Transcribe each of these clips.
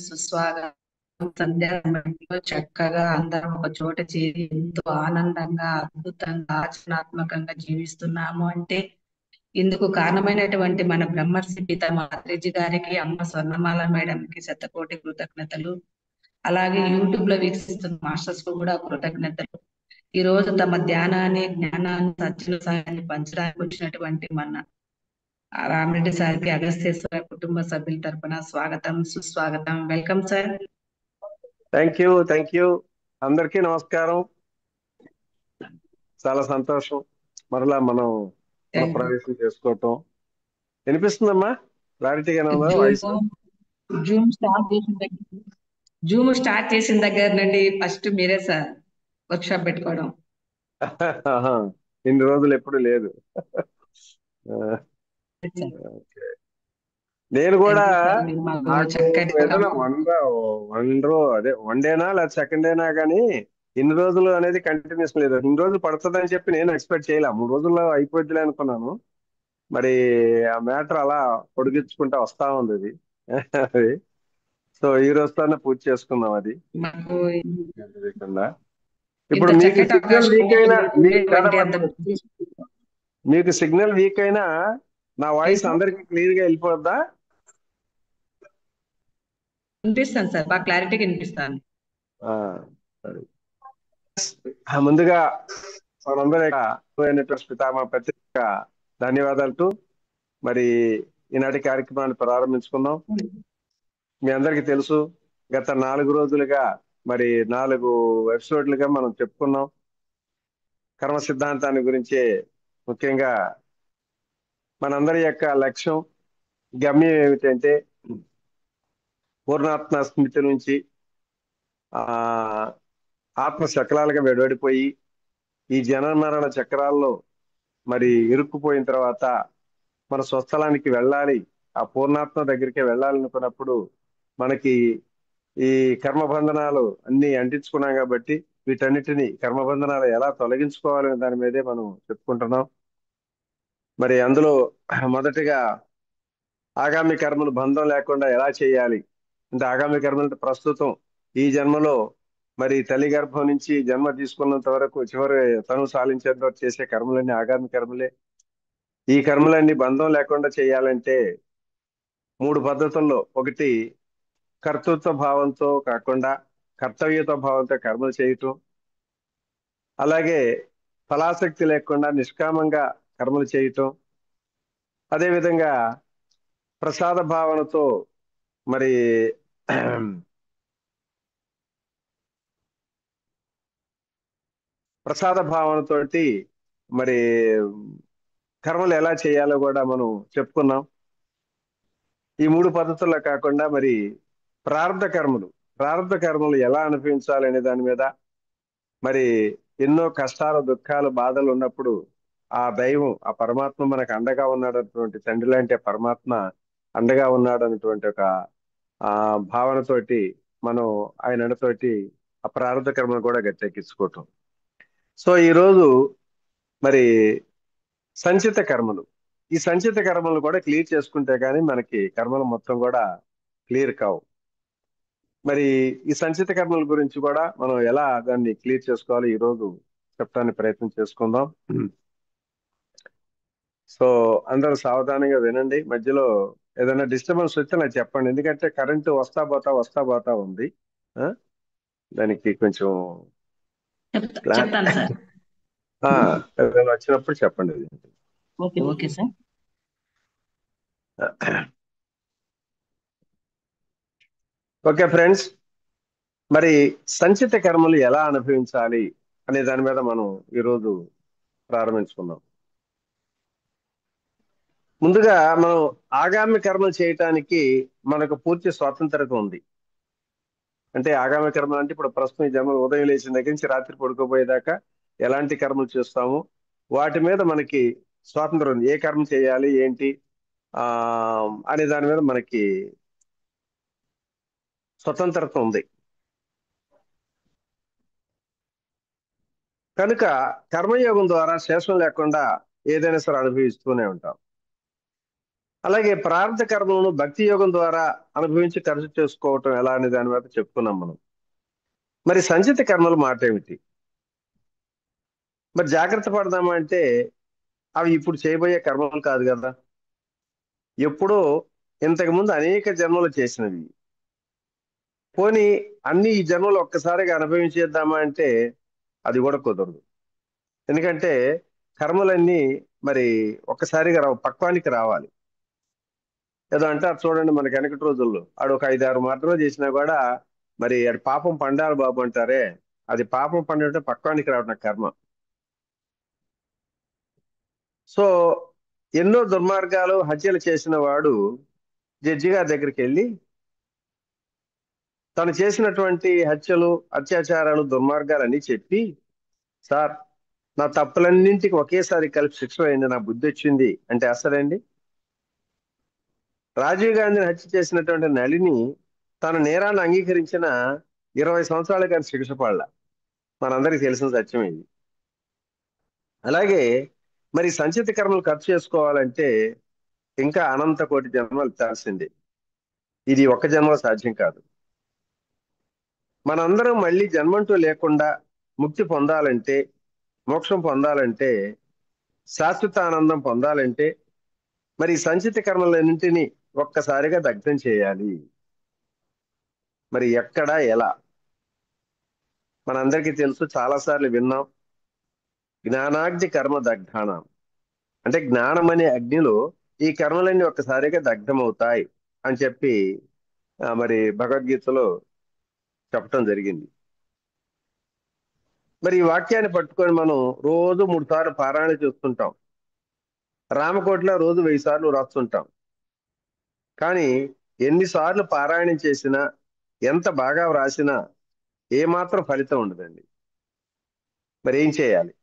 సుస్వాగతం. సంధ్యా సమయంలో చక్కగా అందరం ఒక చోట చేరి ఎంతో ఆనందంగా, అద్భుతంగా, ఆచరణాత్మకంగా జీవిస్తున్నాము అంటే ఇందుకు కారణమైనటువంటి మన బ్రహ్మర్షి పితామహ మాతాజీ గారికి, అమ్మ స్వర్ణమాల మేడంకి శతకోటి కృతజ్ఞతలు. అలాగే యూట్యూబ్ లో వీక్షిస్తున్న మాస్టర్స్ కు కూడా కృతజ్ఞతలు. ఈ రోజు తమ ధ్యానాన్ని, జ్ఞానాన్ని, సత్యన సాయాన్ని పంచడానికి వచ్చినటువంటి మన రామరెడ్డి సార్కి అగస్తేశ్వర కుటుంబ సభ్యుల తరపున స్వాగతం, సుస్వాగతం. Welcome sir. Thank you. అందరికీ నమస్కారం. చాలా సంతోషం మరలా మనం ప్రవేశం చేసుకోవటం. వినిపిస్తుందమ్మా? క్లారిటీగానే ఉందా వాయిస్? జూమ్ స్టార్ట్ చేసిన దగ్గర నుండి ఫస్ట్ మీరే సార్ వర్క్ షాప్ పెట్టుకోవడం. ఇన్ని రోజులు ఎప్పుడు లేదు. నేను కూడా ఏదైనా వన్ డేనా లేదా సెకండ్ డేనా కానీ ఇన్ని రోజులు అనేది కంటిన్యూస్ లేదు. ఇన్ని రోజులు పడుతుందని చెప్పి నేను ఎక్స్పెక్ట్ చేయలే. 3 రోజుల్లో అయిపోద్దిలే అనుకున్నాను. మరి ఆ మ్యాటర్ అలా పొడిగించుకుంటా వస్తా ఉంది అది. సో ఈ రోజుతోనే పూర్తి చేసుకుందాం అది. ఇప్పుడు మీకు సిగ్నల్ వీక్ అయినా మీకు సిగ్నల్ వీక్ అయినా నా వాయిస్ అందరికి క్లియర్ గా వెళ్ళిపోద్దా? వినిపిస్తాను సార్, బాగా క్లారిటీగా వినిపిస్తాను. ముందుగా మనందరి పితామహ పత్రిక ధన్యవాదాలు. మరి ఈనాటి కార్యక్రమాన్ని ప్రారంభించుకుందాం. మీ అందరికీ తెలుసు, గత 4 రోజులుగా మరి 4 ఎపిసోడ్లుగా మనం చెప్పుకున్నాం కర్మ సిద్ధాంతాన్ని గురించి. ముఖ్యంగా మనందరి యొక్క లక్ష్యం, గమ్యం ఏమిటంటే పూర్ణాత్మ స్మృతి నుంచి ఆత్మ శకలాలుగా వెడబడిపోయి ఈ జన మరణ చక్రాల్లో మరి ఇరుక్కుపోయిన తర్వాత మన స్వస్థలానికి వెళ్ళాలి, ఆ పూర్ణాత్మ దగ్గరికి వెళ్ళాలనుకున్నప్పుడు మనకి ఈ కర్మబంధనాలు అన్ని అంటించుకున్నాం కాబట్టి వీటన్నిటిని కర్మబంధనాలు ఎలా తొలగించుకోవాలనే దాని మీదే మనం చెప్పుకుంటున్నాం. మరి అందులో మొదటిగా ఆగామి కర్మలు బంధం లేకుండా ఎలా చేయాలి అంటే, ఆగామి కర్మలు ప్రస్తుతం ఈ జన్మలో మరి తల్లి గర్భం నుంచి జన్మ తీసుకున్నంత వరకు చివరి తను సాధించేంత వరకు చేసే కర్మలన్నీ ఆగామి కర్మలే. ఈ కర్మలన్నీ బంధం లేకుండా చేయాలంటే 3 పద్ధతుల్లో, ఒకటి కర్తృత్వ భావంతో కాకుండా కర్తవ్యత భావంతో కర్మలు చేయటం, అలాగే ఫలాసక్తి లేకుండా నిష్కామంగా కర్మలు చేయటం, అదేవిధంగా ప్రసాద భావనతో మరి ప్రసాద భావనతోటి మరి కర్మలు ఎలా చేయాలో కూడా మనం చెప్పుకున్నాం. ఈ 3 పద్ధతుల్లో కాకుండా మరి ప్రారంధ కర్మలు ఎలా అనుభవించాలి అనే దాని మీద, మరి ఎన్నో కష్టాలు, దుఃఖాలు, బాధలు ఉన్నప్పుడు ఆ దైవం, ఆ పరమాత్మ మనకు అండగా ఉన్నాడు అన్నటువంటి తండ్రి లాంటి పరమాత్మ అండగా ఉన్నాడు అన్నటువంటి ఒక భావనతోటి మనం ఆయన అండతోటి ఆ ప్రారంధ కర్మను కూడా గట్టెక్కించుకోవటం. సో ఈరోజు మరి సంచిత కర్మలు, ఈ సంచిత కర్మలు కూడా క్లియర్ చేసుకుంటే కానీ మనకి కర్మలు మొత్తం కూడా క్లియర్ కావు. మరి ఈ సంచిత కర్మల గురించి కూడా మనం ఎలా దాన్ని క్లియర్ చేసుకోవాలి ఈరోజు చెప్పడానికి ప్రయత్నం చేసుకుందాం. సో అందరూ సావధానంగా వినండి. మధ్యలో ఏదైనా డిస్టర్బెన్స్ వస్తే నాకు చెప్పండి, ఎందుకంటే కరెంటు వస్తా పోతా ఉంది. దానికి కొంచెం ఏదైనా వచ్చినప్పుడు చెప్పండి. Okay sir. ఓకే ఫ్రెండ్స్, మరి సంచిత కర్మలు ఎలా అనుభవించాలి అనే దాని మీద మనం ఈరోజు ప్రారంభించుకుందాం. ముందుగా మనం ఆగామి కర్మలు చేయటానికి మనకు పూర్తి స్వాతంత్రత ఉంది. అంటే ఆగామి కర్మలు అంటే ఇప్పుడు ప్రస్తుతం ఈ జన్మలు ఉదయం లేచిన దగ్గర నుంచి రాత్రి పడుకోబోయేదాకా ఎలాంటి కర్మలు చేస్తాము వాటి మీద మనకి స్వాతంత్రం ఉంది. ఏ కర్మ చేయాలి ఏంటి అనే దాని మీద మనకి స్వతంత్రత ఉంది. కనుక కర్మయోగం ద్వారా శేషం లేకుండా ఏదైనా సరే అనుభవిస్తూనే ఉంటాం. అలాగే ప్రారంభ కర్మలను భక్తి యోగం ద్వారా అనుభవించి ఖర్చు చేసుకోవటం ఎలా అనే దాని మీద చెప్పుకున్నాం మనం. మరి సంచిత కర్మల మాట ఏమిటి? మరి జాగ్రత్త పడదామా అంటే అవి ఇప్పుడు చేయబోయే కర్మలు కాదు కదా, ఎప్పుడో ఇంతకు ముందు అనేక జన్మలు చేసినవి. పోనీ అన్ని ఈ జన్మలు ఒక్కసారిగా అనుభవించేద్దామా అంటే అది కూడా కుదరదు. ఎందుకంటే కర్మలన్నీ మరి ఒక్కసారిగా పక్వానికి రావాలి. ఏదో అంటారు చూడండి, మనకి వెనకటి రోజుల్లో ఆడు ఒక 5-6 మర్డర్లు చేసినా కూడా మరి ఆడు పాపం పండాలి బాబు అంటారే, అది పాపం పండంటే పక్వానికి రావడం కర్మ. సో ఎన్నో దుర్మార్గాలు హత్యలు చేసిన వాడు జడ్జి గారి దగ్గరికి వెళ్ళి తను చేసినటువంటి హత్యలు, అత్యాచారాలు, దుర్మార్గాలన్నీ చెప్పి, సార్ నా తప్పులన్నింటికి ఒకేసారి కలిపి శిక్ష అయింది, నా బుద్ధి వచ్చింది అంటే అసలండి. రాజీవ్ గాంధీని హత్య చేసినటువంటి నళిని తన నేరాన్ని అంగీకరించిన 20 సంవత్సరాల కానీ శిక్ష పడల. మనందరికీ తెలిసిన సత్యం ఇది. అలాగే మరి సంచిత కర్మలు ఖర్చు చేసుకోవాలంటే ఇంకా అనంత కోటి జన్మలు ఎత్తాల్సిందే. ఇది ఒక్క జన్మ సాధ్యం కాదు. మనందరం మళ్ళీ జన్మంటూ లేకుండా ముక్తి పొందాలంటే, మోక్షం పొందాలంటే, శాశ్వత ఆనందం పొందాలంటే మరి ఈ సంచిత కర్మలన్నింటినీ ఒక్కసారిగా దగ్ధం చేయాలి. మరి ఎక్కడ, ఎలా? మనందరికీ తెలుసు, చాలాసార్లు విన్నాం. జ్ఞానాగ్ని కర్మ దగ్ధానం అంటే జ్ఞానం అనే అగ్నిలో ఈ కర్మలన్నీ ఒక్కసారిగా దగ్ధమవుతాయి అని చెప్పి మరి భగవద్గీతలో చెప్పటం జరిగింది. మరి ఈ వాక్యాన్ని పట్టుకొని మనం రోజు 3 సార్లు పారాయణ చేస్తుంటాం. రామకోటిలో రోజు 1000 సార్లు రాస్తుంటాం. కానీ ఎన్నిసార్లు పారాయణం చేసినా, ఎంత బాగా వ్రాసినా ఏమాత్రం ఫలితం ఉండదండి. మరి ఏం చేయాలి?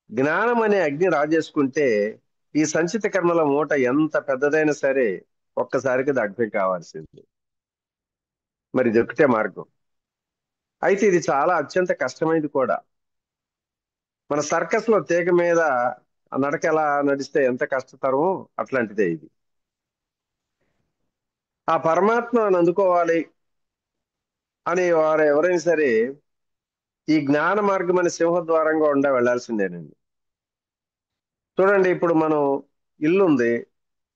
జ్ఞానం అనే అగ్ని రాజేసుకుంటే ఈ సంచిత కర్మల మూట ఎంత పెద్దదైనా సరే ఒక్కసారికి దగ్ధం కావాల్సింది. మరి దొరికితే మార్గం. అయితే ఇది చాలా అత్యంత కష్టమైనది కూడా. మన సర్కస్ లో తీగ మీద నడక ఎలా నడిస్తే ఎంత కష్టతరమో అట్లాంటిదే ఇది. ఆ పరమాత్మను అందుకోవాలి అని వారు ఎవరైనా సరే ఈ జ్ఞాన మార్గం అనే సింహద్వారంగా వెళ్ళాల్సిందేనండి. చూడండి, ఇప్పుడు మనం ఇల్లు ఉంది,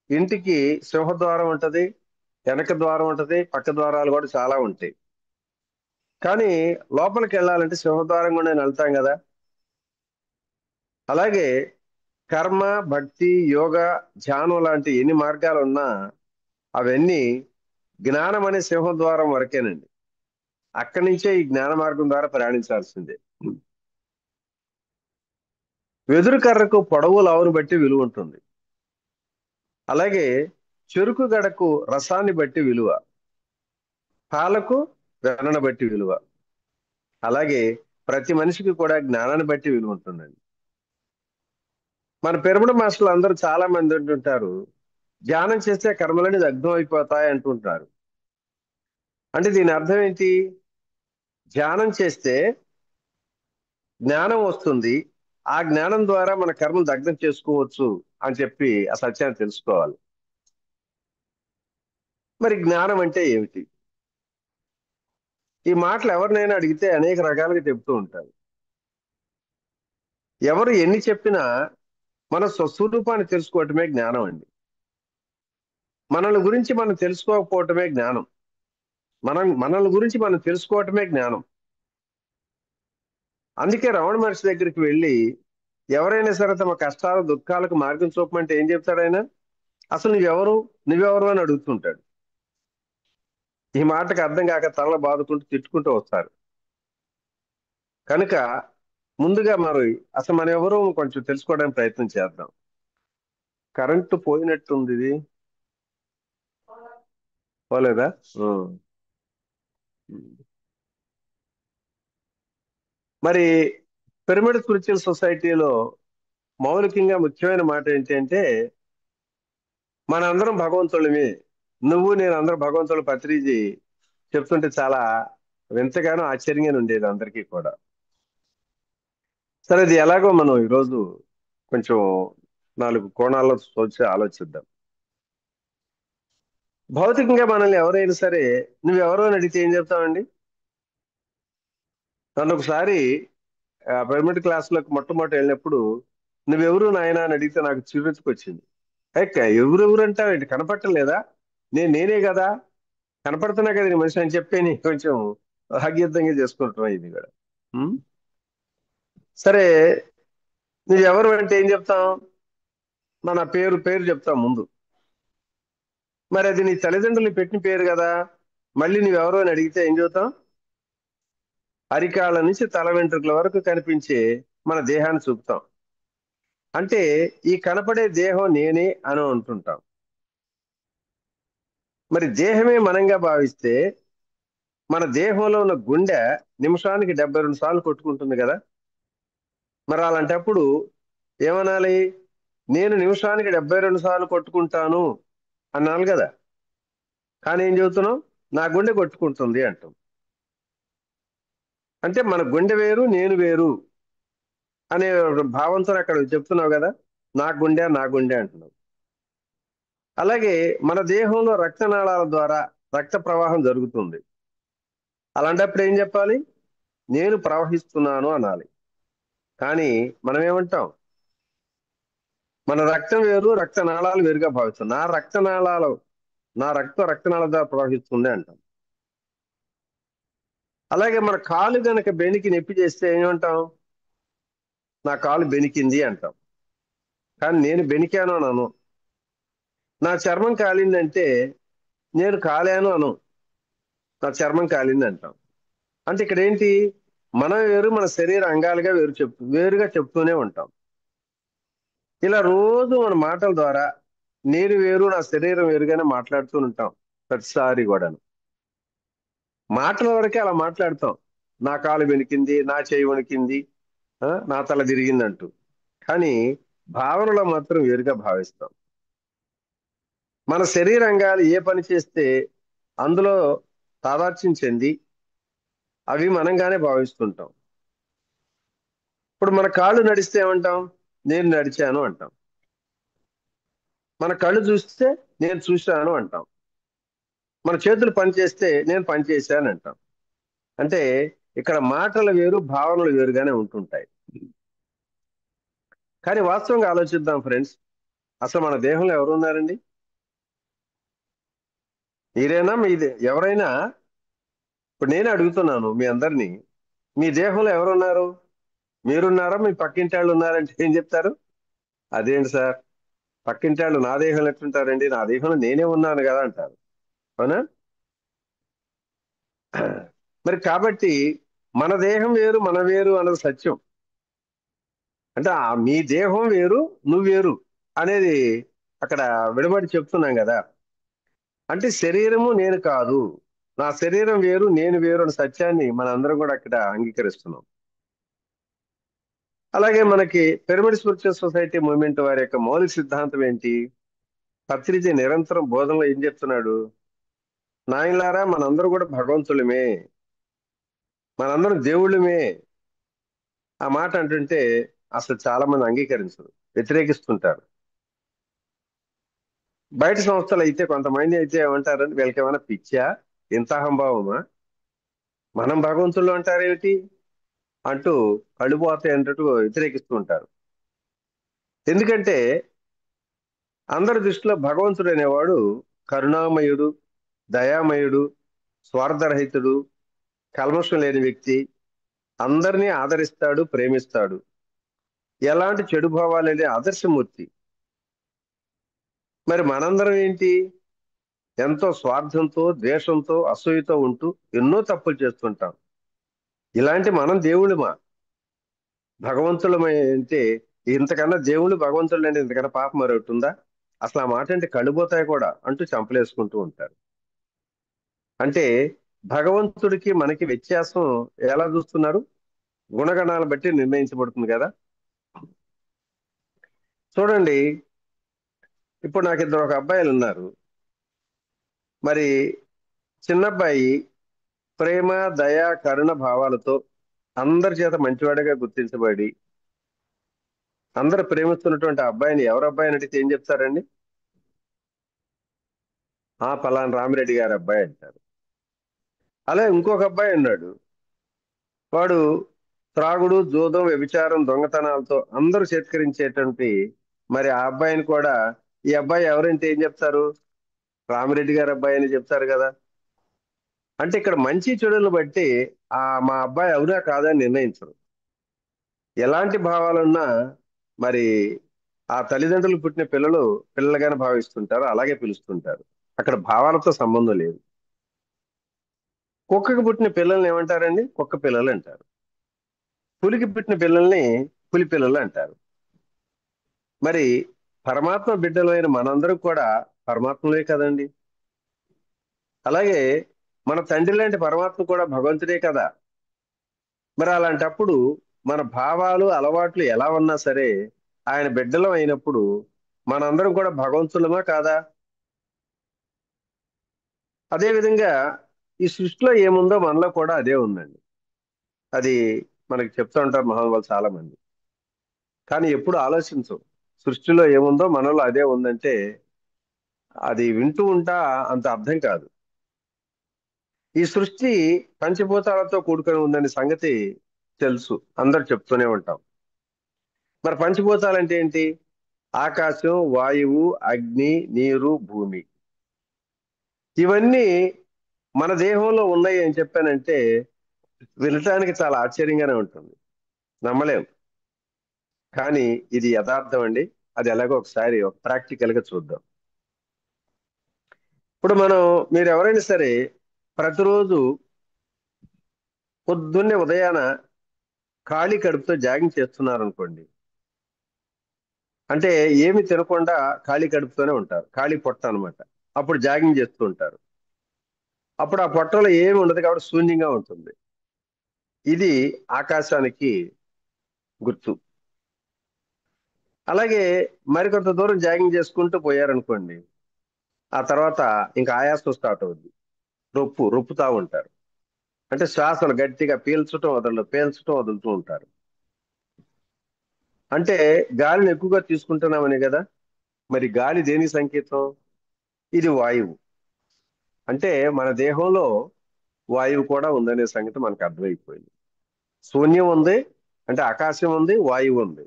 ఇంటికి సింహద్వారం ఉంటది, వెనక ద్వారం ఉంటది, పక్క ద్వారాలు కూడా చాలా ఉంటాయి. కానీ లోపలికి వెళ్ళాలంటే సింహద్వారం కూడా వెళ్తాం కదా. అలాగే కర్మ, భక్తి, యోగ, ధ్యానం లాంటి ఎన్ని మార్గాలు ఉన్నా అవన్నీ జ్ఞానం అనే సింహద్వారం వరకేనండి. అక్కడి నుంచే ఈ జ్ఞాన మార్గం ద్వారా ప్రయాణించాల్సిందే. వెదురు కర్రకు పొడవు లావును బట్టి విలువ ఉంటుంది. అలాగే చెరుకు గడకు రసాన్ని బట్టి విలువ, పాలకు వెన్నను బట్టి విలువ. అలాగే ప్రతి మనిషికి కూడా జ్ఞానాన్ని బట్టి విలువ ఉంటుందండి. మన పిరమిడ్ మాస్టర్లు అందరూ చాలా మంది అంటుంటారు, ధ్యానం చేస్తే కర్మలని దగ్ధం అయిపోతాయి అంటుంటారు. అంటే దీని అర్థం ఏంటి? ధ్యానం చేస్తే జ్ఞానం వస్తుంది, ఆ జ్ఞానం ద్వారా మన కర్మను దగ్ధం చేసుకోవచ్చు అని చెప్పి ఆ సత్యాన్ని తెలుసుకోవాలి. మరి జ్ఞానం అంటే ఏమిటి? ఈ మాటలు ఎవరినైనా అడిగితే అనేక రకాలుగా చెప్తూ ఉంటారు. ఎవరు ఎన్ని చెప్పినా మన స్వస్వరూపాన్ని తెలుసుకోవటమే జ్ఞానం అండి. మనల్ని గురించి మనం తెలుసుకోకపోవటమే జ్ఞానం. మనల్ని గురించి మనం తెలుసుకోవటమే జ్ఞానం. అందుకే రమణ మహర్షి దగ్గరికి వెళ్ళి ఎవరైనా సరే తమ కష్టాల, దుఃఖాలకు మార్గం చూపమంటే ఏం చెప్తాడు ఆయన? అసలు నువ్వెవరు అని అడుగుతుంటాడు. ఈ మాటకు అర్థం కాక తనలో బాదుకుంటూ తిట్టుకుంటూ వస్తారు. కనుక ముందుగా మరి అసలు మనం ఎవరు కొంచెం తెలుసుకోవడానికి ప్రయత్నం చేద్దాం. కరెంటు పోయినట్టుంది, ఇది పోలేదా? మరి పిరమిడ్ స్పిరిచువల్ సొసైటీలో మౌలికంగా ముఖ్యమైన మాట ఏంటంటే, మనందరం భగవంతులమే, నువ్వు నేను అందరం భగవంతుల పత్రిజీ చెప్తుంటే చాలా వింతగానో ఆశ్చర్యంగా ఉండేది అందరికీ కూడా. సరే, ఇది ఎలాగో మనం ఈరోజు కొంచెం 4 కోణాల్లో చూసి ఆలోచిద్దాం. భౌతికంగా మనల్ని ఎవరైనా సరే నువ్వెవరో అని అడిగితే ఏం చెప్తామండి? నన్ను ఒకసారి ప్రైమరీ క్లాస్లోకి మొట్టమొదటి వెళ్ళినప్పుడు నువ్వెవరు నాయనా అని అడిగితే నాకు చిరుచుకొచ్చింది. ఎవరెవరు అంటావేంటి, కనపట్టలేదా? నేనే కదా, కనపడుతున్నా కదా నీ మనిషి అని చెప్పి కొంచెం భాగ్యయుద్ధంగా చేసుకుంటున్నాం ఇది కూడా. ఉం? సరే, నువ్వెవరు అంటే ఏం చెప్తాం? మన పేరు పేరు చెప్తాం ముందు. మరి అది నీ తల్లిదండ్రులు పెట్టిన పేరు కదా, మళ్ళీ నువ్వెవరు అని అడిగితే ఏం చెబుతాం? అరికాళ్ళ నుంచి తల వెంట్రుకల వరకు కనిపించే మన దేహాన్ని చూపుతాం. అంటే ఈ కనపడే దేహం నేనే అని అంటుంటాం. మరి దేహమే మనంగా భావిస్తే మన దేహంలో ఉన్న గుండె నిమిషానికి 72 సార్లు కొట్టుకుంటుంది కదా. మరి అలాంటప్పుడు ఏమనాలి? నేను నిమిషానికి 72 సార్లు కొట్టుకుంటాను అన్నాను కదా. కానీ ఏం చెబుతున్నాం? నా గుండె కొట్టుకుంటుంది అంటాం. అంటే మన గుండె వేరు, నేను వేరు అనే భావంతో అక్కడ చెప్తున్నావు కదా, నా గుండె అంటున్నావు. అలాగే మన దేహంలో రక్తనాళాల ద్వారా రక్త ప్రవాహం జరుగుతుంది. అలాంటప్పుడు ఏం చెప్పాలి? నేను ప్రవహిస్తున్నాను అనాలి. కానీ మనం ఏమంటాం? మన రక్తం వేరు, రక్తనాళాలు వేరుగా భావిస్తాం. నా రక్తనాళాల ద్వారా ప్రవహిస్తుంది అంటాం. అలాగే మన కాలు గనక బెనికి నొప్పి చేస్తే ఏమంటాం? నా కాలు బెనికింది అంటాం. కానీ నేను బెనికాను అను. నా చర్మం కాలిందంటే నేను కాలాను అను, నా చర్మం కాలింది అంటాం. అంటే ఇక్కడ ఏంటి? మనం వేరు, మన శరీర అంగాలుగా వేరుగా చెప్తూనే ఉంటాం. ఇలా రోజు మన మాటల ద్వారా నేను వేరు, నా శరీరం వేరుగానే మాట్లాడుతూ ఉంటాం ప్రతిసారి కూడాను. మాటల వరకే అలా మాట్లాడతాం. నా కాలు వెనికింది, నా చేయి వణికింది, నా తల తిరిగింది అంటూ. కానీ భావనలో మాత్రం వేరుగా భావిస్తాం. మన శరీరంగాలు ఏ పని చేస్తే అందులో తాదాత్మ్యం చెంది అవి మనంగానే భావిస్తుంటాం. ఇప్పుడు మన కాళ్ళు నడిస్తే ఏమంటాం? నేను నడిచాను అంటాం. మన కళ్ళు చూస్తే నేను చూశాను అంటాం. మన చేతులు పనిచేస్తే నేను పనిచేశాను అంటాం. అంటే ఇక్కడ మాటలు వేరు, భావనలు వేరుగానే ఉంటుంటాయి. కానీ వాస్తవంగా ఆలోచిద్దాం ఫ్రెండ్స్, అసలు మన దేహంలో ఎవరు ఉన్నారండి? మీరేనా, ఎవరైనా? ఇప్పుడు నేను అడుగుతున్నాను మీ అందరినీ, మీ దేహంలో ఎవరున్నారు? మీరున్నారా, మీ పక్కింటి వాళ్ళు ఉన్నారంటే ఏం చెప్తారు? అదేంటి సార్, పక్కింటి వాళ్ళు నా దేహంలో ఎట్లుంటారండి, నా దేహంలో నేనే ఉన్నాను కదా అంటారు. అవునా? మరి కాబట్టి మన దేహం వేరు, మన వేరు అన్నది సత్యం. అంటే మీ దేహం వేరు, నువ్వు వేరు అనేది అక్కడ విడబడి చెప్తున్నాం కదా. అంటే శరీరము నేను కాదు, నా శరీరం వేరు, నేను వేరు అనే సత్యాన్ని మన అందరం కూడా అక్కడ అంగీకరిస్తున్నాం. అలాగే మనకి పిరమిడ్ స్పిరిచువల్ సొసైటీ మూవ్మెంట్ వారి యొక్క మౌలిక సిద్ధాంతం ఏంటి? పత్రిజీ నిరంతరం బోధనలో ఏం చెప్తున్నాడు? నాయనలారా, మనందరం కూడా భగవంతులమే, మనందరం దేవుళ్ళమే. ఆ మాట అంటుంటే అసలు చాలా మంది అంగీకరించరు, వ్యతిరేకిస్తుంటారు. బయట సంస్థలు అయితే కొంతమంది అయితే ఏమంటారంటే వీళ్ళకి ఏమైనా పిచ్చా, ఇంత అహంభావమా, మనం భగవంతులు అంటారేమిటి అంటూ కళ్ళు పోతాయి అంటూ వ్యతిరేకిస్తూ ఉంటారు. ఎందుకంటే అందరి దృష్టిలో భగవంతుడు అనేవాడు కరుణామయుడు, దయామయుడు, స్వార్థరహితుడు, కల్మషం లేని వ్యక్తి, అందరినీ ఆదరిస్తాడు, ప్రేమిస్తాడు, ఎలాంటి చెడు భావాలు లేని ఆదర్శమూర్తి. మరి మనందరం ఏంటి? ఎంతో స్వార్థంతో, ద్వేషంతో, అసూయతో ఉంటూ ఎన్నో తప్పులు చేస్తుంటాం. ఇలాంటి మనం దేవుళ్ళమా, భగవంతులమై అంటే ఇంతకన్నా దేవుళ్ళు భగవంతుడు అంటే ఇంతకన్నా పాపం మరొకటి ఉందా? అసలు ఆ మాట అంటే కళ్ళుపోతాయి కూడా అంటూ చంపలేసుకుంటూ ఉంటారు. అంటే భగవంతుడికి మనకి వ్యత్యాసం ఎలా చూస్తున్నారు? గుణగణాలు బట్టి నిర్ణయించబడుతుంది కదా. చూడండి, ఇప్పుడు నాకు ఒక అబ్బాయిలు ఉన్నారు. మరి చిన్నబ్బాయి ప్రేమ, దయ, కరుణ భావాలతో అందరి చేత మంచివాడిగా గుర్తించబడి అందరు ప్రేమిస్తున్నటువంటి అబ్బాయిని ఎవరు అబ్బాయిని అడిగితే ఏం చెప్తారండి? పలానా రామిరెడ్డి గారి అబ్బాయి అంటారు. అలా ఇంకొక అబ్బాయి ఉన్నాడు. వాడు త్రాగుడు, జూదం, వ్యభిచారం, దొంగతనాలతో అందరూ చేత్కరించేటువంటి మరి ఆ అబ్బాయిని కూడా ఈ అబ్బాయి ఎవరంటే ఏం చెప్తారు? రామిరెడ్డి గారి అబ్బాయి అని చెప్తారు కదా. అంటే ఇక్కడ మంచి చెడులను బట్టి మా అబ్బాయి అవునా కాదా అని నిర్ణయించరు. ఎలాంటి భావాలున్నా మరి ఆ తల్లిదండ్రులు పుట్టిన పిల్లలు పిల్లలుగానే భావిస్తుంటారు, అలాగే పిలుస్తుంటారు. అక్కడ భావాలతో సంబంధం లేదు. కుక్కకి పుట్టిన పిల్లల్ని ఏమంటారండి? కుక్క పిల్లలు అంటారు. పులికి పుట్టిన పిల్లల్ని పులి పిల్లలు అంటారు. మరి పరమాత్మ బిడ్డలైన మనందరం కూడా పరమాత్మలే కదండి. అలాగే మన తండ్రి లాంటి పరమాత్మ కూడా భగవంతుడే కదా. మరి అలాంటప్పుడు మన భావాలు, అలవాట్లు ఎలా ఉన్నా సరే ఆయన బిడ్డలం అయినప్పుడు మనందరం కూడా భగవంతులమా కాదా? అదే విధంగా ఈ సృష్టిలో ఏముందో మనలో కూడా అదే ఉందండి. అది మనకి చెప్తూ ఉంటారు మహానుభావులు చాలా మంది. కానీ ఎప్పుడు ఆలోచించం సృష్టిలో ఏముందో మనలో అదే ఉందంటే అది వింటూ ఉంటా అంత అర్థం కాదు. ఈ సృష్టి పంచభూతాలతో కూడుకొని ఉందనే సంగతి తెలుసు, అందరు చెప్తూనే ఉంటాం. మరి పంచభూతాలు అంటే ఏంటి? ఆకాశం, వాయువు, అగ్ని, నీరు, భూమి. ఇవన్నీ మన దేహంలో ఉన్నాయి అని చెప్పానంటే వినటానికి చాలా ఆశ్చర్యంగానే ఉంటుంది, నమ్మలేం. కానీ ఇది యథార్థం అండి. అది ఎలాగో ఒకసారి ఒక ప్రాక్టికల్ గా చూద్దాం. ఇప్పుడు మీరు ఎవరైనా సరే ప్రతిరోజు పొద్దున్నే ఉదయాన ఖాళీ కడుపుతో జాగింగ్ చేస్తున్నారు అనుకోండి. అంటే ఏమి తినకుండా ఖాళీ కడుపుతోనే ఉంటారు, ఖాళీ పొట్ట అన్నమాట. అప్పుడు జాగింగ్ చేస్తూ ఉంటారు. అప్పుడు ఆ పొట్టలో ఏమి ఉండదు కాబట్టి శూన్యంగా ఉంటుంది. ఇది ఆకాశానికి గుర్తు. అలాగే మరికొంత దూరం జాగింగ్ చేసుకుంటూ పోయారనుకోండి, ఆ తర్వాత ఇంకా ఆయాసం స్టార్ట్ అవుద్ది. రొప్పుతా ఉంటారు. అంటే శ్వాసలు గట్టిగా పీల్చటం వదులుతూ ఉంటారు. అంటే గాలిని ఎక్కువగా తీసుకుంటున్నామని కదా. మరి గాలి దేని సంకేతం? ఇది వాయువు. అంటే మన దేహంలో వాయువు కూడా ఉందనే సంగతి మనకు అర్థమైపోయింది. శూన్యం ఉంది అంటే ఆకాశం ఉంది, వాయువు ఉంది.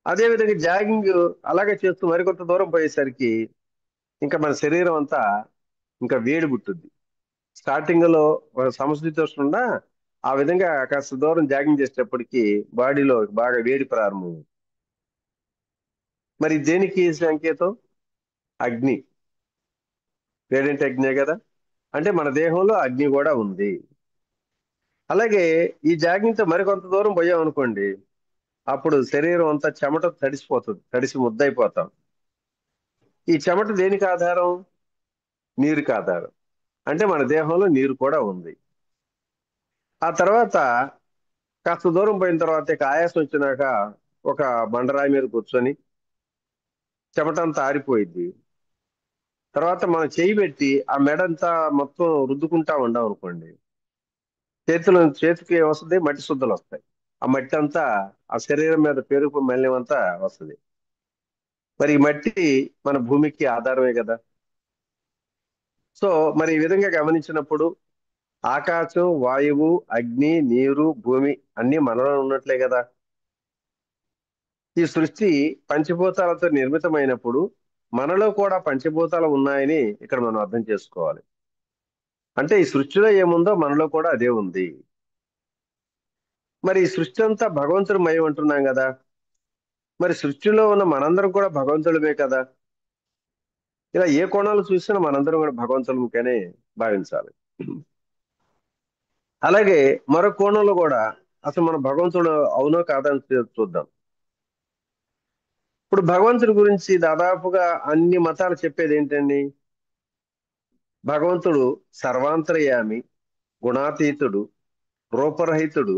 అదే విధంగా జాగింగ్ అలాగే చేస్తూ మరికొంత దూరం పోయేసరికి ఇంకా మన శరీరం అంతా ఇంకా వేడి పుట్టుద్ది. స్టార్టింగ్ లో ఒక సమశీతోష్ణం ఉన్నా ఆ విధంగా కాస్త దూరం జాగింగ్ చేసేటప్పటికి బాడీలో బాగా వేడి ప్రారంభం. మరి దేనికి సంకేతం? అగ్ని. వేడింటి అగ్నే కదా. అంటే మన దేహంలో అగ్ని కూడా ఉంది. అలాగే ఈ జాగింగ్ తో మరికొంత దూరం పోయాం అనుకోండి, అప్పుడు శరీరం అంతా చెమట తడిసిపోతుంది, తడిసి ముద్దయిపోతాం. ఈ చెమట దేనికి ఆధారం? నీరుకి ఆధారం. అంటే మన దేహంలో నీరు కూడా ఉంది. ఆ తర్వాత కాస్త దూరం పోయిన తర్వాత ఇక ఆయాసం వచ్చినాక ఒక బండరాయి మీద కూర్చొని చెమటంతా ఆరిపోయింది. తర్వాత మనం చేయి పెట్టి ఆ మెడంతా మొత్తం రుద్దుకుంటా ఉండాం అనుకోండి, చేతికి వస్తుంది, మట్టి శుద్ధలు వస్తాయి. ఆ మట్టి అంతా ఆ శరీరం మీద పెరుగు మలినం అంతా వస్తుంది. మరి ఈ మట్టి మన భూమికి ఆధారమే కదా. సో మరి ఈ విధంగా గమనించినప్పుడు ఆకాశం, వాయువు, అగ్ని, నీరు, భూమి అన్ని మనలో ఉన్నట్లే కదా. ఈ సృష్టి పంచభూతాలతో నిర్మితమైనప్పుడు మనలో కూడా పంచభూతాలు ఉన్నాయని ఇక్కడ మనం అర్థం చేసుకోవాలి. అంటే ఈ సృష్టిలో ఏముందో మనలో కూడా అదే ఉంది. మరి ఈ సృష్టి అంతా భగవంతుడి మయం అంటున్నాం కదా. మరి సృష్టిలో ఉన్న మనందరం కూడా భగవంతుడిమే కదా. ఇలా ఏ కోణాలు చూసినా మనందరం కూడా భగవంతుడికనే భావించాలి. అలాగే మరో కోణంలో కూడా అసలు మన భగవంతుడు అవునో కాదని చూద్దాం. ఇప్పుడు భగవంతుడి గురించి దాదాపుగా అన్ని మతాలు చెప్పేది ఏంటండి? భగవంతుడు సర్వాంతర్యామి, గుణాతీతుడు, రూపరహితుడు,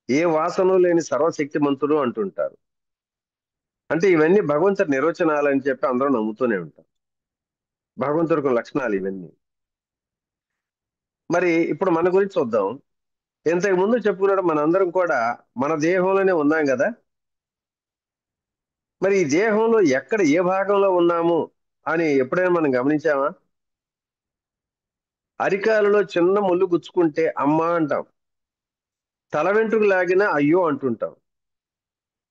ఏ వాసన లేని సర్వశక్తిమంతుడు అంటుంటారు. అంటే ఇవన్నీ భగవంతుడి నిర్వచనాలు అని చెప్పి అందరూ నమ్ముతూనే ఉంటారు. భగవంతుడికి లక్షణాలు ఇవన్నీ. మరి ఇప్పుడు మన గురించి చూద్దాం. ఇంతకు ముందు చెప్పుకున్నాడు మనందరం కూడా మన దేహంలోనే ఉన్నాం కదా. మరి ఈ దేహంలో ఎక్కడ ఏ భాగంలో ఉన్నాము అని ఎప్పుడైనా మనం గమనించామా? అరికాలలో చిన్న ముళ్ళు గుచ్చుకుంటే అమ్మా అంటాం, తల వెంట్రుకు లాగినా అయ్యో అంటుంటాం.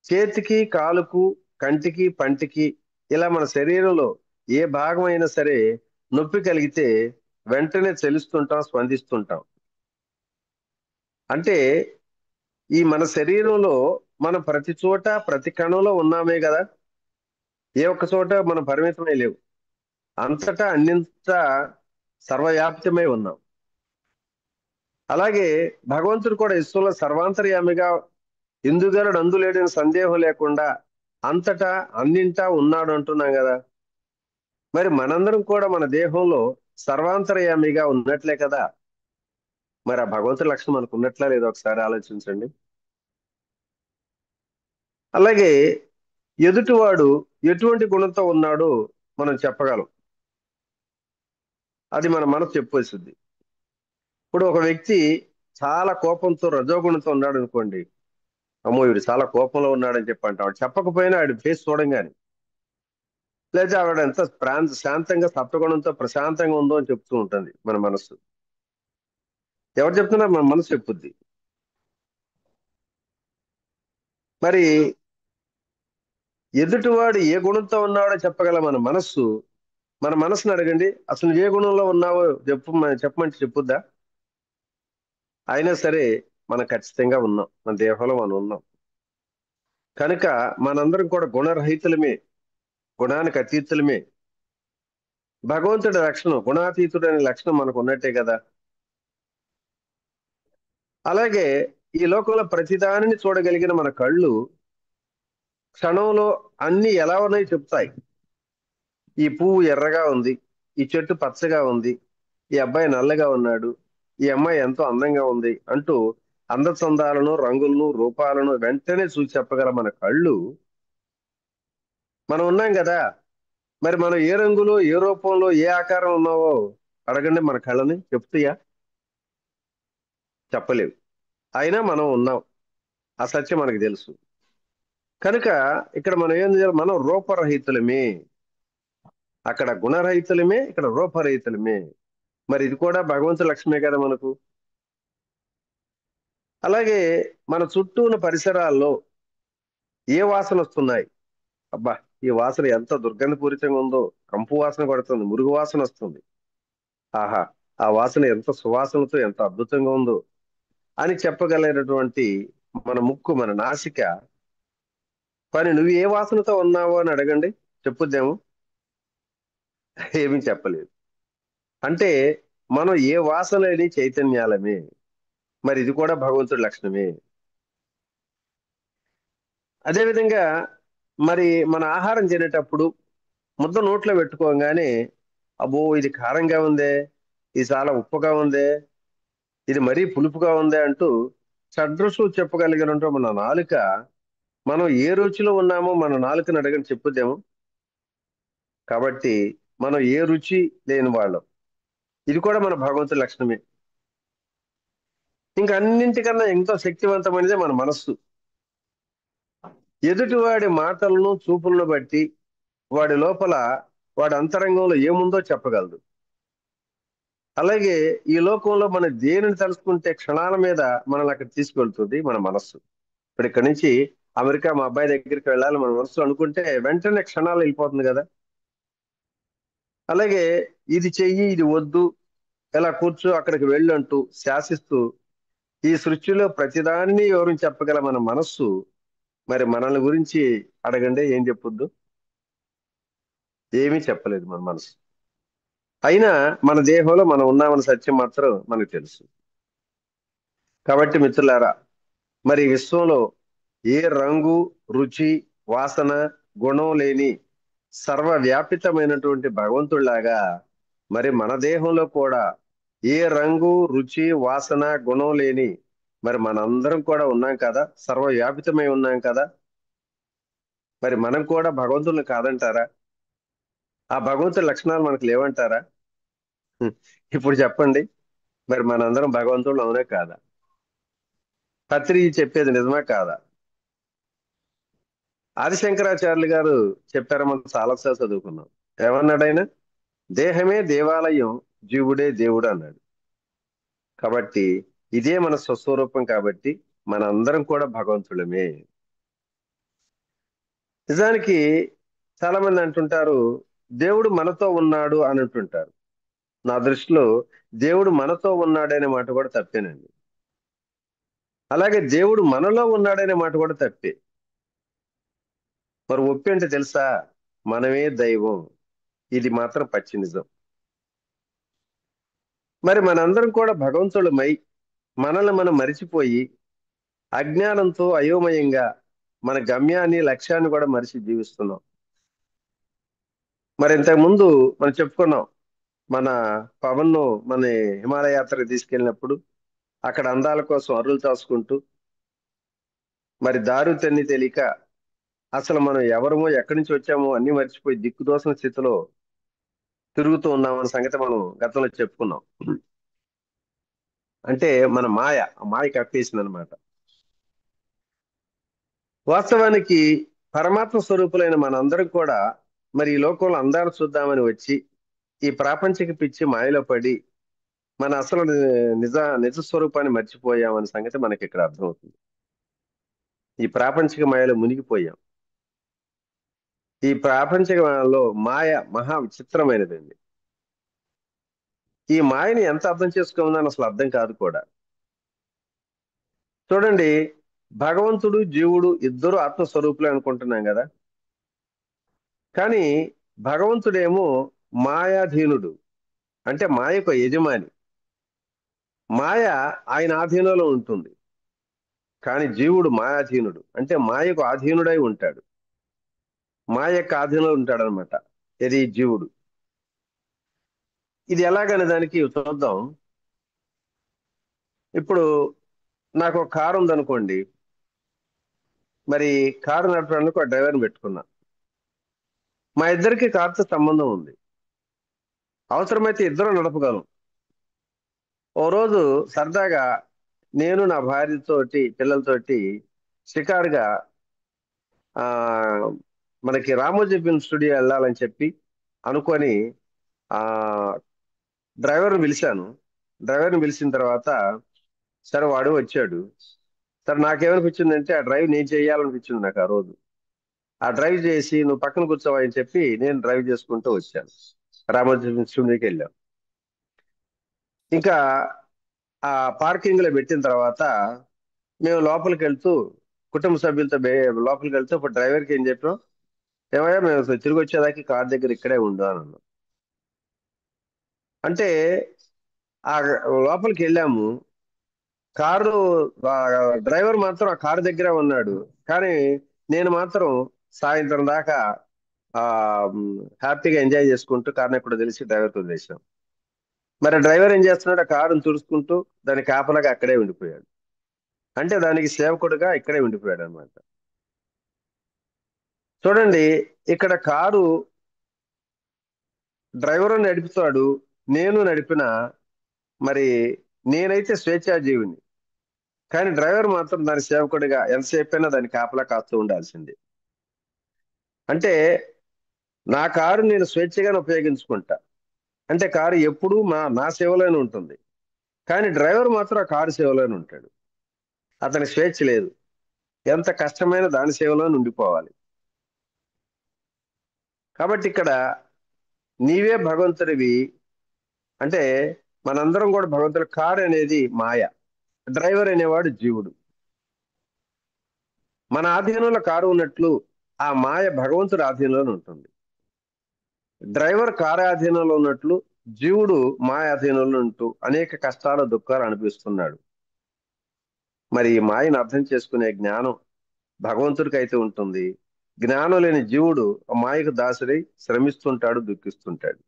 చేతికి, కాలుకు, కంటికి, పంటికి ఇలా మన శరీరంలో ఏ భాగం అయినా సరే నొప్పి కలిగితే వెంటనే చెలుస్తుంటాం, స్పందిస్తుంటాం. అంటే ఈ మన శరీరంలో మనం ప్రతి చోట ప్రతి కణంలో ఉన్నామే కదా. ఏ ఒక్క చోట మనం పరిమితమై లేవు. అంతటా అన్నింత సర్వవ్యాప్తమై ఉన్నాం. అలాగే భగవంతుడు కూడా విశ్వంలో సర్వాంతర్యామిగా ఎందుగలడు అందులేడని సందేహం లేకుండా అంతటా అన్నింటా ఉన్నాడు అంటున్నాం కదా. మరి మనందరం కూడా మన దేహంలో సర్వాంతర్యామిగా ఉన్నట్లే కదా. మరి ఆ భగవంతుడి లక్షణం మనకు ఉన్నట్లా లేదో ఒకసారి ఆలోచించండి. అలాగే ఎదుటివాడు ఎటువంటి గుణంతో ఉన్నాడో మనం చెప్పగలం. అది మన మనసు చెప్పేస్తుంది. ఇప్పుడు ఒక వ్యక్తి చాలా కోపంతో రజోగుణంతో ఉన్నాడు అనుకోండి, అమ్మో వీడు చాలా కోపంలో ఉన్నాడని చెప్పి అంటాం. వాడు చెప్పకపోయినా ఆడి ఫేస్ చూడంగానే, లేదా ఆవిడ ఎంత శాంతంగా సత్వగుణంతో ప్రశాంతంగా ఉందో అని చెప్తూ ఉంటుంది మన మనసు. ఎవరు చెప్తున్నారు? మన మనసు చెప్పుద్ది. మరి ఎదుటివాడు ఏ గుణంతో ఉన్నాడో చెప్పగల మన మనసుని అడగండి, అసలు ఏ గుణంలో ఉన్నావో చెప్పమంటే చెప్పుద్దా? అయినా సరే మనం ఖచ్చితంగా ఉన్నాం, మన దేహంలో మనం ఉన్నాం. కనుక మనందరం కూడా గుణరహితులమే, గుణానికి అతీతులమే. భగవంతుడి లక్షణం గుణాతీతుడు అనే లక్షణం మనకు ఉన్నట్టే కదా. అలాగే ఈ లోకంలో ప్రతిదానిని చూడగలిగిన మన కళ్ళు క్షణంలో అన్ని ఎలా ఉన్నాయో చెప్తాయి. ఈ పువ్వు ఎర్రగా ఉంది, ఈ చెట్టు పచ్చగా ఉంది, ఈ అబ్బాయి నల్లగా ఉన్నాడు, ఈ అమ్మాయి ఎంతో అందంగా ఉంది అంటూ అందచందాలను, రంగులను, రూపాలను వెంటనే చూసి చెప్పగల మన కళ్ళు మనం ఉన్నాం కదా. మరి మనం ఏ రంగులో, ఏ రూపంలో, ఏ ఆకారం ఉన్నావో అడగండి, మన కళ్ళని చెప్తాయా? చెప్పలేవు. అయినా మనం ఉన్నాం, ఆ సత్యం మనకు తెలుసు. కనుక ఇక్కడ మనం ఏం చేయాలి? మనం రూపరహితులమే. అక్కడ గుణరహితులమే, ఇక్కడ రూపరహితులమే. మరి ఇది కూడా భగవంతుడి లక్ష్యమే కదా మనకు. అలాగే మన చుట్టూ ఉన్న పరిసరాల్లో ఏ వాసన వస్తున్నాయి? అబ్బా, ఈ వాసన ఎంత దుర్గంధపూరితంగా ఉందో, కంపు వాసన కొడుతుంది, మురుగు వాసన వస్తుంది. ఆహా, ఆ వాసన ఎంత సువాసనతో ఎంత అద్భుతంగా ఉందో అని చెప్పగలిగినటువంటి మన ముక్కు, మన నాసిక. కానీ నువ్వు ఏ వాసనతో ఉన్నావో అని అడగండి, చెప్పుద్దేమో? ఏమీ చెప్పలేదు. అంటే మనం ఏ వాసన లేని చైతన్యాలమే. మరి ఇది కూడా భగవంతుడి లక్షణమే. అదేవిధంగా మరి మన ఆహారం తినేటప్పుడు ముద్ద నోట్లో పెట్టుకోగానే, అబ్బో ఇది కారంగా ఉందే, ఇది చాలా ఉప్పుగా ఉందే, ఇది మరీ పులుపుగా ఉందే అంటూ షడ్రుచులు చెప్పగలిగినట్టు మన నాలుక, మనం ఏ రుచిలో ఉన్నామో మన నాలుకని అడగని చెప్పుద్దేమో. కాబట్టి మనం ఏ రుచి లేని వాళ్ళం. ఇది కూడా మన భగవంతుడి లక్షణమే. ఇంకా అన్నింటికన్నా ఎంతో శక్తివంతమైనదే మన మనస్సు. ఎదుటివాడి మాటలను, చూపులను బట్టి వాడి లోపల, వాడి అంతరంగంలో ఏముందో చెప్పగలదు. అలాగే ఈ లోకంలో మనం దేనిని తలుచుకుంటే క్షణాల మీద మనల్ని అక్కడ తీసుకెళ్తుంది మన మనస్సు. ఇప్పుడు ఇక్కడ నుంచి అమెరికా మా అబ్బాయి దగ్గరికి వెళ్ళాలి మన మనసు అనుకుంటే వెంటనే క్షణాలు వెళ్ళిపోతుంది కదా. అలాగే ఇది చెయ్యి, ఇది వద్దు, ఎలా కూర్చో, అక్కడికి వెళ్ళు అంటూ శాసిస్తూ ఈ సృష్టిలో ప్రతిదాన్ని వివరించి చెప్పగల మన మనస్సు మరి మనల్ని గురించి అడగండి, ఏం చెప్పొద్దు? ఏమీ చెప్పలేదు మన మనసు. అయినా మన దేహంలో మనం ఉన్నామన్న సత్యం మాత్రం మనకు తెలుసు. కాబట్టి మిత్రులారా, మరి ఈ విశ్వంలో ఏ రంగు, రుచి, వాసన, గుణం లేని సర్వవ్యాపితమైనటువంటి భగవంతుడిలాగా మరి మన దేహంలో కూడా ఏ రంగు, రుచి, వాసన, గుణం లేని మరి మనందరం కూడా ఉన్నాం కదా, సర్వవ్యాపితమై ఉన్నాం కదా. మరి మనం కూడా భగవంతుల్ని కాదంటారా? ఆ భగవంతుడి లక్షణాలు మనకు లేవంటారా? హ్మ్. ఇప్పుడు చెప్పండి, మరి మనందరం భగవంతుడు అవునే కాదా? పత్రి చెప్పేది నిజమే కాదా? ఆదిశంకరాచార్యులు గారు చెప్పారు, మనం చాలాసార్లు చదువుకున్నాం. ఏమన్నాడు ఆయన? దేహమే దేవాలయం, జీవుడే దేవుడు అన్నాడు. కాబట్టి ఇదే మన స్వస్వరూపం. కాబట్టి మన అందరం కూడా భగవంతుడమే. నిజానికి చాలా మంది అంటుంటారు దేవుడు మనతో ఉన్నాడు అని అంటుంటారు. నా దృష్టిలో దేవుడు మనతో ఉన్నాడనే మాట కూడా తప్పేనండి. అలాగే దేవుడు మనలో ఉన్నాడనే మాట కూడా తప్పే. మరి ఒప్పి అంటే తెలుసా? మనమే దైవం. ఇది మాత్రం పచ్చి నిజం. మరి మనందరం కూడా భగవంతులమై మనల్ని మనం మరిచిపోయి అజ్ఞానంతో అయోమయంగా మన గమ్యాన్ని లక్ష్యాన్ని కూడా మరిచి జీవిస్తున్నాం. మరి ఇంతకు ముందు మనం చెప్పుకున్నాం, మన పవన్ మన హిమాలయ యాత్రకు తీసుకెళ్ళినప్పుడు అక్కడ అందాల కోసం అరువులు చాసుకుంటూ మరి దారు తెన్ని తెలియక అసలు మనం ఎవరమో ఎక్కడి నుంచి వచ్చామో అన్ని మర్చిపోయి దిక్కుదోసిన స్థితిలో తిరుగుతూ ఉన్నామన్న సంగతి మనం గతంలో చెప్పుకున్నాం. అంటే మన ఆ మాయ కప్పేసింది అనమాట. వాస్తవానికి పరమాత్మ స్వరూపులైన మనందరం కూడా మరి ఈ లోకంలో అందాలు చూద్దామని వచ్చి ఈ ప్రాపంచిక పిచ్చి మాయలో పడి మన అసలు నిజ నిజ స్వరూపాన్ని మర్చిపోయామనే సంగతి మనకి ఇక్కడ అర్థమవుతుంది. ఈ ప్రాపంచిక మాయలో మునిగిపోయాం. ఈ ప్రాపంచిక మాయలో మాయ మహా విచిత్రమైనదండి. ఈ మాయని ఎంత అర్థం చేసుకోవాలని అసలు అర్థం కాదు కూడా. చూడండి, భగవంతుడు జీవుడు ఇద్దరు ఆత్మస్వరూపులే అనుకుంటున్నాం కదా. కానీ భగవంతుడేమో మాయాధీనుడు, అంటే మాయకు యజమాని. మాయ ఆయన ఆధీనంలో ఉంటుంది. కానీ జీవుడు మాయాధీనుడు, అంటే మాయకు ఆధీనుడై ఉంటాడు. మాయ యొక్క ఆధీనంలో ఉంటాడు అనమాట. ఇది జీవుడు. ఇది ఎలాగనే దానికి చూద్దాం. ఇప్పుడు నాకు ఒక కారు ఉందనుకోండి. మరి కారు నడపడానికి ఒక డ్రైవర్ని పెట్టుకున్నా. మా ఇద్దరికి కారుతో సంబంధం ఉంది. అవసరమైతే ఇద్దరు నడపగలం. ఓ రోజు సరదాగా నేను నా భార్యతోటి పిల్లలతోటి షికారుగా ఆ మనకి రామోజీ ఫిల్మ్ స్టూడియో వెళ్ళాలని చెప్పి అనుకొని ఆ డ్రైవర్ని పిలిచాను. డ్రైవర్ని పిలిచిన తర్వాత సరే వాడు వచ్చాడు. సరే నాకేమనిపించిందంటే ఆ డ్రైవ్ నేను చేయాలనిపించింది నాకు ఆ రోజు. ఆ డ్రైవ్ చేసి నువ్వు పక్కన కూర్చోవా అని చెప్పి నేను డ్రైవ్ చేసుకుంటూ వచ్చాను. రామోజీ ఫిల్మ్ స్టూడియోకి వెళ్ళాం. ఇంకా ఆ పార్కింగ్ లో పెట్టిన తర్వాత మేము లోపలికి వెళ్తూ కుటుంబ సభ్యులతో లోపలికి వెళ్తూ ఇప్పుడు డ్రైవర్కి ఏం చెప్పాం, ఏమయ్యా మేము అసలు తిరిగి వచ్చేదాకా కార్ దగ్గర ఇక్కడే ఉండు అని అన్నాం. అంటే ఆ లోపలికి వెళ్ళాము. కారు ఆ డ్రైవర్ మాత్రం ఆ కారు దగ్గరే ఉన్నాడు. కానీ నేను మాత్రం సాయంత్రం దాకా ఆ హ్యాపీగా ఎంజాయ్ చేసుకుంటూ కార్ని ఎక్కడో తెలిసి డ్రైవర్తో వదిలేసాం. మరి డ్రైవర్ ఏం చేస్తున్నాడు? ఆ కారుని తుడుచుకుంటూ దాని కాపలాగా అక్కడే ఉండిపోయాడు. అంటే దానికి సేవకుడుగా ఇక్కడే ఉండిపోయాడు అనమాట. చూడండి, ఇక్కడ కారు డ్రైవరు నడుపుతాడు, నేను నడిపిన. మరి నేనైతే స్వేచ్ఛాజీవిని, కానీ డ్రైవర్ మాత్రం దాని సేవకుడిగా ఎంతసేపు అయినా దాన్ని కాపలా కాస్తూ ఉండాల్సింది. అంటే నా కారు నేను స్వేచ్ఛగానే ఉపయోగించుకుంటా. అంటే కారు ఎప్పుడూ నా సేవలోనే ఉంటుంది. కానీ డ్రైవర్ మాత్రం ఆ కారు సేవలోనే ఉంటాడు. అతని స్వేచ్ఛ లేదు. ఎంత కష్టమైన దాని సేవలోనే ఉండిపోవాలి. కాబట్టి ఇక్కడ నీవే భగవంతుడివి. అంటే మనందరం కూడా భగవంతుడి. కారు అనేది మాయ, డ్రైవర్ అనేవాడు జీవుడు. మన ఆధీనంలో కారు ఉన్నట్లు ఆ మాయ భగవంతుడి ఆధీనంలో ఉంటుంది. డ్రైవర్ కారు ఆధీనంలో ఉన్నట్లు జీవుడు మాయ ఆధీనంలో ఉంటూ అనేక కష్టాలు దుఃఖాలు అనిపిస్తున్నాడు. మరి ఈ మాయను అర్థం చేసుకునే జ్ఞానం భగవంతుడికి అయితే ఉంటుంది. జ్ఞానం లేని జీవుడు ఆ మాయకు దాసుడై శ్రమిస్తుంటాడు, దుఃఖిస్తుంటాడు.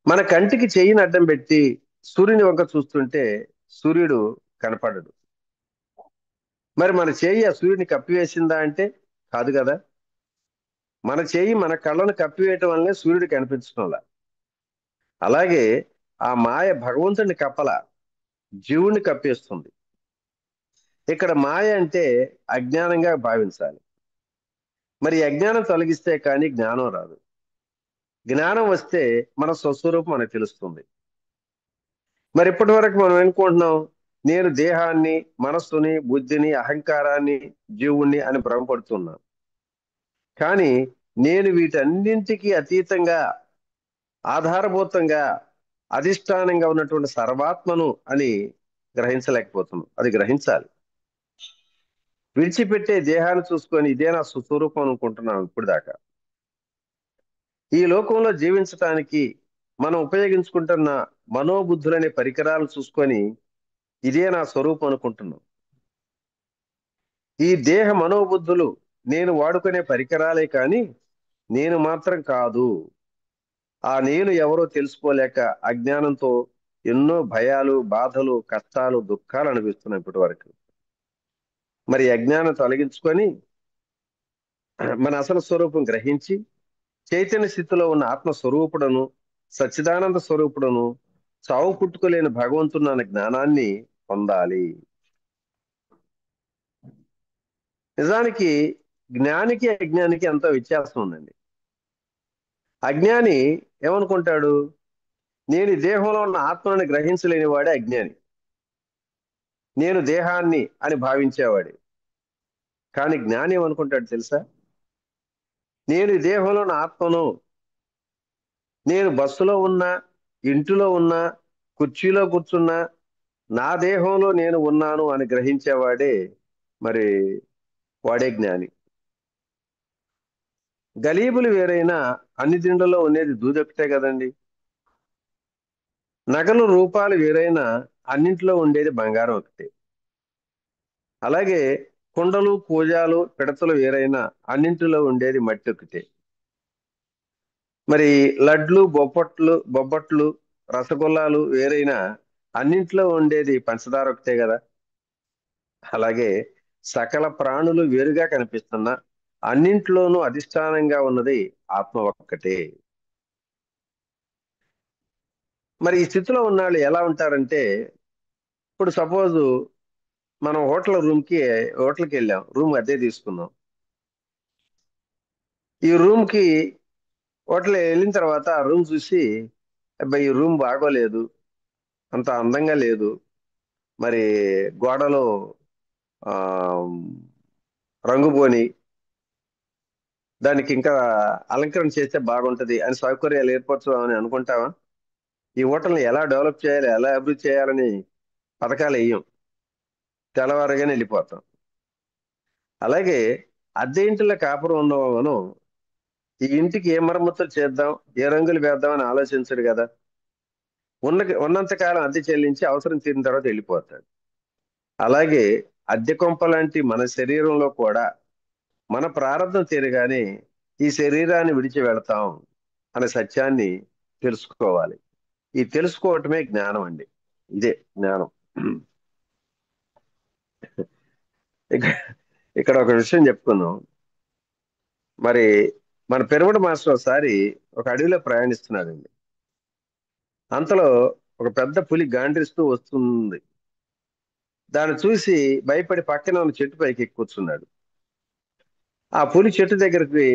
మన కంటికి చెయ్యిని అడ్డం పెట్టి సూర్యుని వంక చూస్తుంటే సూర్యుడు కనపడడు. మరి మన చేయి ఆ సూర్యుని కప్పివేసిందా అంటే కాదు కదా. మన చేయి మన కళ్ళను కప్పివేయటం వల్లనే సూర్యుడు కనిపించడంలా. అలాగే ఆ మాయ భగవంతుడిని కప్పల, జీవుణ్ణి కప్పేస్తుంది. ఇక్కడ మాయ అంటే అజ్ఞానంగా భావించాలి. మరి ఈ అజ్ఞానం తొలగిస్తే కానీ జ్ఞానం రాదు. జ్ఞానం వస్తే మన స్వస్వరూపం మనకు తెలుస్తుంది. మరి ఇప్పటి వరకు మనం అనుకుంటున్నాం, నేను దేహాన్ని, మనస్సుని, బుద్ధిని, అహంకారాన్ని, జీవుణ్ణి అని భ్రమపడుతున్నాను. కానీ నేను వీటన్నింటికి అతీతంగా, ఆధారభూతంగా, అధిష్టానంగా ఉన్నటువంటి సర్వాత్మను అని గ్రహించలేకపోతున్నాం. అది గ్రహించాలి. విడిచిపెట్టే దేహాన్ని చూసుకొని ఇదే నా సుస్వరూపం అనుకుంటున్నాం ఇప్పుడు దాకా. ఈ లోకంలో జీవించటానికి మనం ఉపయోగించుకుంటున్న మనోబుద్ధులనే పరికరాలు చూసుకొని ఇదే నా స్వరూపం అనుకుంటున్నాం. ఈ దేహ మనోబుద్ధులు నేను వాడుకునే పరికరాలే కానీ నేను మాత్రం కాదు. ఆ నేను ఎవరో తెలుసుకోలేక అజ్ఞానంతో ఎన్నో భయాలు, బాధలు, కష్టాలు, దుఃఖాలు అనిపిస్తున్నాయి ఇప్పటి వరకు. మరి అజ్ఞానం తొలగించుకొని మన అసలు స్వరూపం గ్రహించి చైతన్య స్థితిలో ఉన్న ఆత్మ స్వరూపుడను, సచ్చిదానంద స్వరూపుడను, చావు పుట్టుకోలేని భగవంతుడు అనే జ్ఞానాన్ని పొందాలి. నిజానికి జ్ఞానికి అజ్ఞానికి ఎంతో వ్యత్యాసం ఉందండి. అజ్ఞాని ఏమనుకుంటాడు? నేను ఈ దేహంలో ఉన్న ఆత్మని గ్రహించలేని వాడే అజ్ఞాని. నేను దేహాన్ని అని భావించేవాడే. కానీ జ్ఞాని ఏమనుకుంటాడు తెలుసా? నేను ఈ దేహంలో ఉన్న ఆత్మను, నేను బస్సులో ఉన్నా, ఇంటిలో ఉన్నా, కుర్చీలో కూర్చున్నా, నా దేహంలో నేను ఉన్నాను అని గ్రహించేవాడే మరి వాడే జ్ఞాని. గలీబులు వేరైనా అన్ని దిండుల్లో ఉండేది దూదొక్కటే కదండి. నగలు రూపాలు వేరైనా అన్నింటిలో ఉండేది బంగారం ఒకటే. అలాగే కుండలు, కూజాలు, పిడతలు వేరైనా అన్నింటిలో ఉండేది మట్టి ఒకటే. మరి లడ్లు, బొబ్బట్లు, రసగుల్లాలు వేరైనా అన్నింటిలో ఉండేది పంచదార ఒకటే కదా. అలాగే సకల ప్రాణులు వేరుగా కనిపిస్తున్నా అన్నింట్లోనూ అధిష్టానంగా ఉన్నది ఆత్మ ఒక్కటే. మరి ఈ స్థితిలో ఉన్న వాళ్ళు ఎలా ఉంటారంటే, ఇప్పుడు సపోజ్ మనం హోటల్కి వెళ్ళాం, రూమ్ అద్దె తీసుకున్నాం. ఈ రూమ్ కి హోటల్ వెళ్ళిన తర్వాత ఆ రూమ్ చూసి, అబ్బాయి ఈ రూమ్ బాగోలేదు, అంత అందంగా లేదు, మరి గోడలో ఆ రంగు పోని, దానికి ఇంకా అలంకరణ చేస్తే బాగుంటది అని సౌకర్యాలు ఏర్పరచుదామని అనుకుంటావా? ఈ హోటల్ని ఎలా డెవలప్ చేయాలి, ఎలా అభివృద్ధి చేయాలని పథకాలు వేయం, తెల్లవారుగానే వెళ్ళిపోతాం. అలాగే అద్దె ఇంటిలో కాపురం ఉన్నవాను ఈ ఇంటికి ఏ మరమ్మతులు చేద్దాం, ఏ రంగులు వేద్దాం అని ఆలోచించడు కదా. ఉన్నంత కాలం అద్దె చెల్లించి అవసరం తీరిన తర్వాత వెళ్ళిపోతాడు. అలాగే అద్దె కొంప లాంటి మన శరీరంలో కూడా మన ప్రారంభం తీరగానే ఈ శరీరాన్ని విడిచి వెళతాం అనే సత్యాన్ని తెలుసుకోవాలి. ఈ తెలుసుకోవటమే జ్ఞానం అండి. ఇదే జ్ఞానం. ఇక ఇక్కడ ఒక విషయం చెప్పుకుందాం. మరి మన పిరమిడ్ మాస్టర్ ఒకసారి ఒక అడవిలో ప్రయాణిస్తున్నాడండి. అంతలో ఒక పెద్ద పులి గాండ్రిస్తూ వస్తుంది. దాన్ని చూసి భయపడి పక్కన ఉన్న చెట్టు పైకి ఎక్కి కూర్చున్నాడు. ఆ పులి చెట్టు దగ్గరికి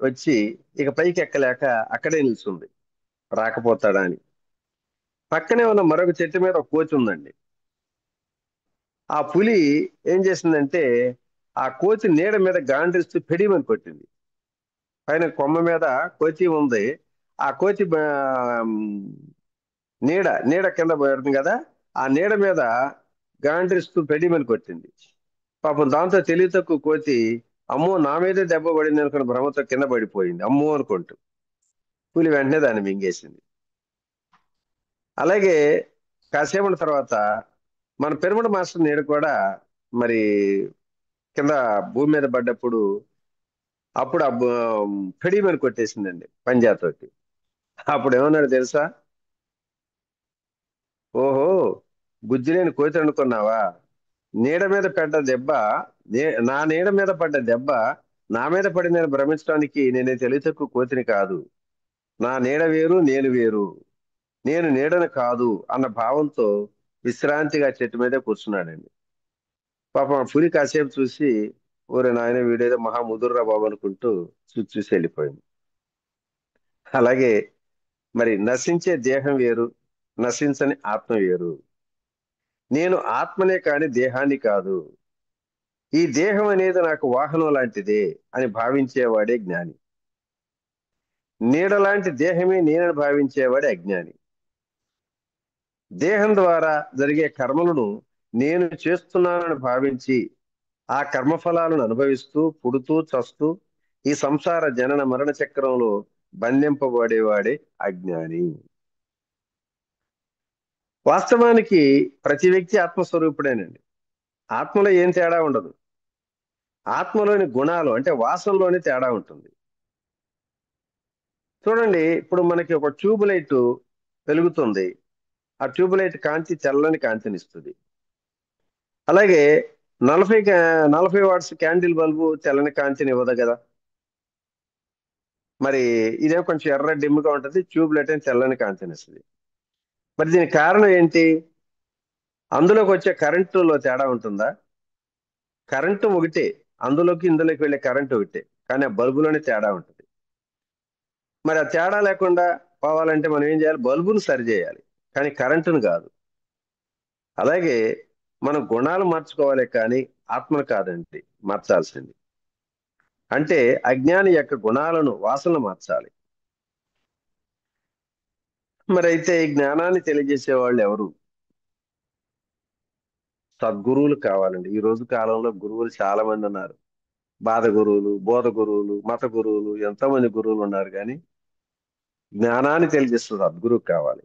వచ్చి ఇక పైకి ఎక్కలేక అక్కడే నిల్చుంది, రాకపోతాడా అని. పక్కనే ఉన్న మరొక చెట్టు మీద ఒక కోతి ఉందండి. ఆ పులి ఏం చేసిందంటే ఆ కోతి నీడ మీద గాండ్రిస్తూ పెడిమని కొట్టింది. పైన కొమ్మ మీద కోతి ఉంది. ఆ కోతి నీడ నీడ కింద పడుతుంది కదా, ఆ నీడ మీద గాండ్రిస్తూ పెడిమని కొట్టింది. పాపం దాంతో తెలివి తక్కువ కోతి అమ్మో నా మీదే దెబ్బ పడింది అనుకున్న భ్రమతో కింద పడిపోయింది, అమ్మో అనుకుంటూ. పులి వెంటనే దాన్ని మింగేసింది. అలాగే కాసేపటి తర్వాత మన పిరమిడ్ మాస్టర్ నీడ కూడా మరి కింద భూమి మీద పడ్డప్పుడు అప్పుడు ఫెడీమని కొట్టేసిందండి పంజాతోటి. అప్పుడు ఏమన్నాడు తెలుసా? ఓహో, బుద్ధి లేని కోతి అనుకున్నావా? నీడ మీద పడ్డ దెబ్బ, నా నీడ మీద పడ్డ దెబ్బ నా మీద పడి నేను భ్రమించడానికి నేనే తెలివి తక్కువ కోతిని కాదు. నా నీడ వేరు, నేను వేరు, నేను నీడను కాదు అన్న భావంతో విశ్రాంతిగా చెట్టు మీదే కూర్చున్నాడండి. పాపం ఆ పులి కాసేపు చూసి ఊరే నాయన వీడేదో మహా ముదుర్రా బాబు అనుకుంటూ చూసి చూసి వెళ్ళిపోయింది. అలాగే మరి నశించే దేహం వేరు, నశించని ఆత్మ వేరు. నేను ఆత్మనే కాని దేహాన్ని కాదు, ఈ దేహం అనేది నాకు వాహనం లాంటిదే అని భావించేవాడే జ్ఞాని. నీడలాంటి దేహమే నేనని భావించేవాడే అజ్ఞాని. దేహం ద్వారా జరిగే కర్మలను నేను చేస్తున్నానని భావించి ఆ కర్మఫలాలను అనుభవిస్తూ పుడుతూ చస్తూ ఈ సంసార జనన మరణ చక్రంలో బంధింపబడేవాడే అజ్ఞాని. వాస్తవానికి ప్రతి వ్యక్తి ఆత్మస్వరూపుడేనండి. ఆత్మలో ఏం తేడా ఉండదు. ఆత్మలోని గుణాలు అంటే వాసనలోని తేడా ఉంటుంది. చూడండి, ఇప్పుడు మనకి ఒక ట్యూబ్ లైట్ వెలుగుతుంది. ఆ ట్యూబ్ లైట్ కాంతి తెల్లని కాంతినిస్తుంది. అలాగే 40 వాట్స్ క్యాండిల్ బల్బు తెల్లని కాంతిని ఇవ్వదు కదా. మరి ఇదేమో కొంచెం ఎర్ర డిమ్గా ఉంటుంది, ట్యూబ్ లైట్ అని తెల్లని కాంతినిస్తుంది. మరి దీనికి కారణం ఏంటి? అందులోకి వచ్చే కరెంటులో తేడా ఉంటుందా? కరెంటు ఒకటే, అందులోకి ఇందులోకి వెళ్ళే కరెంటు ఒకటే, కానీ ఆ బల్బులోనే తేడా ఉంటుంది. మరి ఆ తేడా లేకుండా పోవాలంటే మనం ఏం చేయాలి? బల్బును సరి చేయాలి, కానీ కరెంటును కాదు. అలాగే మన గుణాలు మార్చుకోవాలి, కానీ ఆత్మను కాదండి మార్చాల్సింది. అంటే అజ్ఞాని యొక్క గుణాలను, వాసనలు మార్చాలి. మరి అయితే ఈ జ్ఞానాన్ని తెలియజేసే వాళ్ళు ఎవరు? సద్గురువులు కావాలండి. ఈ రోజు కాలంలో గురువులు చాలా మంది ఉన్నారు. బాధ గురువులు, బోధ గురువులు, మత గురువులు, ఎంతో మంది గురువులు ఉన్నారు. కానీ జ్ఞానాన్ని తెలియజేస్తుంది సద్గురువు కావాలి.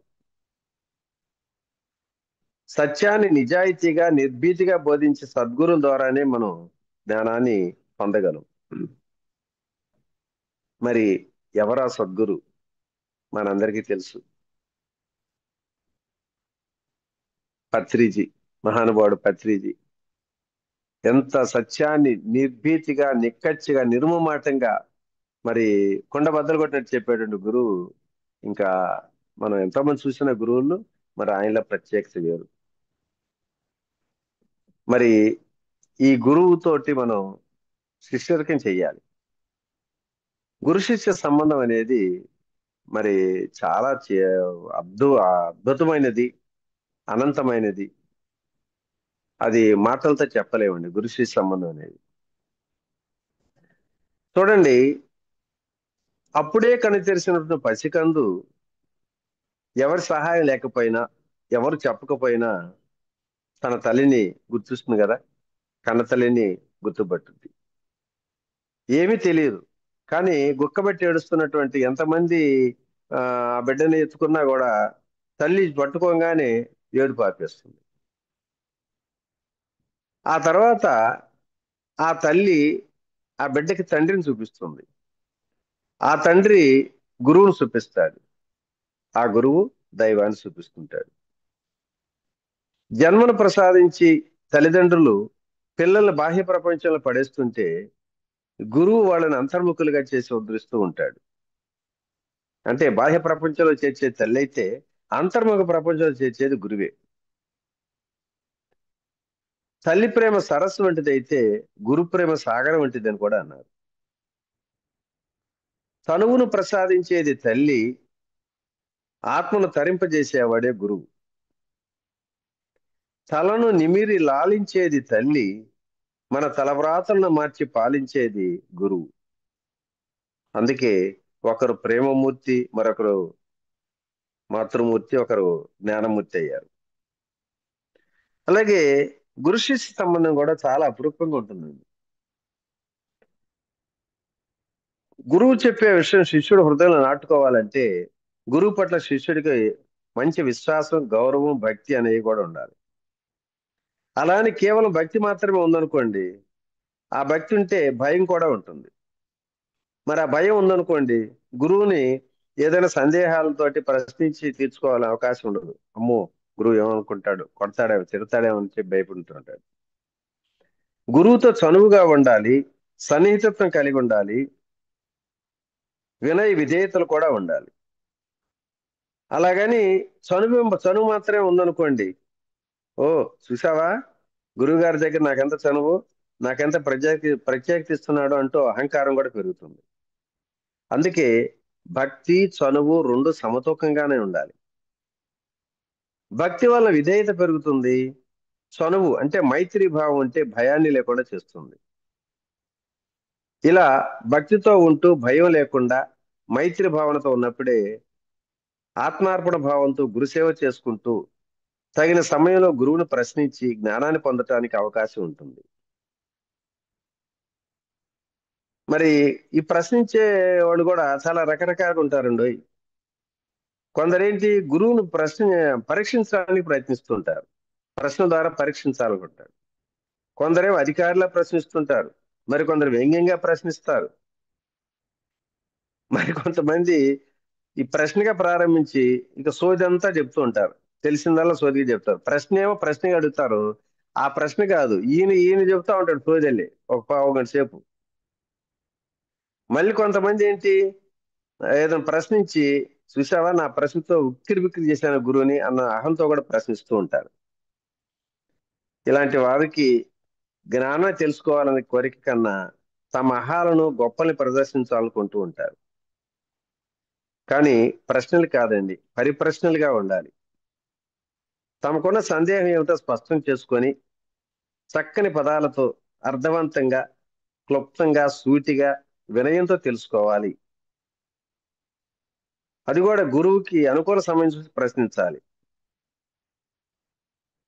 సత్యాన్ని నిజాయితీగా నిర్భీతిగా బోధించే సద్గురుల ద్వారానే మనం జ్ఞానాన్ని పొందగలం. మరి ఎవరా సద్గురు? మనందరికీ తెలుసు, పత్రిజీ, మహానుభావుడు పత్రిజీ. ఎంత సత్యాన్ని నిర్భీతిగా, నిక్కచ్చిగా, నిర్మమాటంగా మరి కొండ బద్దలు కొట్టినట్టు చెప్పేటువంటి గురువు. ఇంకా మనం ఎంతోమంది చూసిన గురువులు, మరి ఆయనలో ప్రత్యేకత వేరు. మరి ఈ గురువుతోటి మనం శిష్యరికం చెయ్యాలి. గురు శిష్య సంబంధం అనేది మరి చాలా అద్భుతమైనది, అనంతమైనది. అది మాటలతో చెప్పలేమండి గురు శిష్య సంబంధం అనేది. చూడండి, అప్పుడే కను తెరిసినటువంటి పసికందు ఎవరి సహాయం లేకపోయినా, ఎవరు చెప్పకపోయినా తన తల్లిని గుర్తిస్తుంది కదా. కన్న తల్లిని గుర్తుపట్టుద్ది. ఏమీ తెలియదు, కానీ గుక్కబెట్టి ఏడుస్తున్నటువంటి ఎంతమంది ఆ బిడ్డని ఎత్తుకున్నా కూడా తల్లి పట్టుకోగానే ఏడుపు ఆపేస్తుంది. ఆ తర్వాత ఆ తల్లి ఆ బిడ్డకి తండ్రిని చూపిస్తుంది. ఆ తండ్రి గురువును చూపిస్తాడు. ఆ గురువు దైవాన్ని చూపిస్తుంటాడు. జన్మను ప్రసాదించి తల్లిదండ్రులు పిల్లల్ని బాహ్య ప్రపంచంలో పడేస్తుంటే గురువు వాళ్ళని అంతర్ముఖులుగా చేసి ఉద్ధరిస్తూ ఉంటాడు. అంటే బాహ్య ప్రపంచంలో చేర్చే తల్లి అయితే అంతర్ముఖ ప్రపంచంలో చేర్చేది గురువే. తల్లి ప్రేమ సరస్సు వంటిది అయితే గురు ప్రేమ సాగరం వంటిది అని కూడా అన్నారు. తనువును ప్రసాదించేది తల్లి, ఆత్మను తరింపజేసేవాడే గురువు. తలను నిమిరి లాలించేది తల్లి, మన తలవ్రాతలను మార్చి పాలించేది గురువు. అందుకే ఒకరు ప్రేమమూర్తి, మరొకరు మాతృమూర్తి, ఒకరు జ్ఞానమూర్తి అయ్యారు. అలాగే గురు శిష్య సంబంధం కూడా చాలా అపురూపంగా ఉంటుందండి. గురువు చెప్పే విషయం శిష్యుడు హృదయంలో నాటుకోవాలంటే గురువు పట్ల శిష్యుడికి మంచి విశ్వాసం, గౌరవం, భక్తి అనేవి కూడా ఉండాలి. అలా అని కేవలం భక్తి మాత్రమే ఉందనుకోండి, ఆ భక్తి ఉంటే భయం కూడా ఉంటుంది. మరి ఆ భయం ఉందనుకోండి, గురువుని ఏదైనా సందేహాలతోటి ప్రశ్నించి తీర్చుకోవాలని అవకాశం ఉండదు. అమ్మో, గురువు ఏమనుకుంటాడు, కొడతాడేమో, తిడతాడేమో అని చెప్పి భయపడుతుంటాడు. గురువుతో చనువుగా ఉండాలి, సన్నిహితత్వం కలిగి ఉండాలి, వినయ విధేయతలు కూడా ఉండాలి. అలాగని చనువు మాత్రమే ఉందనుకోండి, ఓ చూసావా గురువు గారి దగ్గర నాకెంత చనువు, నాకెంత ప్రత్యేకత ఇస్తున్నాడు అంటూ అహంకారం కూడా పెరుగుతుంది. అందుకే భక్తి చనువు రెండు సమతూకంగానే ఉండాలి. భక్తి వల్ల విధేయత పెరుగుతుంది. చనువు అంటే మైత్రి భావం అంటే భయాన్ని లేకుండా చేస్తుంది. ఇలా భక్తితో ఉంటూ భయం లేకుండా మైత్రి భావనతో ఉన్నప్పుడే ఆత్మార్పణ భావంతో గురుసేవ చేసుకుంటూ తగిన సమయంలో గురువును ప్రశ్నించి జ్ఞానాన్ని పొందటానికి అవకాశం ఉంటుంది. మరి ఈ ప్రశ్నించే వాళ్ళు కూడా చాలా రకరకాలుగా ఉంటారండి. కొందరేంటి గురువును పరీక్షించడానికి ప్రయత్నిస్తుంటారు, ప్రశ్న ద్వారా పరీక్షించాలనుకుంటారు. కొందరేమో అధికారులా ప్రశ్నిస్తుంటారు, మరి కొందరు వ్యంగ్యంగా ప్రశ్నిస్తారు. మరి కొంతమంది ఈ ప్రశ్నగా ప్రారంభించి ఇక సోది అంతా చెప్తూ ఉంటారు, తెలిసిందల్లా సోదిగా చెప్తారు. ప్రశ్న ఏమో ప్రశ్నగా అడుగుతారు, ఆ ప్రశ్న కాదు ఈయన ఈయన చెప్తా ఉంటాడు సోదెళ్ళి ఒక పావు గంట సేపు. మళ్ళీ కొంతమంది ఏంటి, ఏదైనా ప్రశ్నించి చూసావా నా ప్రశ్నతో ఉక్కిరి బిక్కిరి చేశాను గురువుని అన్న అహంతో కూడా ప్రశ్నిస్తూ ఉంటారు. ఇలాంటి వారికి జ్ఞానం తెలుసుకోవాలనే కోరిక కన్నా తమ అహాలను గొప్పల్ని ప్రదర్శించాలనుకుంటూ ఉంటారు. కానీ ప్రశ్నలు కాదండి, పరిప్రశ్నలుగా ఉండాలి. తమకున్న సందేహం ఏమిటో స్పష్టం చేసుకొని చక్కని పదాలతో అర్థవంతంగా క్లుప్తంగా సూటిగా వినయంతో తెలుసుకోవాలి. అది కూడా గురువుకి అనుకూల సమయం చూసి ప్రశ్నించాలి.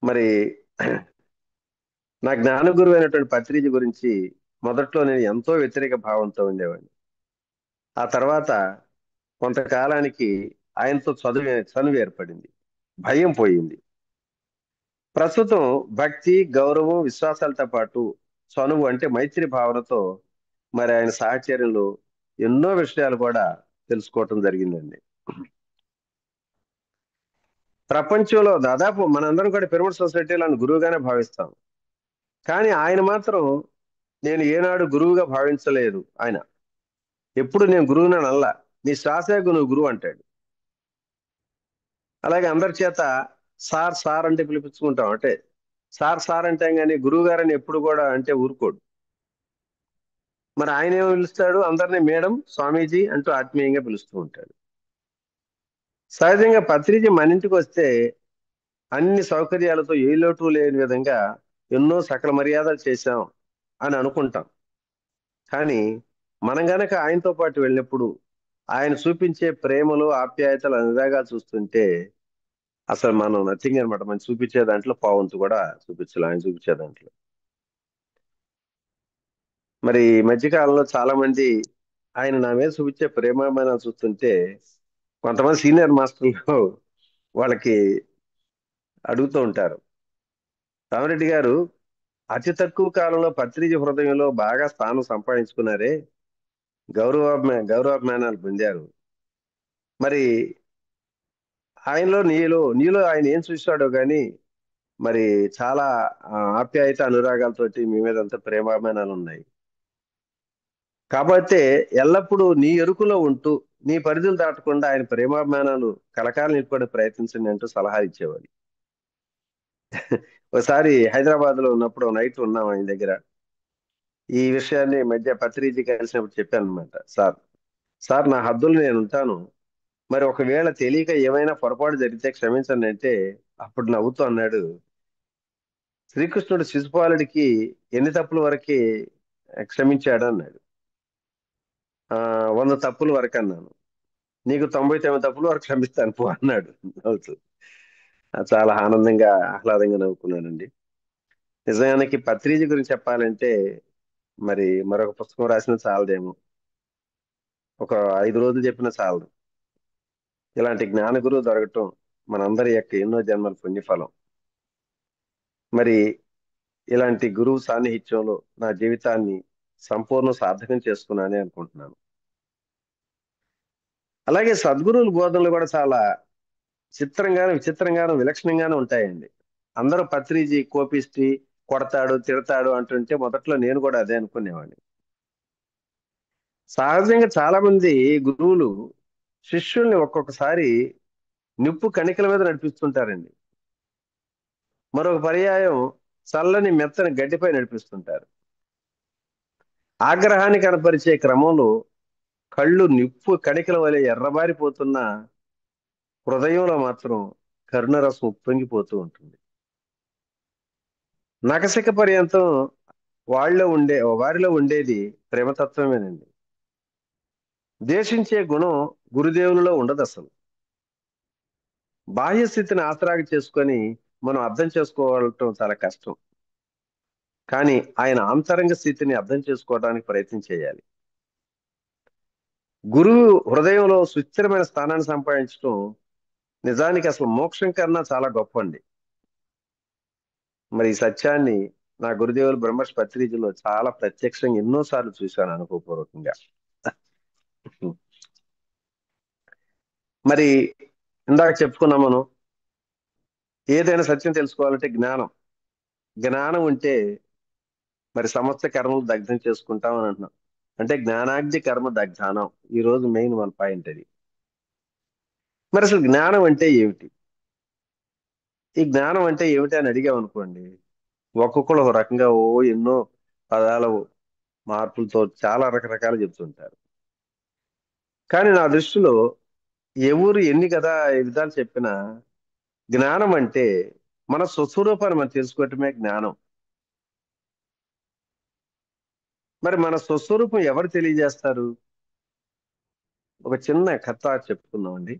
మరి నా జ్ఞాన గురువు అయినటువంటి పత్రిజీ గురించి మొదట్లో నేను ఎంతో వ్యతిరేక భావంతో ఉండేవాడిని. ఆ తర్వాత కొంతకాలానికి ఆయనతో చనువు ఏర్పడింది, భయం పోయింది. ప్రస్తుతం భక్తి గౌరవం విశ్వాసాలతో పాటు చనువు అంటే మైత్రి భావనతో మరి ఆయన సాహచర్యంలో ఎన్నో విషయాలు కూడా తెలుసుకోవటం జరిగిందండి. ప్రపంచంలో దాదాపు మనందరం కూడా పిరమిడ్ సొసైటీలో గురువుగానే భావిస్తాం. కానీ ఆయన మాత్రం నేను ఏనాడు గురువుగా భావించలేదు. ఆయన ఎప్పుడు నేను గురువుని అనల్లా, నీ శ్వాసే నువ్వు గురువు అంటాడు. అలాగే అందరి చేత సార్ సార్ అంటే పిలిపించుకుంటాం, అంటే సార్ సార్ అంటాం కానీ గురువు గారని ఎప్పుడు కూడా అంటే ఊరుకోడు. మరి ఆయన ఏమో పిలుస్తాడు, అందరినీ మేడం స్వామీజీ అంటూ ఆత్మీయంగా పిలుస్తూ ఉంటాడు. సహజంగా పత్రిజీ మన ఇంటికి వస్తే అన్ని సౌకర్యాలతో ఏ లోటు లేని విధంగా ఎన్నో సకల మర్యాదలు చేశాం అని అనుకుంటాం. కానీ మనం గనక ఆయనతో పాటు వెళ్ళినప్పుడు ఆయన చూపించే ప్రేమలు ఆప్యాయతలు అనురాగాలు చూస్తుంటే అసలు మనం నథింగ్ అనమాట. మనం చూపించే దాంట్లో పావంతు కూడా చూపించాలి ఆయన చూపించే దాంట్లో. మరి ఈ మధ్యకాలంలో చాలా మంది ఆయన నా మీద చూపించే ప్రేమాభిమానాలు చూస్తుంటే కొంతమంది సీనియర్ మాస్టర్లు వాళ్ళకి అడుగుతూ ఉంటారు, రామరెడ్డి గారు అతి తక్కువ కాలంలో పత్రిజీ హృదయంలో బాగా స్థానం సంపాదించుకున్నారే, గౌరవాభిమానాలు పొందారు. మరి ఆయనలో నీలో ఆయన ఏం చూశాడో గాని మరి చాలా ఆప్యాయత అనురాగాలతోటి మీ మీద అంత ప్రేమాభిమానాలు ఉన్నాయి. కాబట్టి ఎల్లప్పుడూ నీ ఎరుకులో ఉంటూ నీ పరిధులు దాటకుండా ఆయన ప్రేమాభిమానాలు కలకాలం నిలుపుకోవడానికి ప్రయత్నించండి అంటూ సలహా ఇచ్చేవాడు. ఒకసారి హైదరాబాద్ లో ఉన్నప్పుడు నైట్ ఉన్నాం ఆయన దగ్గర. ఈ విషయాన్ని మధ్య పత్రిజీ కలిసినప్పుడు చెప్పాను అనమాట. సార్ నా హద్దులు నేను ఉంటాను, మరి ఒకవేళ తెలియక ఏమైనా పొరపాటు జరిగితే క్షమించండి అంటే అప్పుడు నవ్వుతూ అన్నాడు, శ్రీకృష్ణుడు శిశుపాలుడికి ఎన్ని తప్పుల వరకు క్షమించాడు అన్నాడు. 100 తప్పుల వరకు అన్నాను. నీకు 99 తప్పుల వరకు క్షమిస్తాను పో అన్నాడు నవ్వుతూ. చాలా ఆనందంగా ఆహ్లాదంగా నవ్వుకున్నానండి. నిజానికి పత్రిజీ గురించి చెప్పాలంటే మరి మరొక పుస్తకం రాసిన చాలదేమో, ఒక 5 రోజులు చెప్పినా చాలదు. ఇలాంటి జ్ఞాన గురువు దొరకటం మనందరి యొక్క ఎన్నో జన్మల పుణ్యఫలం. మరి ఇలాంటి గురువు సాన్నిహిత్యంలో నా జీవితాన్ని సంపూర్ణ సార్థకం చేసుకున్నానే అనుకుంటున్నాను. అలాగే సద్గురువుల బోధనలు కూడా చాలా విచిత్రంగాను విలక్షణంగాను ఉంటాయండి. అందరూ పత్రిజీ కోపిష్టి, కొడతాడు తిడతాడు అంటుంటే మొదట్లో నేను కూడా అదే అనుకునేవాడిని. సహజంగా చాలా మంది గురువులు శిష్యుల్ని ఒక్కొక్కసారి నిప్పు కణికల మీద నడిపిస్తుంటారండి. మరొక పర్యాయం చల్లని మెత్తని గడ్డిపై నడిపిస్తుంటారు. ఆగ్రహాన్ని కనపరిచే క్రమంలో కళ్ళు నిప్పు కణికల వలె ఎర్రబారిపోతున్న హృదయంలో మాత్రం కరుణరసం ఉప్పొంగిపోతూ ఉంటుంది. నఖశిఖ పర్యంతం వారిలో ఉండేది ప్రేమతత్వమేనండి. ద్వేషించే గుణం గురుదేవులలో ఉండదు అసలు. బాహ్య స్థితిని ఆసరాగా చేసుకొని మనం అర్థం చేసుకోవటం చాలా కష్టం. కానీ ఆయన ఆంతరంగ స్థితిని అర్థం చేసుకోవడానికి ప్రయత్నం చేయాలి. గురువు హృదయంలో సుస్థిరమైన స్థానాన్ని సంపాదించడం నిజానికి అసలు మోక్షం కన్నా చాలా గొప్ప అండి. మరి ఈ సత్యాన్ని నా గురుదేవులు బ్రహ్మర్షి పత్రిజీలో చాలా ప్రత్యక్షంగా ఎన్నోసార్లు చూశాను అనుభవపూర్వకంగా. మరి ఇందాక చెప్పుకున్నాం మనం, ఏదైనా సత్యం తెలుసుకోవాలంటే జ్ఞానం. జ్ఞానం ఉంటే మరి సమస్త కర్మలు దగ్ధం చేసుకుంటాం అని అంటున్నాం. అంటే జ్ఞానాగ్ని కర్మ దగ్ధానం. ఈ రోజు మెయిన్ వన్ పాయింట్ అది. మరి అసలు జ్ఞానం అంటే ఏమిటి? ఈ జ్ఞానం అంటే ఏమిటి అని అడిగామనుకోండి, ఒక్కొక్కరు ఒక రకంగా ఎన్నో పదాల మార్పులతో చాలా రకరకాలు చెప్తుంటారు. కానీ నా దృష్టిలో ఎవరు ఎన్ని కదా విధాలు చెప్పినా జ్ఞానం అంటే మన స్వస్వరూపాన్ని మనం తెలుసుకోవటమే జ్ఞానం. మరి మన స్వస్వరూపం ఎవరు తెలియజేస్తారు? ఒక చిన్న కథ చెప్పుకుందామండి.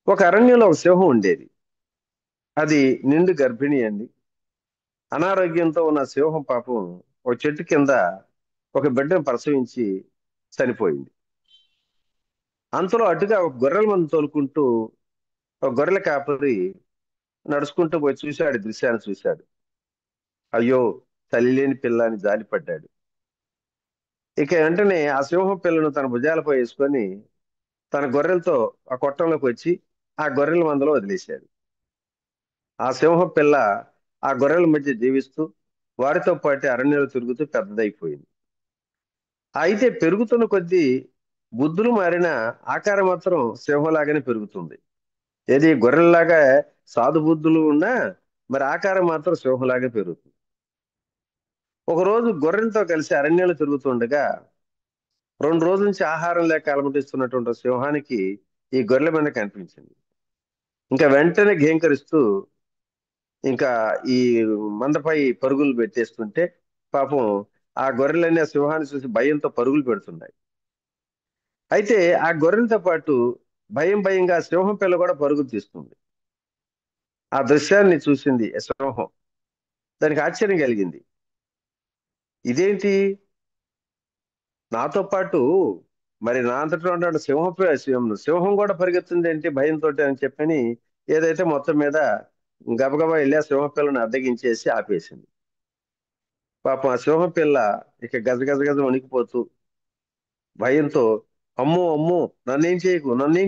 ఒక అరణ్యంలో ఒక సింహం ఉండేది. అది నిండు గర్భిణి అండి. అనారోగ్యంతో ఉన్న సింహం పాపం ఒక చెట్టు కింద ఒక బిడ్డను ప్రసవించి చనిపోయింది. అంతలో అటుగా ఒక గొర్రెల మందు తోలుకుంటూ ఒక గొర్రెల కాపరి నడుచుకుంటూ పోయి చూశాడు, దృశ్యాన్ని చూశాడు. అయ్యో, తల్లి లేని పిల్ల అని జాలిపడ్డాడు. ఇక వెంటనే ఆ సింహం పిల్లను తన భుజాలపై వేసుకొని తన గొర్రెలతో ఆ కొట్టంలోకి వచ్చి ఆ గొర్రెల మందలో వదిలేశాడు. ఆ సింహం పిల్ల ఆ గొర్రెల మధ్య జీవిస్తూ వారితో పాటు అరణ్యంలో తిరుగుతూ పెద్దదైపోయింది. అయితే పెరుగుతున్న కొద్దీ బుద్ధులు మారిన ఆకారం మాత్రం సింహంలాగానే పెరుగుతుంది. ఏది గొర్రెల్లాగా సాధు బుద్ధులు ఉన్నా మరి ఆకారం మాత్రం సింహంలాగా పెరుగుతుంది. ఒకరోజు గొర్రెలతో కలిసి అరణ్యంలో తిరుగుతుండగా 2 రోజుల నుంచి ఆహారం లేక అలమటిస్తున్నటువంటి సింహానికి ఈ గొర్రెల మంద కనిపించింది. ఇంకా వెంటనే ఘేంకరిస్తూ ఇంకా ఈ మందపై పరుగులు పెట్టేస్తుంటే పాపం ఆ గొర్రెలన్నీ ఆ సింహాన్ని చూసి భయంతో పరుగులు పెడుతున్నాయి. అయితే ఆ గొర్రెలతో పాటు భయంగా సింహం పిల్ల కూడా పరుగులు తీస్తుంది. ఆ దృశ్యాన్ని చూసింది ఆ సింహం. దానికి ఆశ్చర్యం కలిగింది. ఇదేంటి, నాతో పాటు మరి నా అంతటా ఉన్న సింహం కూడా పరిగెత్తుంది ఏంటి భయంతో అని చెప్పని ఏదైతే మొత్తం మీద గబగబా వెళ్ళి ఆ సింహ పిల్లని అద్దగించేసి ఆపేసింది. పాపం ఆ సింహ పిల్ల ఇక గజ గజ గజ వణికిపోతూ భయంతో, అమ్మో అమ్మో, నన్నేం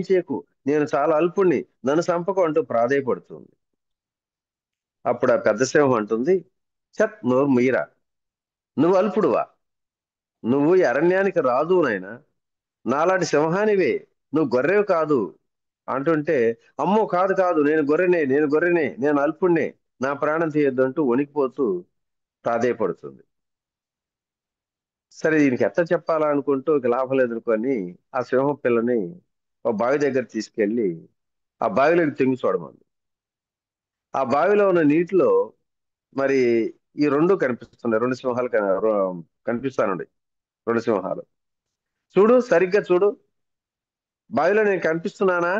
చేయకు, నేను చాలా అల్పుణ్ణి, నన్ను చంపకు అంటూ ప్రాధేయపడుతుంది. అప్పుడు ఆ పెద్ద సింహం అంటుంది, చత్ నోరు మీరా, నువ్వు అల్పుడువా? నువ్వు ఈ అరణ్యానికి రాదు నాయనా, నాలాంటి సింహానివే, నువ్వు గొర్రెవి కాదు అంటుంటే, అమ్మో కాదు కాదు, నేను గొర్రెనే, నేను అల్పుణ్ణే, నా ప్రాణం తీయొద్దు అంటూ వణికిపోతూ ప్రాధేయపడుతుంది. సరే దీనికి ఎట్లా చెప్పాలా అనుకుంటూ ఇక లాభం లేదనుకొని ఆ సింహం పిల్లని ఒక బావి దగ్గర తీసుకెళ్లి ఆ బావిలోకి తెంగి చూడమంది. ఆ బావిలో ఉన్న నీటిలో మరి ఈ రెండు కనిపిస్తున్నాయి, రెండు సింహాలు కనిపిస్తానండి. రెండు సింహాలు. చూడు, సరిగ్గా చూడు, బావిలో నేను కనిపిస్తున్నానా?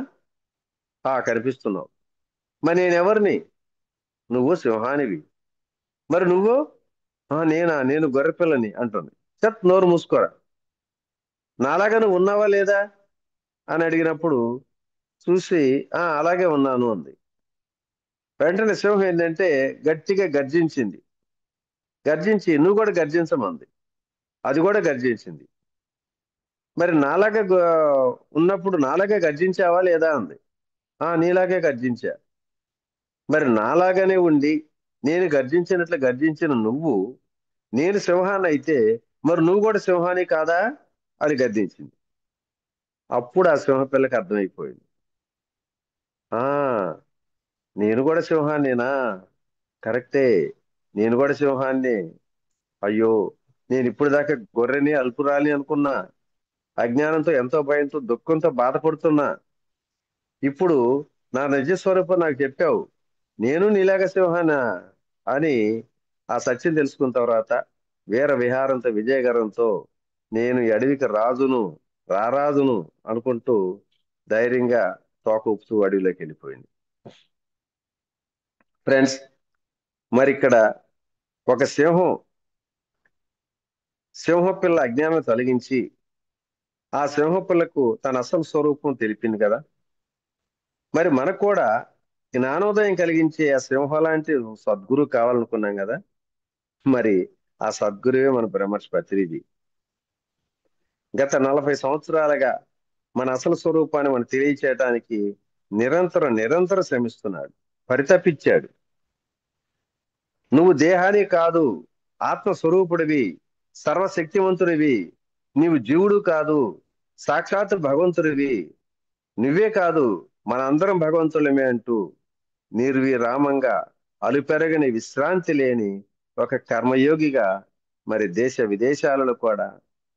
కనిపిస్తున్నావు. మరి నేను ఎవరిని? నువ్వు సింహానివి. మరి నువ్వు? నేనా, నేను గొర్రెపిల్లని అంటుంది. చత్ నోరు మూసుకోరా, నాలాగా నువ్వు ఉన్నావా లేదా అని అడిగినప్పుడు చూసి అలాగే ఉన్నాను అంది. వెంటనే సింహం ఏంటంటే గట్టిగా గర్జించింది. గర్జించి నువ్వు కూడా గర్జించమంది. అది కూడా గర్జించింది. మరి ఉన్నప్పుడు నాలాగే గర్జించావా లేదా అంది. నీలాగే గర్జించా. మరి నాలాగానే ఉండి నేను గర్జించినట్లు గర్జించిన నువ్వు నేను సింహాన్ని అయితే మరి నువ్వు కూడా సింహాన్ని కాదా అని గర్జించింది. అప్పుడు ఆ సింహ పిల్లకి అర్థమైపోయింది. ఆ నేను కూడా సింహాన్నేనా? కరెక్టే, నేను కూడా సింహాన్నే. అయ్యో, నేను ఇప్పుడు దాకా గొర్రెని అల్పురాలి అనుకున్నా, అజ్ఞానంతో ఎంతో భయంతో దుఃఖంతో బాధపడుతున్నా. ఇప్పుడు నా నిజ స్వరూపం నాకు చెప్పావు, నేను నీలాగా సింహానా అని ఆ సత్యం తెలుసుకున్న తర్వాత వీర విహారంతో విజయగరంతో నేను ఈ అడవికి రాజును, రారాజును అనుకుంటూ ధైర్యంగా తోక ఊపుతూ అడవిలోకి వెళ్ళిపోయింది. ఫ్రెండ్స్, మరి ఇక్కడ ఒక సింహ పిల్ల అజ్ఞానం తొలగించి ఆ సింహ పిల్లకు తన అసలు స్వరూపం తెలిపింది కదా. మరి మనకు కూడా జ్ఞానోదయం కలిగించే ఆ సింహం లాంటి సద్గురు కావాలనుకున్నాం కదా. మరి ఆ సద్గురువే మన బ్రహ్మర్షి పత్రిజీ. గత 40 సంవత్సరాలుగా మన అసలు స్వరూపాన్ని మనం తెలియచేయడానికి నిరంతరం శ్రమిస్తున్నాడు, పరితపించాడు. నువ్వు దేహానికి కాదు, ఆత్మస్వరూపుడివి, సర్వశక్తివంతుడివి. నీవు జీవుడు కాదు, సాక్షాత్ భగవంతుడివి. నువ్వే కాదు, మనందరం భగవంతులమే అంటూ నిర్విరామంగా అలుపెరగని విశ్రాంతి లేని ఒక కర్మయోగిగా మరి దేశ విదేశాలలో కూడా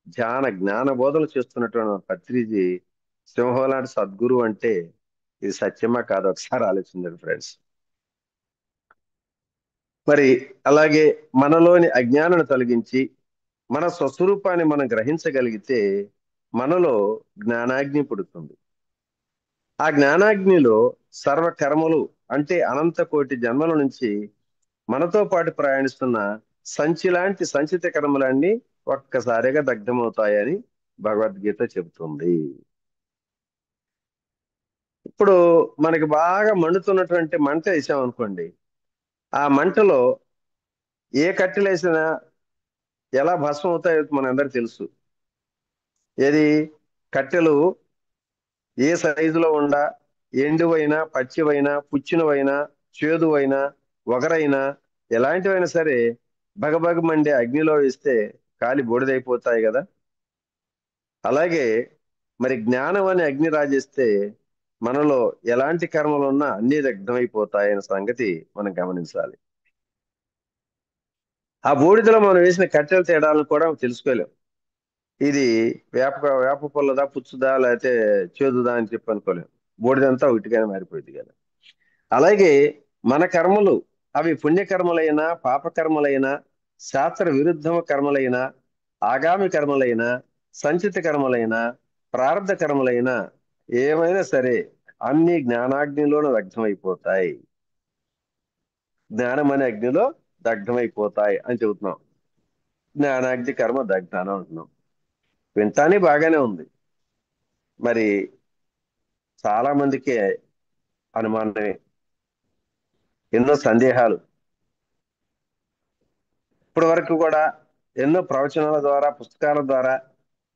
జ్ఞాన బోధలు చేస్తున్నటువంటి పత్రిజీ సింహం లాంటి సద్గురు అంటే ఇది సత్యమా కాదు ఒకసారి ఆలోచించండి ఫ్రెండ్స్. మరి అలాగే మనలోని అజ్ఞానాన్ని తొలగించి మన స్వస్వరూపాన్ని మనం గ్రహించగలిగితే మనలో జ్ఞానాగ్ని పుడుతుంది. ఆ జ్ఞానాగ్నిలో సర్వ కర్మలు అంటే అనంత కోటి జన్మల నుంచి మనతో పాటు ప్రయాణిస్తున్న సంచి లాంటి సంచిత కర్మలన్నీ ఒక్కసారిగా దగ్ధమవుతాయని భగవద్గీత చెబుతుంది. ఇప్పుడు మనకి బాగా మండుతున్నటువంటి మంట వేసామనుకోండి, ఆ మంటలో ఏ కట్టెలేసినా ఎలా భస్మం అవుతాయో మనందరికి తెలుసు. ఏది కట్టెలు ఏ సైజులో ఉండా, ఎండువైనా పచ్చివైనా పుచ్చినవైనా చేదువైనా వగరైనా ఎలాంటివైనా సరే భగభగ మండే అగ్నిలో వేస్తే కాలి బూడిదైపోతాయి కదా. అలాగే మరి జ్ఞానం అనే అగ్ని రాజేస్తే మనలో ఎలాంటి కర్మలు ఉన్నా అన్ని దగ్ధమైపోతాయనే సంగతి మనం గమనించాలి. ఆ బూడిదలో మనం వేసిన కట్టెల తేడాలను కూడా తెలుసుకోలేం. ఇది వేప పుల్లదా పుచ్చుదా లేకపోతే చేదుదా అని చెప్పి అనుకోలేం. బూడిదంతా ఒకటిగానే మారిపోయింది కదా. అలాగే మన కర్మలు అవి పుణ్యకర్మలైనా పాపకర్మలైనా శాస్త్ర విరుద్ధమ కర్మలైనా ఆగామి కర్మలైనా సంచిత కర్మలైనా ప్రారంధ కర్మలైనా ఏమైనా సరే అన్ని జ్ఞానాగ్నిలోనూ దగ్ధమైపోతాయి. జ్ఞానం అనే అగ్నిలో దగ్ధమైపోతాయి అని చెబుతున్నాం. జ్ఞానాగ్ని కర్మ దగ్ధానం అంటున్నాం. వింటానే బాగానే ఉంది. మరి చాలా మందికి అనుమానమే, ఎన్నో సందేహాలు. ఇప్పటి వరకు కూడా ఎన్నో ప్రవచనాల ద్వారా పుస్తకాల ద్వారా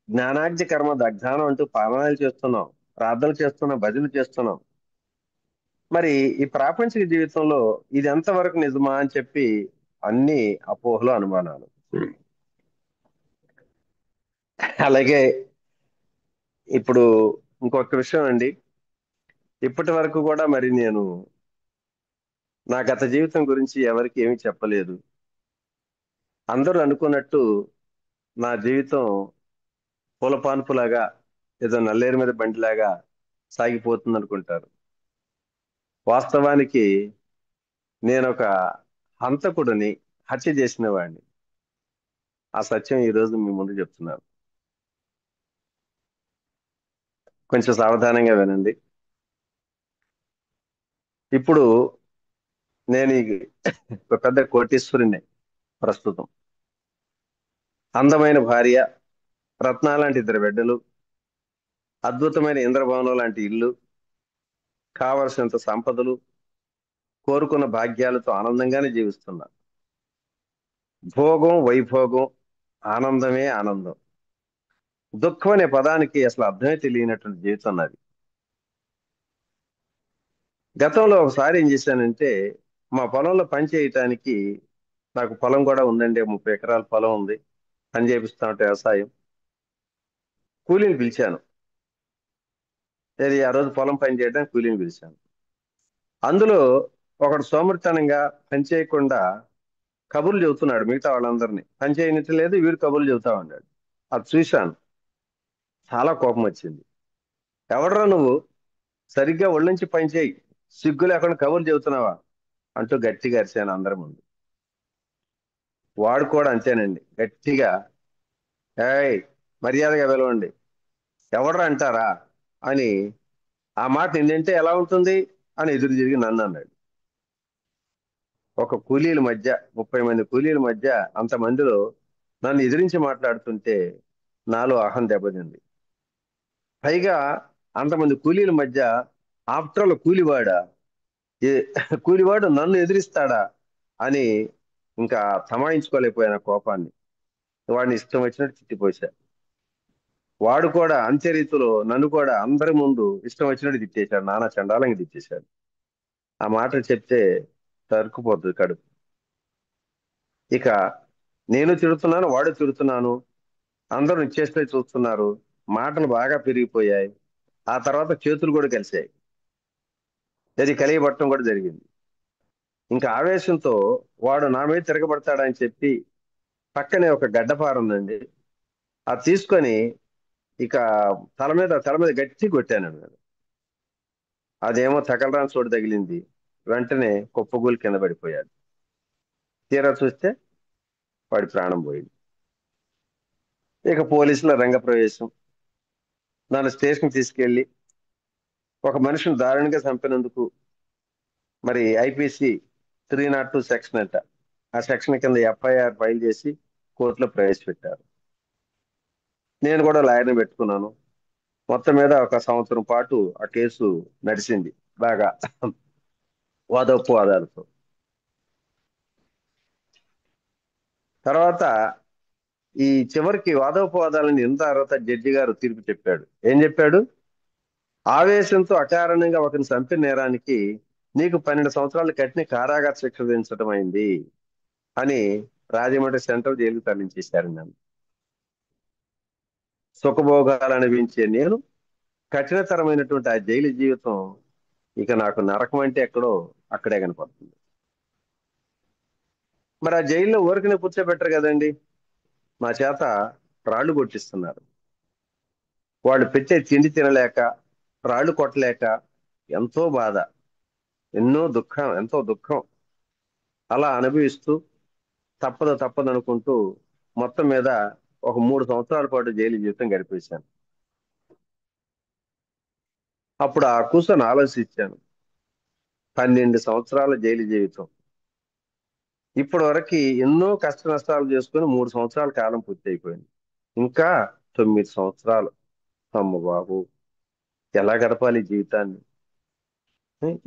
జ్ఞానాగ్ని కర్మ దగ్ధానం అంటూ పారాయణాలు చేస్తున్నాం, ప్రార్థనలు చేస్తున్నాం, భజనలు చేస్తున్నాం. మరి ఈ ప్రాపంచిక జీవితంలో ఇది ఎంతవరకు నిజమా అని చెప్పి అన్ని అపోహలు అనుమానాలు. అలాగే ఇప్పుడు ఇంకొక విషయం అండి. ఇప్పటి వరకు కూడా మరి నేను నా గత జీవితం గురించి ఎవరికి ఏమీ చెప్పలేదు. అందరూ అనుకున్నట్టు నా జీవితం పూలపాన్పులాగా ఏదో నల్లేరు మీద బండిలాగా సాగిపోతుంది అనుకుంటారు. వాస్తవానికి నేను ఒక హంతకుడిని, హత్య చేసిన వాడిని. ఆ సత్యం ఈ రోజు మీ ముందు చెప్తున్నాను. కొంచెం సావధానంగా వినండి. ఇప్పుడు నేను ఒక పెద్ద కోటీశ్వరుని. ప్రస్తుతం అందమైన భార్య, రత్నాలాంటి 2 బిడ్డలు, అద్భుతమైన ఇంద్రభవనం లాంటి ఇల్లు, కావలసినంత సంపదలు, కోరుకున్న భాగ్యాలతో ఆనందంగానే జీవిస్తున్నా. భోగం వైభోగం, ఆనందమే ఆనందం. దుఃఖం అనే పదానికి అసలు అర్థమే తెలియనటువంటి జీవితం నాది. గతంలో ఒకసారి ఏం చేశానంటే, మా పొలంలో పని చేయటానికి, నాకు పొలం కూడా ఉందండి, 30 ఎకరాల పొలం ఉంది, పని చేపిస్తా ఉంటే వ్యవసాయం, కూలీని పిలిచాను. ఆ రోజు పొలం పని చేయడానికి కూలీని పిలిచాను. అందులో ఒకడు సోమరితనంగా పని చేయకుండా కబుర్లు చెబుతున్నాడు మిగతా వాళ్ళందరినీ. పని చేయనిచ్చలేదు, వీడు కబుర్లు చెబుతా ఉన్నాడు. అది చూశాను, చాలా కోపం వచ్చింది. ఎవడరా నువ్వు, సరిగ్గా ఒళ్ళుంచి పని చేయి, సిగ్గు లేకుండా కబుర్లు చెబుతున్నావా అంటూ గట్టిగా అరిశాను అందరి ముందు. వాడు కూడా అంతేనండి, గట్టిగా ఏయ్ మర్యాదగా పిలవండి, ఎవడరా అంటారా అని. ఆ మాట నిన్నంటే ఎలా ఉంటుంది అని ఎదురు తిరిగి నన్ను అన్నాడు. ఒక కూలీల మధ్య, 30 మంది కూలీల మధ్య, అంతమందిలో నన్ను ఎదిరించి మాట్లాడుతుంటే నాలో అహం దెబ్బతింది. పైగా అంతమంది కూలీల మధ్య ఆఫ్టర్ ఆల్ కూలివాడా, ఏ కూలివాడు నన్ను ఎదిరిస్తాడా అని ఇంకా తమాయించుకోలేకపోయిన కోపాన్ని వాడిని ఇష్టం వచ్చినట్టు తిట్టిపోసా. వాడు కూడా అంత్య రీతిలో నన్ను కూడా అందరి ముందు ఇష్టం వచ్చినట్టు తిట్టేశాడు, నానా చండాలంగా తిట్టేశాడు. ఆ మాటలు చెప్తే తరుక్కుపోతుంది కడుపు. ఇక నేను తిడుతున్నాను, వాడు తిడుతున్నాను, అందరూ నిశ్చేష్టే చూస్తున్నారు. మాటలు బాగా పెరిగిపోయాయి. ఆ తర్వాత చేతులు కూడా కలిసాయి, అది కలియబట్టడం కూడా జరిగింది. ఇంకా ఆవేశంతో వాడు నా మీద తిరగబడతాడని చెప్పి పక్కనే ఒక గడ్డపార ఉందండి, అది తీసుకొని ఇక తల మీద గట్టి కొట్టాను నేను. అదేమో తగలరాని చోటు తగిలింది. వెంటనే కుప్పగూలి కింద పడిపోయాడు. తీరా చూస్తే వాడి ప్రాణం పోయింది. ఇక పోలీసుల రంగప్రవేశం. నన్ను స్టేషన్ తీసుకెళ్లి ఒక మనిషిని దారుణంగా చంపినందుకు మరి ఐపీసీ 302 సెక్షన్ అంట, ఆ సెక్షన్ కింద ఎఫ్ఐఆర్ ఫైల్ చేసి కోర్టులో ప్రవేశపెట్టారు. నేను కూడా లాయర్ని పెట్టుకున్నాను. మొత్తం మీద ఒక సంవత్సరం పాటు ఆ కేసు నడిచింది బాగా, వాదోపవాదాలతో. తర్వాత ఈ చివరికి వాదోపవాదాలను ఎంత తర్వాత జడ్జి గారు తీర్పు చెప్పాడు. ఏం చెప్పాడు? ఆవేశంతో అకారణంగా ఒకరిని చంపిన నేరానికి నీకు 12 సంవత్సరాలు కఠిన కారాగార శిక్ష విధించడం అయింది అని రాజమండ్రి సెంట్రల్ జైలుకు తరలించేశారు నన్ను. సుఖభోగాలు అనిపించే నేను కఠినతరమైనటువంటి ఆ జైలు జీవితం ఇక నాకు నరకం అంటే ఎక్కడో అక్కడే కనపడుతుంది. మరి ఆ జైల్లో ఊరికనే కూర్చోబెట్టరు కదండి, మా చేత రాళ్లు కొట్టిస్తున్నారు. వాళ్ళు పెట్టే తిండి తినలేక, రాళ్లు కొట్టలేక ఎంతో బాధ, ఎంతో దుఃఖం అలా అనుభవిస్తూ తప్పదు అనుకుంటూ మొత్తం మీద ఒక 3 సంవత్సరాల పాటు జైలు జీవితం గడిపేశాను. అప్పుడు ఆ కూర్చొని ఆలోచించాను, 12 సంవత్సరాల జైలు జీవితం, ఇప్పటి వరకు ఎన్నో కష్ట నష్టాలు చేసుకుని 3 సంవత్సరాల కాలం పూర్తి అయిపోయింది. ఇంకా 9 సంవత్సరాలు. అమ్మ బాబు, ఎలా గడపాలి ఈ జీవితాన్ని?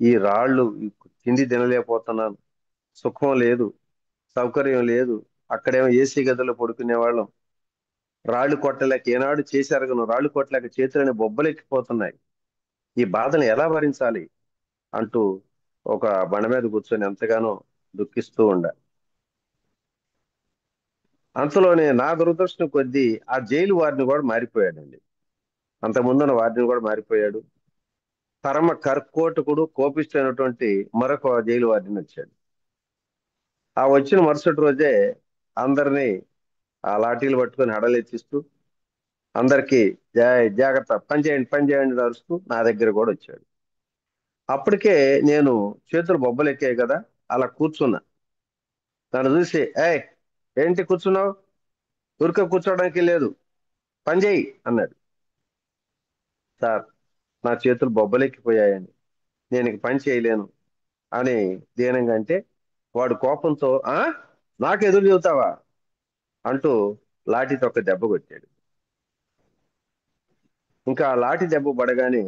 ఈ రాళ్ళు, ఈ తిండి తినలేకపోతున్నాను, సుఖం లేదు, సౌకర్యం లేదు. అక్కడేమో ఏసీ గదిలో పడుకునే వాళ్ళం. రాళ్ళు కొట్టలేక, ఏనాడు చేశారగను రాళ్ళు కొట్టలేక చేతులని బొబ్బలెక్కిపోతున్నాయి. ఈ బాధను ఎలా భరించాలి అంటూ ఒక బండ మీద కూర్చొని ఎంతగానో దుఃఖిస్తూ ఉండ. అంతలోనే నా దురదృష్టం కొద్దీ ఆ జైలు వార్డెన్ కూడా మారిపోయాడండి. అంతకుముందున్న వార్డెన్ కూడా మారిపోయాడు. పరమ కర్కోటకుడు, కోపిష్ఠైనటువంటి మరొక జైలు వార్డెన్ వచ్చాడు. ఆ వచ్చిన మరుసటి రోజే అందరినీ ఆ లాఠీలు పట్టుకొని హడలెత్తిస్తూ అందరికీ జాగ్రత్త, పని చేయండి అని అరుస్తూ నా దగ్గర కూడా వచ్చాడు. అప్పటికే నేను చేతులు బొబ్బలెక్కాయి కదా, అలా కూర్చున్నా. నన్ను చూసి, ఏంటి కూర్చున్నావు, ఊరికే కూర్చోవడానికి లేదు, పని చేయి అన్నాడు. సార్, నా చేతులు బొబ్బలెక్కిపోయాయని, నేను ఇక పని చేయలేను అని దీనంగా అంటే, వాడు కోపంతో నాకు ఎదురు చెబుతావా అంటూ లాఠీతో ఒక దెబ్బ కొట్టాడు. ఇంకా ఆ లాఠీ దెబ్బ పడగానే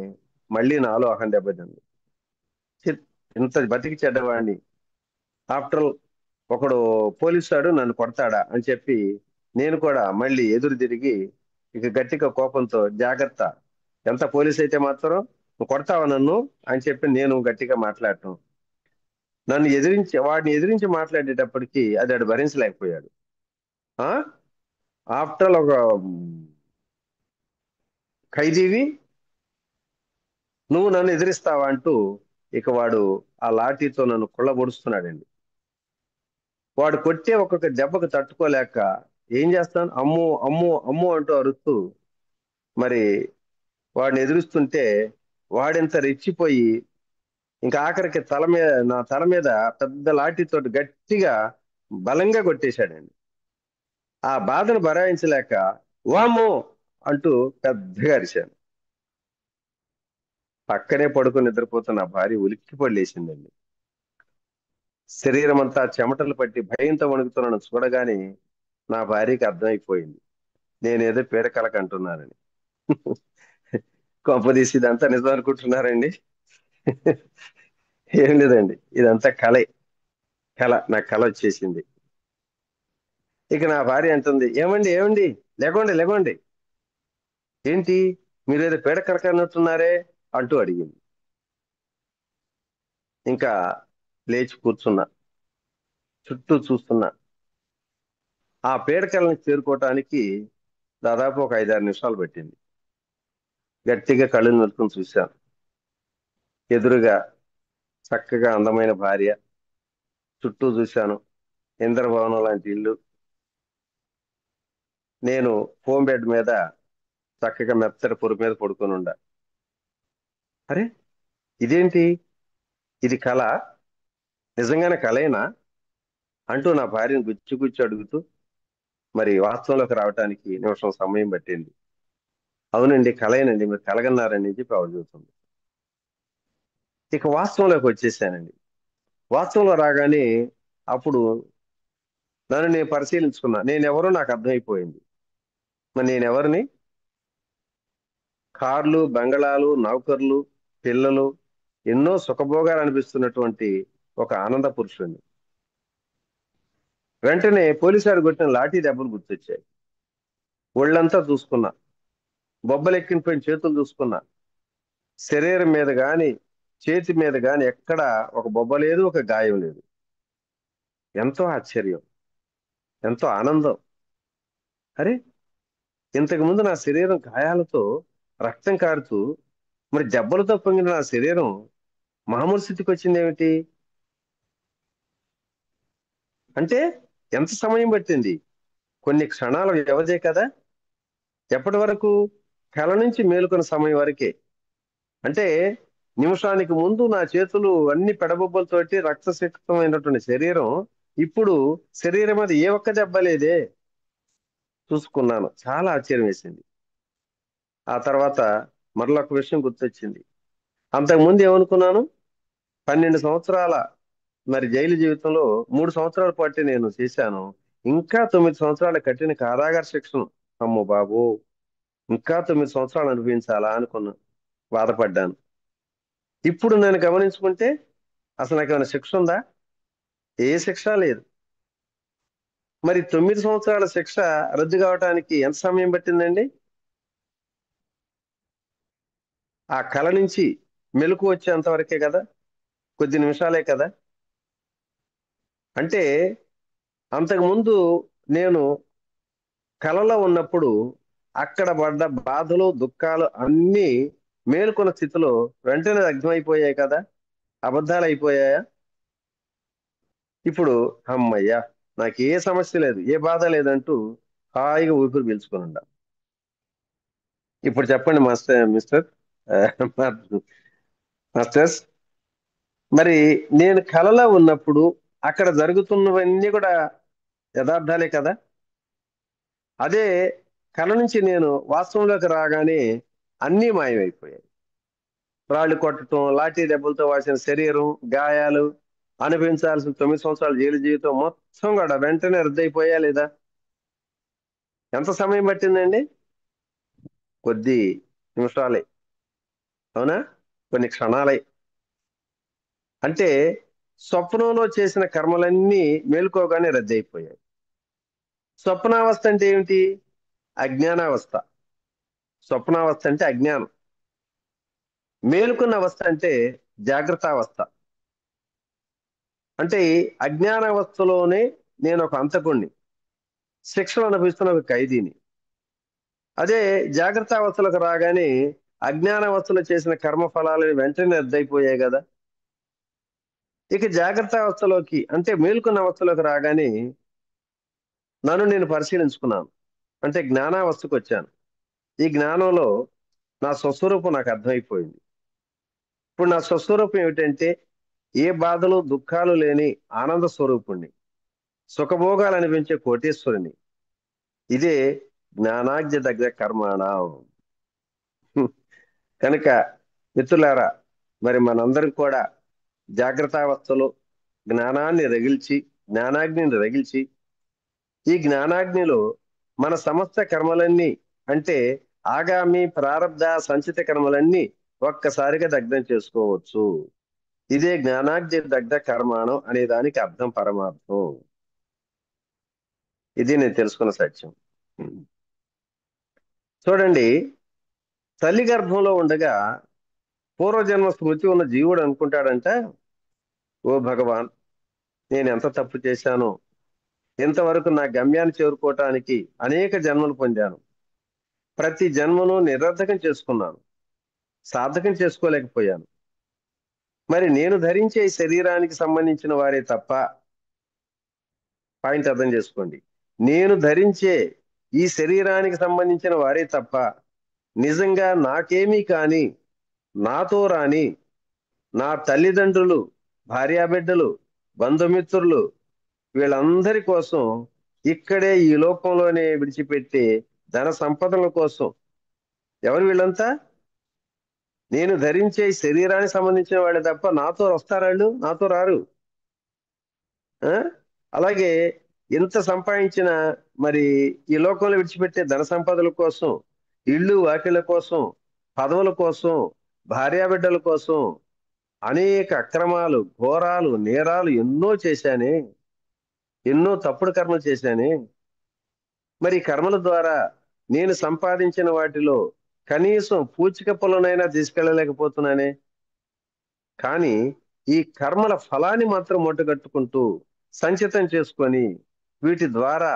మళ్ళీ నాలో అహం దెబ్బతింది. ఛీ, ఇంత బతికి చెడ్డవాడిని, ఆఫ్టర్ ఒకడు పోలీసు వాడు నన్ను కొడతాడా అని చెప్పి నేను కూడా మళ్ళీ ఎదురు తిరిగి ఇక గట్టిగా కోపంతో, జాగ్రత్త, ఎంత పోలీస్ అయితే మాత్రం నువ్వు కొడతావా నన్ను అని చెప్పి నేను గట్టిగా మాట్లాడటం. వాడిని ఎదిరించి మాట్లాడేటప్పటికి అది ఆడు భరించలేకపోయాడు. ఆ ఆఫ్టర్ ఒక ఖైదీవి నువ్వు నన్ను ఎదిరిస్తావా అంటూ ఇక వాడు ఆ లాఠీతో నన్ను కుళ్ళబొడుస్తున్నాడండి. వాడు కొట్టే ఒక్కొక్క దెబ్బకు తట్టుకోలేక ఏం చేస్తాను, అమ్మో అమ్మో అమ్మో అంటూ అరుస్తూ మరి వాడిని ఎదురుస్తుంటే వాడింత రెచ్చిపోయి ఇంకా ఆఖరికి నా తల మీద పెద్ద లాఠీతోటి గట్టిగా బలంగా కొట్టేశాడండి. ఆ బాధను భరాయించలేక వామ్మో అంటూ పెద్దగా అరిశాను. పక్కనే పడుకొని నిద్రపోతున్న నా భార్య ఉలిక్కిపడి లేచిందండి. శరీరం అంతా చెమటలు పట్టి భయంతో వణుకుతున్నాను చూడగానే నా భార్యకి అర్థమైపోయింది నేనేదో పీడకలక అంటున్నానని. కొంపదీసి ఇదంతా నిజం అనుకుంటున్నారండి? ఏం లేదండి, ఇదంతా కలే. నాకు కల వచ్చేసింది. ఇక నా భార్య అంటుంది, ఏమండి ఏమండి, లేకోండి లేకోండి, ఏంటి మీరేదో పీడకలక అన్నట్టున్నారే అంటూ అడిగింది. ఇంకా లేచి కూర్చున్నా, చుట్టూ చూస్తున్నా. ఆ పీడకలని చేరుకోవటానికి దాదాపు ఒక 5-6 నిమిషాలు పట్టింది. గట్టిగా కళ్ళు నలుపుకొని చూశాను. ఎదురుగా చక్కగా అందమైన భార్య, చుట్టూ చూశాను, ఇంద్రభవనం లాంటి ఇల్లు. నేను హోమ్ బెడ్ మీద చక్కగా మెత్తటి పొరు మీద పడుకొని ఉండా. అరే ఇదేంటి, ఇది కళ, నిజంగానే కలేనా అంటూ నా భార్యను గుచ్చి గుచ్చి అడుగుతూ మరి వాస్తవంలోకి రావటానికి నిమిషం సమయం పట్టింది. అవునండి కలేనండి, మీరు కలగన్నారని చెప్పి ఆవిడ చూస్తుంది. ఇక వాస్తవంలోకి వచ్చేసానండి. వాస్తవంలో రాగానే అప్పుడు నన్ను నేను పరిశీలించుకున్నా. నేనెవరో నాకు అర్థమైపోయింది. మరి నేనెవరిని? కార్లు, బంగళాలు, నౌకర్లు, పిల్లలు, ఎన్నో సుఖభోగాలు అనిపిస్తున్నటువంటి ఒక ఆనంద పురుషుడిని. వెంటనే పోలీసారు కొట్టిన లాఠీ దెబ్బలు గుర్తొచ్చాయి. ఒళ్ళంతా చూసుకున్నా, బొబ్బలెక్కిపోయిన చేతులు చూసుకున్నా, శరీరం మీద గాని చేతి మీద గాని ఎక్కడ ఒక బొబ్బ లేదు, ఒక గాయం లేదు. ఎంతో ఆశ్చర్యం, ఎంతో ఆనందం. అరే ఇంతకు ముందు నా శరీరం గాయాలతో రక్తం కారుతూ మరి దెబ్బలతో పొంగిన నా శరీరం మామూలు స్థితికి వచ్చింది ఏమిటి అంటే ఎంత సమయం పట్టింది? కొన్ని క్షణాల వ్యవధే కదా. ఎప్పటి వరకు? కల నుంచి మేలుకున్న సమయం వరకే. అంటే నిమిషానికి ముందు నా చేతులు అన్ని పెడబొబ్బలతోటి రక్తసిక్తమైనటువంటి శరీరం, ఇప్పుడు శరీరం మీద ఏ ఒక్క దెబ్బ లేదే. చూసుకున్నాను, చాలా ఆశ్చర్యం వేసింది. ఆ తర్వాత మరొక విషయం గుర్తొచ్చింది. అంతకు ముందు ఏమనుకున్నాను, 12 సంవత్సరాల మరి జైలు జీవితంలో 3 సంవత్సరాల పాటు నేను చేశాను, ఇంకా 9 సంవత్సరాల కఠిన కారాగార శిక్షను, అమ్మో బాబు ఇంకా 9 సంవత్సరాలు అనుభవించాలా అనుకున్నా, బాధపడ్డాను. ఇప్పుడు నేను గమనించుకుంటే అసలు నాకు ఏమైనా శిక్ష ఉందా? ఏ శిక్ష లేదు. మరి 9 సంవత్సరాల శిక్ష రద్దు కావటానికి ఎంత సమయం పట్టిందండి? ఆ కళ నుంచి మెలకు వచ్చేంత వరకే కదా, కొద్ది నిమిషాలే కదా. అంటే అంతకు ముందు నేను కలలో ఉన్నప్పుడు అక్కడ పడ్డ బాధలు దుఃఖాలు అన్నీ మేలుకున్న స్థితిలో వెంటనే అర్థమైపోయాయి కదా, అబద్ధాలు అయిపోయాయా. ఇప్పుడు అమ్మయ్యా, నాకు ఏ సమస్య లేదు, ఏ బాధ లేదంటూ హాయిగా ఊపిరి పీల్చుకుని ఉండా. ఇప్పుడు చెప్పండి మిస్టర్ మాస్టర్స్, మరి నేను కలలో ఉన్నప్పుడు అక్కడ జరుగుతున్నవన్నీ కూడా యథార్థాలే కదా. అదే కళ నుంచి నేను వాస్తవంలోకి రాగానే అన్నీ మాయమైపోయాయి. రాళ్ళు కొట్టడం, లాఠీ దెబ్బలతో వాసిన శరీరం, గాయాలు, అనుభవించాల్సిన 9 సంవత్సరాల జైలు జీవితం మొత్తం కూడా వెంటనే రద్దయిపోయా లేదా? ఎంత సమయం పట్టిందండి? కొద్ది నిమిషాలే, అవునా, కొన్ని క్షణాలే. అంటే స్వప్నంలో చేసిన కర్మలన్నీ మేలుకోగానే రద్దయిపోయాయి. స్వప్నావస్థ అంటే ఏమిటి? అజ్ఞానావస్థ. స్వప్నావస్థ అంటే అజ్ఞానం, మేలుకున్న అవస్థ అంటే జాగ్రత్త అవస్థ. అంటే అజ్ఞానావస్థలోనే నేను ఒక హంతకుణ్ణి, శిక్షలు అనుభవిస్తున్న ఒక ఖైదీని. అదే జాగ్రత్త అవస్థలకు రాగానే అజ్ఞానావస్థలో చేసిన కర్మ ఫలాలు వెంటనే రద్దయిపోయాయి కదా. ఇక జాగ్రత్త అవస్థలోకి అంటే మేల్కొన్న అవస్థలోకి రాగానే నన్ను నేను పరిశీలించుకున్నాను. అంటే జ్ఞానావస్థకు వచ్చాను. ఈ జ్ఞానంలో నా స్వస్వరూపం నాకు అర్థమైపోయింది. ఇప్పుడు నా స్వస్వరూపం ఏమిటంటే ఏ బాధలు దుఃఖాలు లేని ఆనంద స్వరూపుణ్ణి, సుఖభోగాలు అనిపించే కోటేశ్వరుని. ఇదే జ్ఞానాగ్య దగ్గర కర్మాణం. కనుక మిత్రులారా, మరి మనందరం కూడా జాగ్రత్తావస్థలో జ్ఞానాగ్నిని రగిల్చి ఈ జ్ఞానాగ్నిలో మన సమస్త కర్మలన్నీ అంటే ఆగామి ప్రారబ్ధ సంచిత కర్మలన్నీ ఒక్కసారిగా దగ్ధం చేసుకోవచ్చు. ఇదే జ్ఞానాగ్ని దగ్ధ కర్మాణం అనే దానికి అర్థం, పరమార్థం. ఇది నేను తెలుసుకున్న సత్యం. చూడండి, తల్లి గర్భంలో ఉండగా పూర్వజన్మ స్మృతి ఉన్న జీవుడు అనుకుంటాడంట, ఓ భగవాన్, నేను ఎంత తప్పు చేశానో, ఇంతవరకు నా గమ్యాన్ని చేరుకోవటానికి అనేక జన్మలు పొందాను. ప్రతి జన్మను నిరర్ధకం చేసుకున్నాను, సార్థకం చేసుకోలేకపోయాను. మరి నేను ధరించే ఈ శరీరానికి సంబంధించిన వారే తప్ప, పాయింట్ అర్థం చేసుకోండి, నేను ధరించే ఈ శరీరానికి సంబంధించిన వారే తప్ప నిజంగా నాకేమీ కాని, నాతో రాని నా తల్లిదండ్రులు, భార్యాబిడ్డలు, బంధుమిత్రులు, వీళ్ళందరి కోసం ఇక్కడే ఈ లోకంలోనే విడిచిపెట్టే ధన సంపదల కోసం. ఎవరు వీళ్ళంతా? నేను ధరించే ఈ శరీరానికి సంబంధించిన వాళ్ళే తప్ప నాతో వస్తారాళ్ళు? నాతో రారు. ఆ అలాగే ఎంత సంపాదించిన మరి ఈ లోకంలో విడిచిపెట్టే ధన సంపదల కోసం, ఇళ్ళు వాకిళ్ళ కోసం, పదవుల కోసం, భార్యాబిడ్డల కోసం అనేక అక్రమాలు, ఘోరాలు, నేరాలు ఎన్నో చేశానే, ఎన్నో తప్పుడు కర్మలు చేశానే. మరి ఈ కర్మల ద్వారా నేను సంపాదించిన వాటిలో కనీసం పూచిక పొలనైనా తీసుకెళ్ళలేకపోతున్నానే. కానీ ఈ కర్మల ఫలాన్ని మాత్రం మూటగట్టుకుంటూ సంచితం చేసుకొని వీటి ద్వారా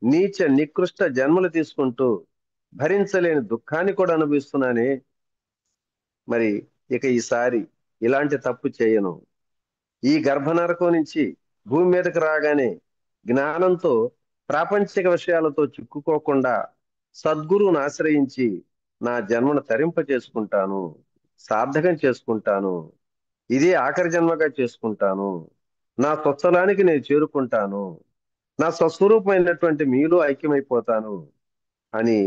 నీచ నికృష్ట జన్మలు తీసుకుంటూ భరించలేని దుఃఖాన్ని కూడా అనుభవిస్తున్నానే. మరి ఇక ఈసారి ఇలాంటి తప్పు చేయను. ఈ గర్భనరకం నుంచి భూమి మీదకి రాగానే జ్ఞానంతో ప్రాపంచిక విషయాలతో చిక్కుకోకుండా సద్గురువును ఆశ్రయించి నా జన్మను తరింప చేసుకుంటాను, సార్థకం చేసుకుంటాను. ఇదే ఆఖరి జన్మగా చేసుకుంటాను. నా స్వస్థలానికి నేను చేరుకుంటాను. నా స్వస్వరూపమైనటువంటి మీలో ఐక్యమైపోతాను అని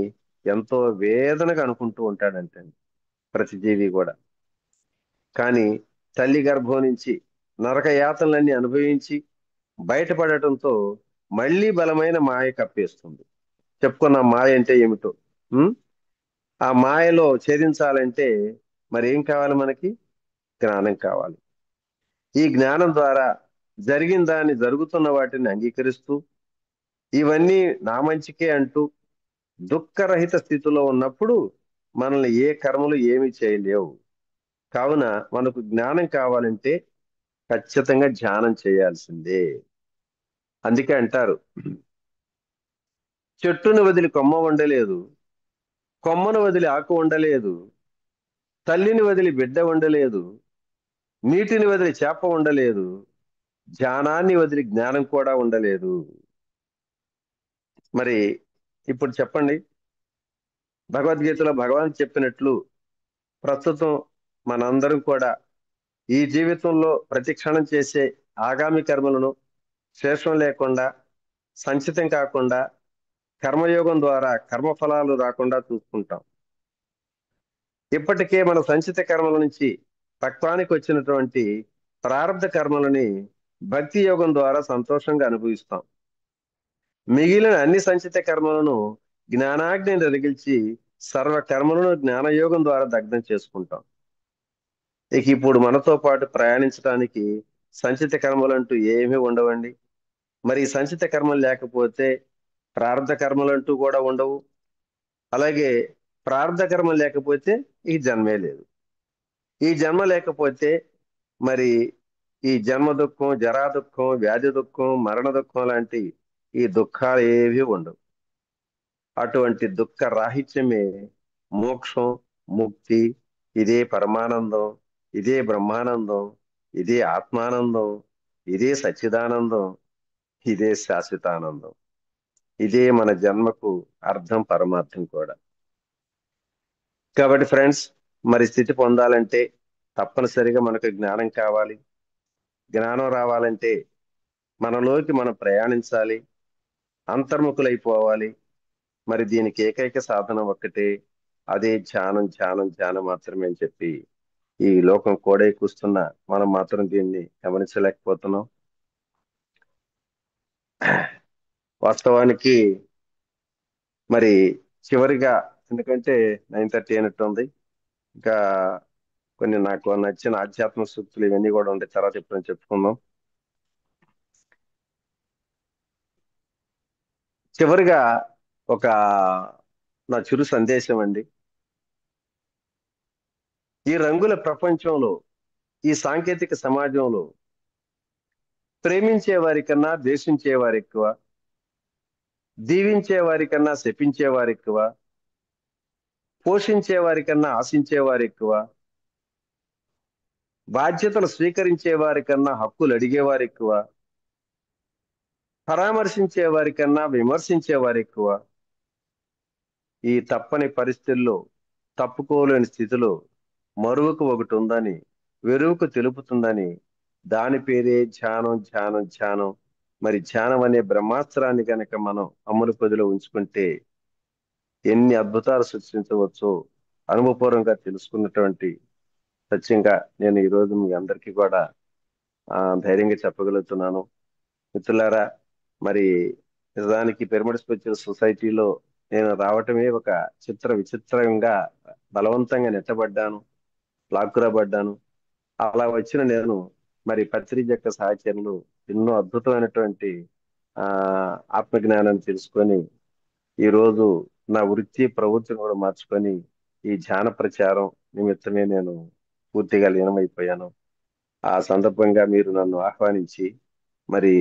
ఎంతో వేదనగా అనుకుంటూ ఉంటాడంటే ప్రతి జీవి కూడా. కానీ తల్లి గర్భం నుంచి నరక యాతనలన్నీ అనుభవించి బయటపడటంతో మళ్ళీ బలమైన మాయ కప్పేస్తుంది. చెప్పుకున్న మాయ అంటే ఏమిటో. ఉం? ఆ మాయలో ఛేదించాలంటే మరి ఏం కావాలి మనకి? జ్ఞానం కావాలి. ఈ జ్ఞానం ద్వారా జరిగిన దాన్ని, జరుగుతున్న వాటిని అంగీకరిస్తూ ఇవన్నీ నా మంచికే అంటూ దుఃఖరహిత స్థితిలో ఉన్నప్పుడు మనల్ని ఏ కర్మలు ఏమి చేయలేవు. కావున మనకు జ్ఞానం కావాలంటే ఖచ్చితంగా ధ్యానం చేయాల్సిందే. అందుకే అంటారు, చెట్టును వదిలి కొమ్మ ఉండలేదు, కొమ్మను వదిలి ఆకు ఉండలేదు, తల్లిని వదిలి బిడ్డ ఉండలేదు, నీటిని వదిలి చేప ఉండలేదు, ధ్యానాన్ని వదిలి జ్ఞానం కూడా ఉండలేదు. మరి ఇప్పుడు చెప్పండి, భగవద్గీతలో భగవాన్ చెప్పినట్లు ప్రస్తుతం మనందరం కూడా ఈ జీవితంలో ప్రతి క్షణం చేసే ఆగామి కర్మలను శేషం లేకుండా, సంచితం కాకుండా, కర్మయోగం ద్వారా కర్మఫలాలు రాకుండా చూసుకుంటాం. ఇప్పటికే మన సంచిత కర్మల నుంచి పక్వానికి వచ్చినటువంటి ప్రారంధ కర్మలని భక్తి యోగం ద్వారా సంతోషంగా అనుభవిస్తాం. మిగిలిన అన్ని సంచిత కర్మలను జ్ఞానాగ్నిని రగిల్చి సర్వ కర్మలను జ్ఞానయోగం ద్వారా దగ్ధం చేసుకుంటాం. ఇక ఇప్పుడు మనతో పాటు ప్రయాణించడానికి సంచిత కర్మలు అంటూ ఏమీ ఉండవండి. మరి ఈ సంచిత కర్మలు లేకపోతే ప్రారంధ కర్మలు అంటూ కూడా ఉండవు. అలాగే ప్రారంధ కర్మలు లేకపోతే ఈ జన్మే లేదు. ఈ జన్మ లేకపోతే మరి ఈ జన్మ దుఃఖం, జరా దుఃఖం, వ్యాధి దుఃఖం, మరణ దుఃఖం లాంటి ఈ దుఃఖాలు ఏవి ఉండవు. అటువంటి దుఃఖ రాహిత్యమే మోక్షం, ముక్తి. ఇదే పరమానందం, ఇదే బ్రహ్మానందం, ఇదే ఆత్మానందం, ఇదే సచ్చిదానందం, ఇదే శాశ్వతానందం. ఇదే మన జన్మకు అర్థం, పరమార్థం కూడా. కాబట్టి ఫ్రెండ్స్, మరి స్థితి పొందాలంటే తప్పనిసరిగా మనకు జ్ఞానం కావాలి. జ్ఞానం రావాలంటే మనలోకి మనం ప్రయాణించాలి, అంతర్ముఖులైపోవాలి. మరి దీనికి ఏకైక సాధనం ఒక్కటే, అదే ధ్యానం, ధ్యానం, ధ్యానం మాత్రమే అని చెప్పి ఈ లోకం కోడై కూస్తున్నా మనం మాత్రం దీన్ని గమనించలేకపోతున్నాం. వాస్తవానికి మరి చివరిగా, ఎందుకంటే 9:30 అయినట్టుంది, ఇంకా కొన్ని నాకు నచ్చిన ఆధ్యాత్మ సూక్తులు ఇవన్నీ కూడా ఉండే తర్వాత ఎప్పుడైనా చెప్పుకుందాం. చివరిగా ఒక నా చిరు సందేశం అండి. ఈ రంగుల ప్రపంచంలో, ఈ సాంకేతిక సమాజంలో ప్రేమించే వారి కన్నా ద్వేషించే వారు ఎక్కువ, దీవించే వారి కన్నా శపించే వారు ఎక్కువ, పోషించే వారి కన్నా ఆశించే వారు ఎక్కువ, బాధ్యతలు స్వీకరించే వారి కన్నా హక్కులు అడిగేవారు ఎక్కువ, పరామర్శించే వారి కన్నా విమర్శించే వారు ఎక్కువ. ఈ తప్పని పరిస్థితుల్లో, తప్పుకోలేని స్థితిలో మరువకు ఒకటి ఉందని, వెరువుకు తెలుపుతుందని, దాని పేరే ధ్యానం, ధ్యానం, ధ్యానం. మరి ధ్యానం అనే బ్రహ్మాస్త్రాన్ని కనుక మనం అమలు పొదిలో ఉంచుకుంటే ఎన్ని అద్భుతాలు సృష్టించవచ్చో అనుభవపూర్వకంగా తెలుసుకున్నటువంటి సత్యంగా నేను ఈ రోజు మీ అందరికీ కూడా ధైర్యంగా చెప్పగలుగుతున్నాను. మిత్రులారా, మరి నిజానికి పిరమిడ్ స్పిరిచువల్ సొసైటీలో నేను రావటమే ఒక విచిత్రంగా బలవంతంగా నెట్టబడ్డాను, లాక్కురాబడ్డాను. అలా వచ్చిన నేను మరి పత్రిక యొక్క సహచరులు ఎన్నో అద్భుతమైనటువంటి ఆ ఆత్మజ్ఞానాన్ని తెలుసుకొని ఈ రోజు నా వృత్తి ప్రవృత్తిని కూడా మార్చుకొని ఈ ధ్యాన ప్రచారం నిమిత్తమే నేను పూర్తిగా లీనమైపోయాను. ఆ సందర్భంగా మీరు నన్ను ఆహ్వానించి మరి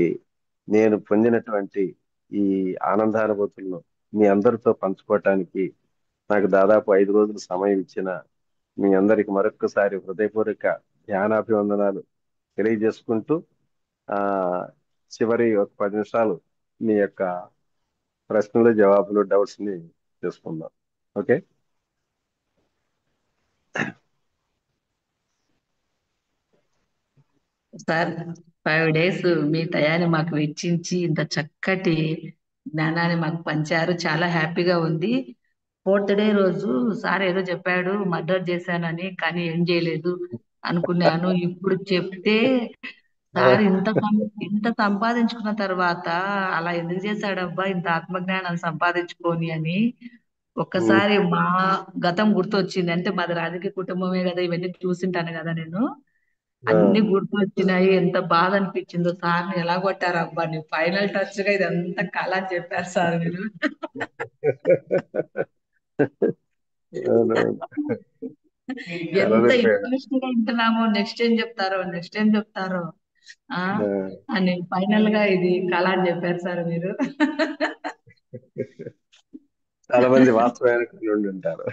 నేను పొందినటువంటి ఈ ఆనందానుభూతులను మీ అందరితో పంచుకోవటానికి నాకు దాదాపు 5 రోజులు సమయం ఇచ్చిన మీ అందరికి మరొక్కసారి హృదయపూర్వక ధ్యానాభివందనాలు తెలియజేసుకుంటూ ఆ చివరి ఒక 10 నిమిషాలు మీ యొక్క ప్రశ్నలు, జవాబులు, డౌట్స్ ని చేసుకుందాం. ఓకే. సార్, 5 days మీ టయాన్ని మాకు వెచ్చించి ఇంత చక్కటి జ్ఞానాన్ని మాకు పంచారు. చాలా హ్యాపీగా ఉంది. 4th day రోజు సార్ ఏదో చెప్పాడు మర్డర్ చేశానని, కానీ ఏం చేయలేదు అనుకున్నాను. ఇప్పుడు చెప్తే సార్ ఇంత సంపాదించుకున్న తర్వాత అలా ఎందుకు చేశాడబ్బా ఇంత ఆత్మజ్ఞానం సంపాదించుకొని అని ఒక్కసారి మా గతం గుర్తొచ్చింది. అంటే మాది రాజకీయ కుటుంబమే కదా, ఇవన్నీ చూసింటాను కదా నేను. అన్ని గుర్తొచ్చినాయి. ఎంత బాధ అనిపించిందో. సార్ని ఎలా కొట్టారు అబ్బా, నీ ఫైనల్ టచ్ గా ఇదంతా కళ అని చెప్పారు సార్ మీరు. అవునవును. ఎంత కలరిపోయాడు. ఇంట్రెస్ట్ గా వింటున్నామో, నెక్స్ట్ ఏం చెప్తారో ఆ అని ఫైనల్ గా ఇది కళ అని చెప్పారు సార్ మీరు. చాలా మంది వాస్తవానికి ఉండి ఉంటారు.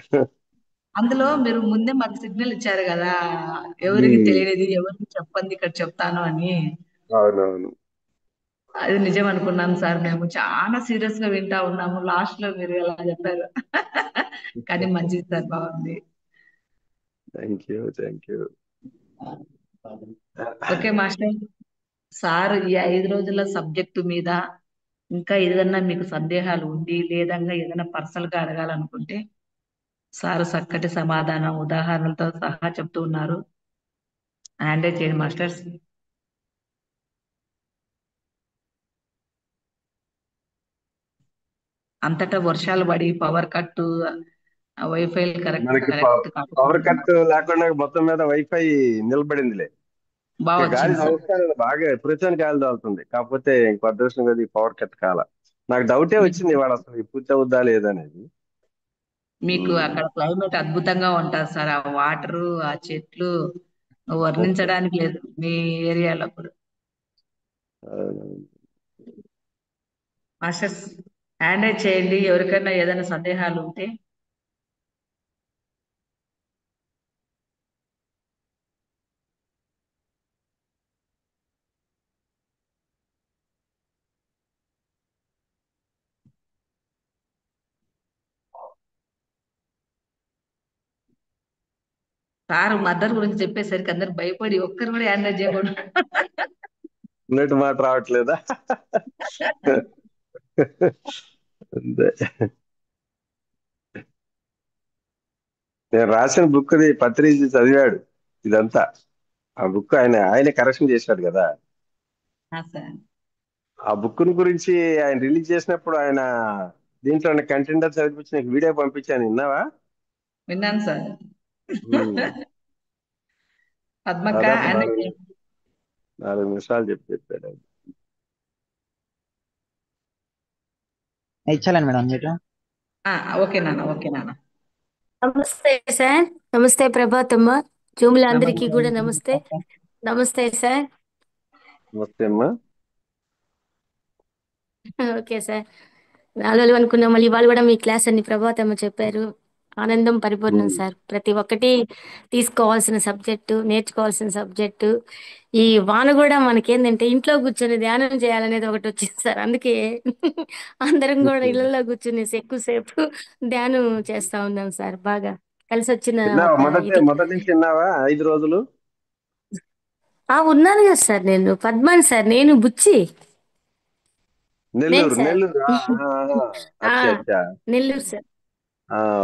అందులో మీరు ముందే మాకు సిగ్నల్ ఇచ్చారు కదా, ఎవరికి ఉమ్, తెలియనిది ఎవరికి చెప్పండి ఇక్కడ చెప్తాను అని. అవునవును. అది నిజం అనుకున్నాం సార్. మేము చాలా సీరియస్ గా వింటా ఉన్నాము. లాస్ట్ లో మీరు ఎలా చెప్పారు. కానీ మంచిది సార్, బాగుంది. Thank you, thank you. Okay master. Sir ఈ 5 రోజుల సబ్జెక్టు మీద ఇంకా ఏదన్నా మీకు సందేహాలు ఉండి లేదంగా ఏదైనా పర్సనల్ గా అడగాలనుకుంటే సార్ చక్కటి సమాధానం ఉదాహరణలతో సహా చెప్తూ ఉన్నారు. హ్యాండే చేయండి మాస్టర్స్. అంతటా వర్షాలు పడి పవర్ కట్, వైఫై మనకి కరెక్ట్ పవర్ కాకపోవడం కట్ లేకుండా మొత్తం మీద వైఫై నిలబడిందిలే. బాగా ఇక గాలి వచ్చింది సార్. సంవత్సరాలు బాగా విపరీతమైన గాలి తగులుతుంది. కాకపోతే ఇంకో అదృష్టం కదా, ఈ పవర్ కట్ కాల. నాకు డౌటే మీకు వచ్చింది ఇవాళ అసలు ఈ పూర్తి అవుద్దా లేదనేది. మీకు అక్కడ క్లైమేట్ అద్భుతంగా ఉంటుంది సార్. ఆ వాటరు, ఆ చెట్లు వర్ణించడానికి లేదు మీ ఏరియాలో ఇప్పుడు. మాస్టర్స్, హ్యాండ్ రైజ్ చేయండి ఎవరికైనా ఏదైనా సందేహాలు ఉంటే. సార్ మదర్ గురించి చెప్పేసరికి అందరు భయపడి ఒక్కరు కూడా హ్యాండ్ చేయకూడదు. ఉన్నట్టు మాట రావట్లేదా? అంతే. నేను రాసిన బుక్ పత్రిజీ చదివాడు ఇదంతా. ఆ బుక్ ఆయన కరెక్షన్ చేశాడు కదా. సార్ ఆ బుక్ గురించి ఆయన రిలీజ్ చేసినప్పుడు ఆయన దీంట్లో కంటెండర్ చదివించి నీకు వీడియో పంపించాను, విన్నావా? విన్నాను సార్. ఉమ్. పద్మక్క దాదాపు అండ్ 4 నిమిషాలు చెప్పాడు ఆయన. ఇచ్చాలండి మేడం మీరు. ఓకే నాన్న, ఓకే నాన్న. నమస్తే సార్. నమస్తే ప్రభాతమ్మ. జూముల అందరికీ కూడా నమస్తే. నమస్తే సార్. నమస్తే అమ్మా. Okay sir. 4 రోజులు అనుకున్నాం, మళ్ళీ ఇవాళ కూడా మీ క్లాస్ అన్ని ప్రభాతమ్మ చెప్పారు. ఆనందం పరిపూర్ణం ఉమ్. సార్. ప్రతి ఒక్కటి తీసుకోవాల్సిన సబ్జెక్టు, నేర్చుకోవాల్సిన సబ్జెక్టు. ఈ వాన కూడా మనకేందంటే ఇంట్లో కూర్చొని ధ్యానం చేయాలనేది ఒకటి వచ్చింది సార్. అందుకే అందరం కూడా ఇళ్లలో కూర్చుని ఎక్కువసేపు ధ్యానం చేస్తా ఉన్నాం సార్. బాగా కలిసి వచ్చిన విన్నావా? ఒక మొదటి ఇది. మొదటి నుంచి విన్నావా 5 రోజులు? ఉన్నాను కదా సార్, నేను పద్మాని సార్, నేను బుచ్చి. నేను నెల్లూరు సార్. నెల్లూరు. ఆ, అచ్చా అచ్చా. నెల్లూరు సార్.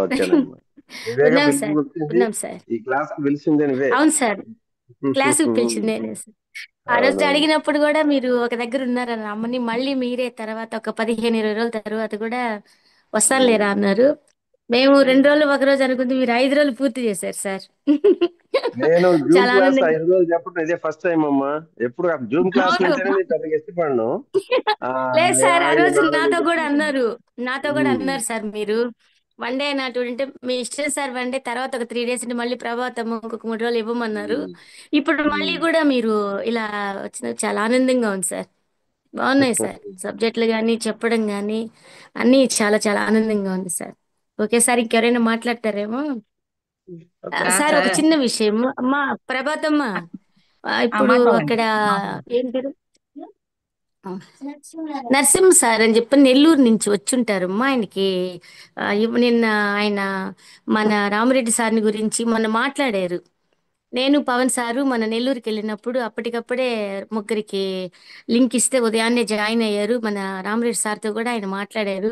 ఓకేనమ్మా. నువ్వేగా ఉన్నాం సార్, పిలిచింది ఉన్నాం సార్. ఈ క్లాస్ కి, పిలిచింది నువ్వే. అవును సార్, క్లాసుకు పిలిచింది నేనే సార్. ఆ రోజు అవునవును. అడిగినప్పుడు కూడా మీరు ఒక దగ్గర ఉన్నారని అమ్మని, మళ్ళీ మీరే తర్వాత ఒక 15-20 రోజుల తర్వాత కూడా వస్తాను ఉమ్. లేరా అన్నారు. మేము 2 రోజులు ఒక రోజు అనుకుంది, మీరు 5 రోజులు పూర్తి చేశారు సార్. నేను జూమ్ చాలా క్లాస్ ఆనందంగా. 5 రోజులు చెప్పడం ఇదే ఫస్ట్ టైం అమ్మా. ఎప్పుడు జూమ్ క్లాస్ అవును. అంటేనే నేను పెద్దగా ఇష్టపడను. ఆ, లేదు సార్, ఆ రోజు 5 6 రోజులు నాతో కూడా చెప్తున్నాను. అన్నారు. నాతో కూడా ఉమ్. అన్నారు సార్ మీరు. 1 డే నాటు అంటే మీ ఇష్టం సార్. 1 డే తర్వాత ఒక 3 డేస్ మళ్ళీ ప్రభాతం ఇంకొక 3 రోజులు ఇవ్వమన్నారు. ఉమ్. ఇప్పుడు మళ్ళీ ఉమ్. కూడా మీరు ఇలా వచ్చిన చాలా ఆనందంగా ఉంది సార్. బాగున్నాయి సార్ సబ్జెక్టులు కానీ, చెప్పడం కానీ అన్నీ చాలా చాలా ఆనందంగా ఉంది సార్. ఒకేసారి ఇంకెవరైనా మాట్లాడతారేమో. సార్ ఒక సార్ చిన్న విషయం అమ్మా ప్రభాతమ్మ. ఇప్పుడు మాట్లాడండి. అక్కడ ఏం పేరు, నరసింహ సార్ అని చెప్పి నెల్లూరు నుంచి వచ్చుంటారమ్మా. ఆయనకి నిన్న ఆయన మన రామిరెడ్డి సార్ని గురించి మొన్న మాట్లాడారు. నేను పవన్ సారు మన నెల్లూరుకి వెళ్ళినప్పుడు అప్పటికప్పుడే ముగ్గురికి లింక్ ఇస్తే ఉదయాన్నే జాయిన్ అయ్యారు. మన రామిరెడ్డి సార్తో కూడా ఆయన మాట్లాడారు.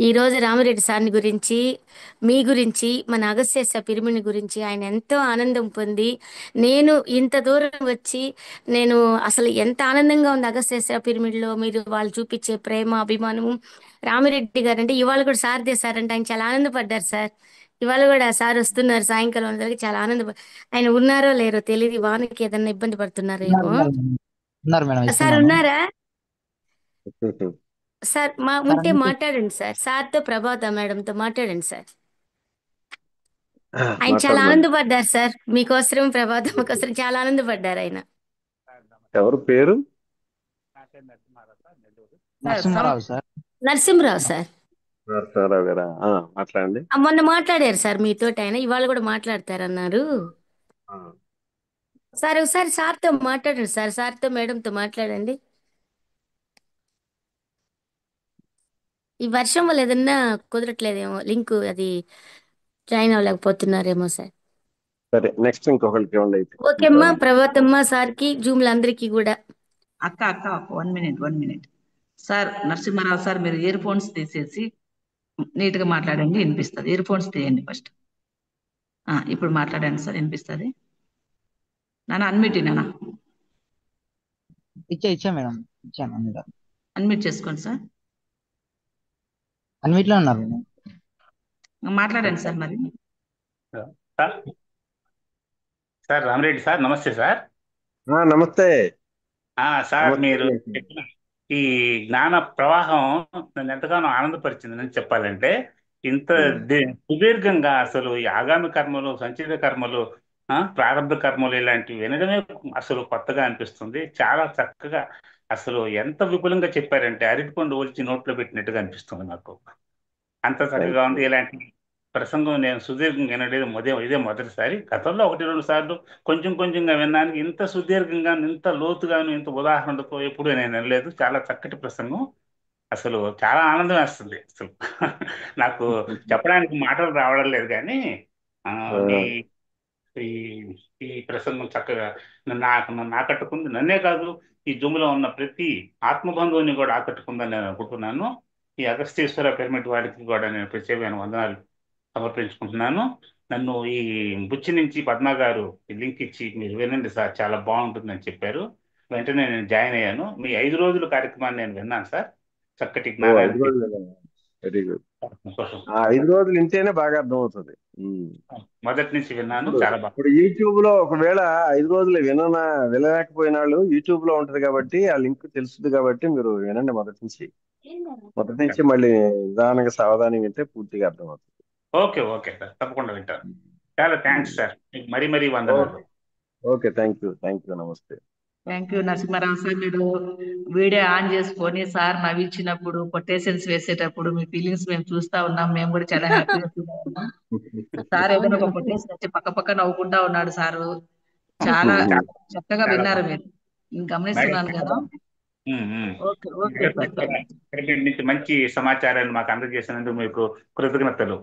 ఈ రోజు రామిరెడ్డి సార్ని గురించి, మీ గురించి, మన అగస్త్య పిరిమిడి గురించి ఆయన ఎంతో ఆనందం పొంది, నేను ఇంత దూరం వచ్చి నేను అసలు ఎంత ఆనందంగా ఉంది అగస్త్య పిరిమిడిలో మీరు వాళ్ళు చూపించే ప్రేమ, అభిమానము. రామిరెడ్డి గారు అంటే ఇవాళ కూడా సార్ చేశారంటే ఆయన చాలా ఆనందపడ్డారు సార్. ఇవాళ కూడా సార్ వస్తున్నారు సాయంకాలం అందరికి, చాలా ఆయన ఉన్నారో లేరో తెలియదు. ఈ వానకి ఏదన్నా ఇబ్బంది ఉన్నారు పడుతున్నారేమో. ఉన్నారు మేడం. ఉన్నారు మేడం, సార్ ఇస్తున్నాను. ఉన్నారా? సార్ సార్ ఉంటే మాట్లాడండి సార్. సార్తో ప్రభాత మేడంతో మాట్లాడండి సార్. ఆయన చాలా మాట్లాడమని. ఆనందపడ్డారు సార్. మీకోసం ప్రభాతం కోసం చాలా ఆనందపడ్డారు ఆయన. ఎవరు పేరు? నరసింహారావు సార్. నరసింహరావు సార్. నరసింహారావు గారా? మాట్లాడండి. మొన్న మాట్లాడారు సార్ మీతోటి ఆయన, ఇవాళ కూడా మాట్లాడతారన్నారు. ఆ. సార్ ఒకసారి సార్తో మాట్లాడండి సార్. సార్తో మేడంతో మాట్లాడండి. ఈ వర్షం వల్ల ఏదన్నా కుదరట్లేదేమో లింక్, అది జాయిన్ అవ్వలేకపోతున్నారేమో సార్. సరే, నెక్స్ట్ ఇంకొకరికి ఇవ్వండి అయితే. ఓకే అమ్మా ప్రభాతమ్మ సార్కి, జూమ్లందరికీ కూడా. అక్క 1 మినిట్. సార్ నరసింహారావు సార్, మీరు ఇయర్ ఫోన్స్ తీసేసి నీట్ గా మాట్లాడండి, వినిపిస్తుంది. ఇయర్ ఫోన్స్ తీయండి ఫస్ట్. ఇప్పుడు మాట్లాడండి సార్, వినిపిస్తుంది. నాన్న అన్మ్యూట్ నాన్న, ఇచ్చా మేడం, ఇచ్చాను. అందులో అన్మ్యూట్ చేసుకోండి సార్. అన్నిట్లో ఉన్నారు మేడం. మాట్లాడండి సార్ మరి. సార్ సార్ రామిరెడ్డి సార్, నమస్తే సార్. నమస్తే. సార్ నమస్తే. మీరు చెప్పిన ఈ జ్ఞాన ప్రవాహం నన్ను ఎంతగానో ఆనందపరిచిందని చెప్పాలంటే, ఇంత సుదీర్ఘంగా అసలు ఈ ఆగామి కర్మలు, సంచిత కర్మలు, ప్రారంభ కర్మలు ఇలాంటివి వినడమే అసలు కొత్తగా అనిపిస్తుంది. చాలా చక్కగా అసలు ఎంత విపులంగా చెప్పారంటే అరటిపండు ఒలిచి నోట్లో పెట్టినట్టుగా అనిపిస్తుంది నాకు. అంత చక్కగా ఉంది. ఇలాంటి ప్రసంగం నేను సుదీర్ఘంగా వినలేదు, ఇదే మొదటిసారి. గతంలో 1-2 సార్లు కొంచెం కొంచెంగా విన్నాను. ఇంత సుదీర్ఘంగా, ఇంత లోతుగాను, ఇంత ఉదాహరణలతో ఎప్పుడూ నేను వినలేదు. చాలా చక్కటి ప్రసంగం. అసలు చాలా ఆనందం వేస్తుంది అసలు. నాకు చెప్పడానికి మాటలు రావడం లేదు. కానీ మీ ఈ ఈ ప్రసంగం చక్కగా నన్ను ఆకట్టుకుంది. నన్నే కాదు, ఈ జూమ్లో ఉన్న ప్రతి ఆత్మబంధువుని కూడా ఆకట్టుకుందని నేను అనుకుంటున్నాను. ఈ అగస్తీశ్వర పిరమిడ్ వాడికి కూడా నేను ప్రత్యేకమైన వందనాలు సమర్పించుకుంటున్నాను. నన్ను ఈ బుచ్చి నుంచి పద్మ గారు ఈ లింక్ ఇచ్చి మీరు వినండి సార్, చాలా బాగుంటుందని చెప్పారు. వెంటనే నేను జాయిన్ అయ్యాను. మీ 5 రోజుల కార్యక్రమాన్ని నేను విన్నాను సార్. చక్కటి 5 జ్ఞానానికి రోజులు వెరీ గుడ్. సంతోషం. 5 రోజులు వింటేనే బాగా అర్థమవుతుంది. మొదటి నుంచి విన్నాను, ఇప్పుడు చాలా బాగా. ఇప్పుడు యూట్యూబ్ లో ఒకవేళ 5 రోజులు వినలేకపోయిన వాళ్ళు యూట్యూబ్ లో ఉంటది కాబట్టి ఆ లింక్ తెలుస్తుంది కాబట్టి మీరు వినండి మొదటి నుంచి మళ్ళీ నిదానంగా సావధానంగా వింటే పూర్తిగా అర్థమవుతుంది. ఓకే ఓకే సార్, తప్పకుండా వింటాను. చాలా థ్యాంక్స్ సార్, మీకు మరీ వందనాలు. ఓకే, థ్యాంక్ యూ, నమస్తే. Thank you Narasimha Rao sir. మీరు వీడియో ఆన్ చేసుకొని సార్ నవ్వించినప్పుడు, కొటేషన్స్ వేసేటప్పుడు మీ ఫీలింగ్స్ మేము చూస్తా ఉన్నాం. మేము కూడా చాలా హ్యాపీగా ఫీల్ అవుతున్నాం. సార్ ఏదైనా ఒక కొటేషన్ వచ్చి పక్క నవ్వుకుంటా ఉన్నాడు సారు. చాలా చక్కగా విన్నారు మీరు. నేను గమనిస్తున్నాను కదా. ఓకే ఓకే సార్, పిరమిడ్ నుంచి మంచి సమాచారాన్ని మాకు అందజేసినందుకు మీకు కృతజ్ఞతలు.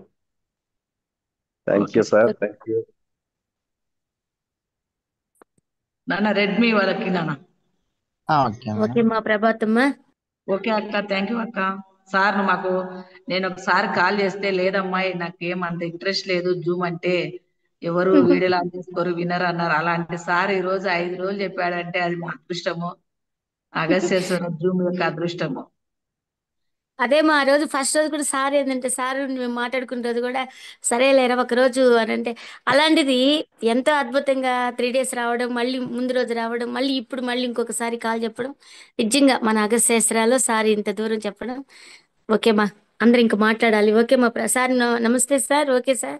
Thank you sir, thank you. నాన్న రెడ్మీ వాళ్ళకి నాన్న. ఓకే ఓకే మా ప్రభాతమ్మ. ఓకే అక్క, థ్యాంక్ యూ అక్క. సార్ మాకు నేను ఒకసారి కాల్ చేస్తే లేదమ్మాయి నాకేం అంత ఇంట్రెస్ట్ లేదు జూమ్ అంటే, ఎవరు వీడియోలు ఆన్ చేసుకోరు వినరు అన్నారు. అలాంటి సార్ ఈ రోజు 5 రోజులు చెప్పాడంటే అది మా అదృష్టము. అగస్త్యేశ్వర జూమ్ యొక్క అదృష్టము. అదే మా రోజు ఫస్ట్ రోజు కూడా సార్ ఏంటంటే, సార్ మేము మాట్లాడుకున్న రోజు కూడా సరేలేరా ఒక రోజు అని అంటే, అలాంటిది ఎంతో అద్భుతంగా 3 days రావడం, మళ్ళీ ముందు రోజు రావడం, మళ్ళీ ఇప్పుడు మళ్ళీ ఇంకొకసారి కాల్ చెప్పడం, నిజంగా మన అగస్త్యేశ్వరాలో సార్ ఇంత దూరం చెప్పడం. ఓకే మా, అందరు ఇంకా మాట్లాడాలి. ఓకే మా సార్ నమస్తే సార్. ఓకే సార్,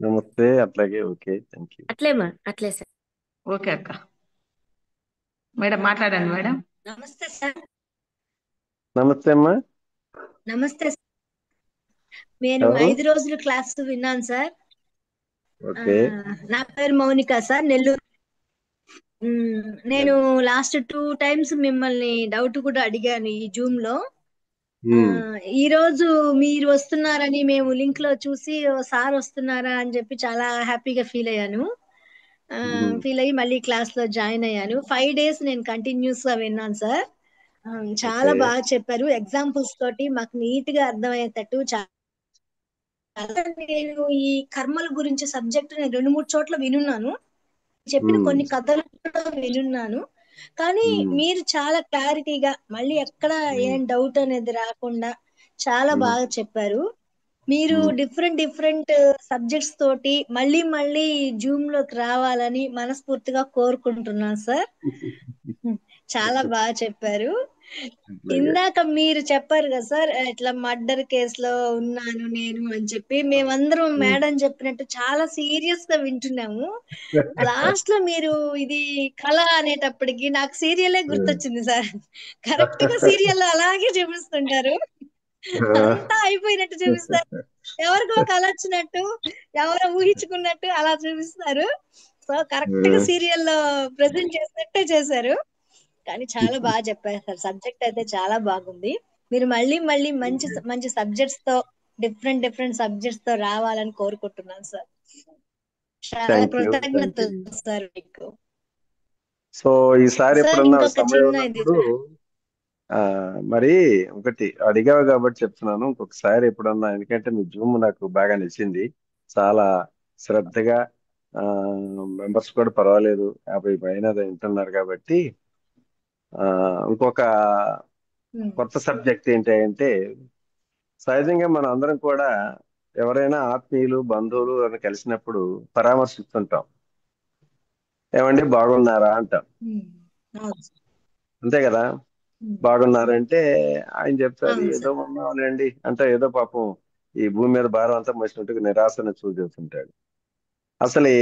నమస్తే. అట్లాగే, ఓకే, థ్యాంక్ యూ. అట్లే మా, అట్లే సార్. ఓకే అక్క. మేడం మాట్లాడండి మేడం. నమస్తే సార్. నమస్తే అమ్మా. నమస్తే సార్. నేను 5 రోజులు క్లాస్ విన్నాను సార్. ఓకే. నా పేరు మౌనిక సార్, నెల్లూరు. నేను లాస్ట్ 2 times మిమ్మల్ని డౌట్ కూడా అడిగాను ఈ జూమ్ లో. ఈ రోజు మీరు వస్తున్నారని మేము లింక్ లో చూసి సార్ వస్తున్నారా అని చెప్పి చాలా హ్యాపీగా ఫీల్ అయ్యాను. ఫీల్ అయ్యి మళ్ళీ క్లాస్ లో జాయిన్ అయ్యాను. 5 days నేను కంటిన్యూస్ గా విన్నాను సార్. చాలా బాగా చెప్పారు. ఎగ్జాంపుల్స్ తోటి మాకు నీట్ గా అర్థమయ్యేటట్టు. నేను ఈ కర్మల గురించి సబ్జెక్ట్ నేను 2-3 చోట్ల వినున్నాను, చెప్పిన కొన్ని కథలు కూడా వినున్నాను. కానీ మీరు చాలా క్లారిటీగా మళ్ళీ ఎక్కడ ఏం డౌట్ అనేది రాకుండా చాలా బాగా చెప్పారు. మీరు డిఫరెంట్ సబ్జెక్ట్స్ తోటి మళ్ళీ జూమ్ లోకి రావాలని మనస్ఫూర్తిగా కోరుకుంటున్నాను సార్. చాలా బాగా చెప్పారు. ఇందాక మీరు చెప్పారు కదా సార్, ఇట్లా మర్డర్ కేసులో ఉన్నాను నేను అని చెప్పి, మేమందరం మేడం చెప్పినట్టు చాలా సీరియస్ గా వింటున్నాము. లాస్ట్ లో మీరు ఇది కళ అనేటప్పటికి నాకు సీరియలే గుర్తొచ్చింది సార్. కరెక్ట్ గా సీరియల్ అలాగే చూపిస్తుంటారు, అంతా అయిపోయినట్టు చూపిస్తారు, ఎవరికో కళ వచ్చినట్టు, ఎవరో ఊహించుకున్నట్టు అలా చూపిస్తారు. సో కరెక్ట్ గా సీరియల్లో ప్రెజెంట్ చేసినట్టే చేశారు. కానీ చాలా బాగా చెప్పారు సార్. సబ్జెక్ట్ అయితే చాలా బాగుంది. మీరు మళ్ళీ మంచి సబ్జెక్ట్స్ తో డిఫరెంట్ సబ్జెక్ట్స్ తో రావాలని కోరుకుంటున్నాను సార్. చాలా కృతజ్ఞతలు సార్ మీకు. సో ఈసారి ఎప్పుడన్నా సమయం ఉన్నప్పుడు మరి ఒకటి అడిగావు కాబట్టి చెప్తున్నాను, ఇంకొకసారి ఎప్పుడన్నా, ఎందుకంటే మీ జూమ్ నాకు బాగా నచ్చింది. చాలా శ్రద్ధగా, మెంబర్స్ కూడా పర్వాలేదు 50 పైన వింటున్నారు కాబట్టి. ఇంకొక కొత్త సబ్జెక్ట్ ఏంటి అంటే, సహజంగా మనం అందరం కూడా ఎవరైనా ఆత్మీయులు బంధువులు అని కలిసినప్పుడు పరామర్శిస్తుంటాం. ఏమండి బాగున్నారా అంటాం, అంతే కదా. బాగున్నారంటే ఆయన చెప్తారు ఏదో ఉన్నాంలేండి అంటే, ఏదో పాపం ఈ భూమి మీద భారం అంతా మోసినట్టుగా నిరాశను చూస్తుంటాడు. అసలు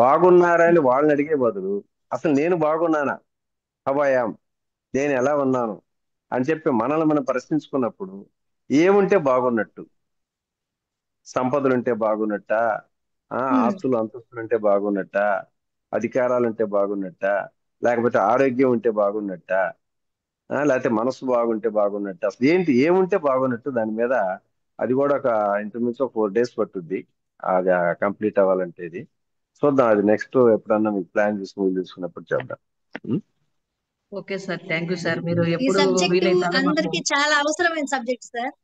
బాగున్నారని వాళ్ళని అడిగే బదులు, అసలు నేను బాగున్నానా, హవాయాం, నేను ఎలా ఉన్నాను అని చెప్పి మనల్ని మనం ప్రశ్నించుకున్నప్పుడు ఏముంటే బాగున్నట్టు? సంపదలుంటే బాగున్నట్ట, ఆస్తులు అంతస్తులు ఉంటే బాగున్నట్ట, అధికారాలుంటే బాగున్నట్ట, లేకపోతే ఆరోగ్యం ఉంటే బాగున్నట్ట, లేకపోతే మనసు బాగుంటే బాగున్నట్టు? అసలు ఏముంటే బాగున్నట్టు? దాని మీద అది కూడా ఒక ఇంచుమించు 4 days పట్టుద్ది అది కంప్లీట్ అవ్వాలంటే. ఇది చూద్దాం, అది నెక్స్ట్ ఎప్పుడన్నా మీకు ప్లాన్ చేసుకుని తీసుకున్నప్పుడు చేద్దాం. ఉం? Okay sir, thank you sir. మీరు ఈ ఎప్పుడు సబ్జెక్టు వీలైతుందో మాకు. అందరికి చాలా అవసరమైన సబ్జెక్ట్ సార్.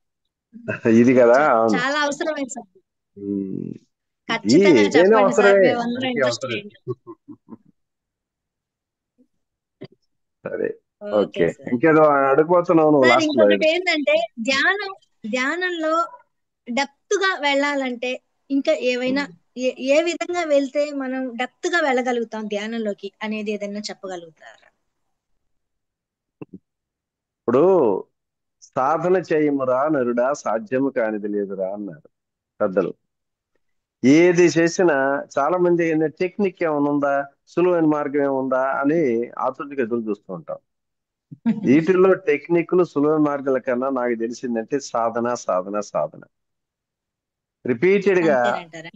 ఇది కదా, అవును. చాలా అవసరమైన సబ్జెక్ట్. ఉం. ఇది ఖచ్చితంగా ఏదైనా చెప్పండి సార్, అవసరమే, మేమందరం మనకి ఇంట్రెస్ట్ అవసరమే. సరే, ఓకే ఓకే. సార్. ఇంకేదో అడిగిపోతున్నావు నువ్వు సార్ లాస్ట్ లో ఇంకొకటి ఏదో. ఏంటంటే ధ్యానంలో డెప్త్ గా వెళ్ళాలంటే ఇంకా ఏవైనా ఏ విధంగా వెళ్తే మనం డెప్త్ గా వెళ్ళగలుగుతాం ధ్యానంలోకి అనేది ఏదైనా చెప్పగలుగుతారా? ఇప్పుడు సాధన చేయమురా నరుడా, సాధ్యము కానిది లేదురా అన్నారు పెద్దలు. ఏది చేసినా చాలా మంది టెక్నిక్ ఏమైనా ఉందా, సులువైన మార్గం ఏముందా అని ఆతృతగా ఎదురు చూస్తూ ఉంటాం. వీటిల్లో టెక్నిక్లు సులువైన మార్గాల కన్నా నాకు తెలిసిందంటే సాధన, సాధన, సాధన. రిపీటెడ్ గా అంతేనంటారా?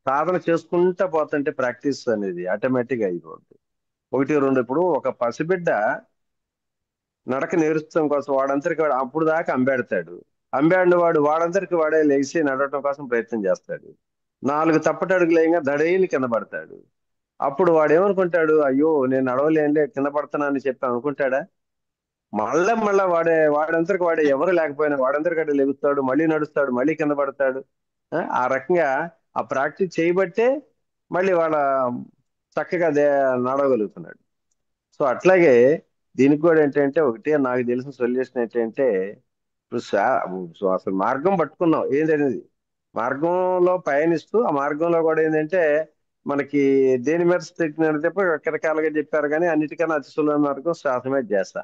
సాధన చేసుకుంటా పోతుంటే ప్రాక్టీస్ అనేది ఆటోమేటిక్ గా అయిపోతుంది. 1, 2 ఇప్పుడు ఒక పసిబిడ్డ నడక నేర్చడం కోసం వాడంతరికి వాడు అప్పుడు దాకా అంబేడతాడు. అంబేడిన వాడు వాడంతరికి వాడే లేచి నడవటం కోసం ప్రయత్నం చేస్తాడు. 4 తప్పటడుగులు వేయంగా దడేని కింద పడతాడు. అప్పుడు వాడు ఏమనుకుంటాడు, అయ్యో నేను నడవలేనులే కింద పడుతున్నానని చెప్పి అనుకుంటాడా? మళ్ళా వాడంతరికి వాడే ఎవరు లేకపోయినా వాడంతరికి వాడే లెగుస్తాడు, మళ్ళీ నడుస్తాడు, మళ్ళీ కింద పడతాడు. ఆ రకంగా ఆ ప్రాక్టీస్ చేయబట్టే మళ్ళీ వాళ్ళ చక్కగా నడవగలుగుతున్నాడు. సో అట్లాగే దీనికి కూడా ఏంటంటే ఒకటి నాకు తెలిసిన సొల్యూషన్ ఏంటంటే, ఇప్పుడు అసలు మార్గం పట్టుకున్నాం ఏంటనేది, మార్గంలో పయనిస్తూ ఆ మార్గంలో కూడా ఏంటంటే మనకి దేని మీద స్థితి రకరకాలుగా చెప్పారు, కానీ అన్నిటికన్నా అతి సులువైన మార్గం శ్వాస మీద చేస్తా.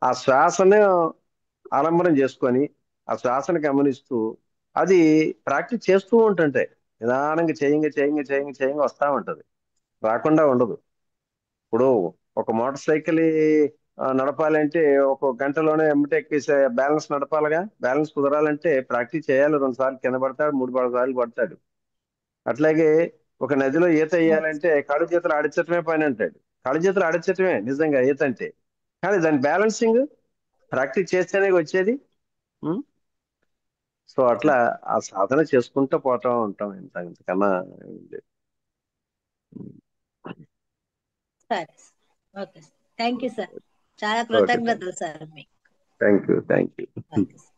ఆ శ్వాసను ఆలంబనం చేసుకొని ఆ శ్వాసను గమనిస్తూ అది ప్రాక్టీస్ చేస్తూ ఉంటుంటే నిదానంగా చేయంగా వస్తా ఉంటది, రాకుండా ఉండదు. ఇప్పుడు ఒక మోటార్ సైకిల్ నడపాలంటే ఒక గంటలోనే ఎమ్మటే బ్యాలెన్స్ నడపాలిగా, బ్యాలెన్స్ కుదరాలంటే ప్రాక్టీస్ చేయాలి. 2 సార్లు కింద పడతాడు, 3 సార్లు పడతాడు. అట్లాగే ఒక నదిలో ఈత వేయాలంటే కాళ్ళు చేతులు ఆడించటమే పని అంటాడు. కాళ్ళు చేతులు ఆడించటమే నిజంగా ఈత అంటే, కానీ దాని బ్యాలెన్సింగ్ ప్రాక్టీస్ చేస్తేనే వచ్చేది. ఉం? సో అట్లా ఆ సాధన చేసుకుంటూ పోతా ఉంటాం, ఇంతకన్నా ఏం లేదు. సరే, okay sir. Thank you sir. చాలా ఓకే, కృతజ్ఞతలు సార్ మీకు. Thank you. Okay sir.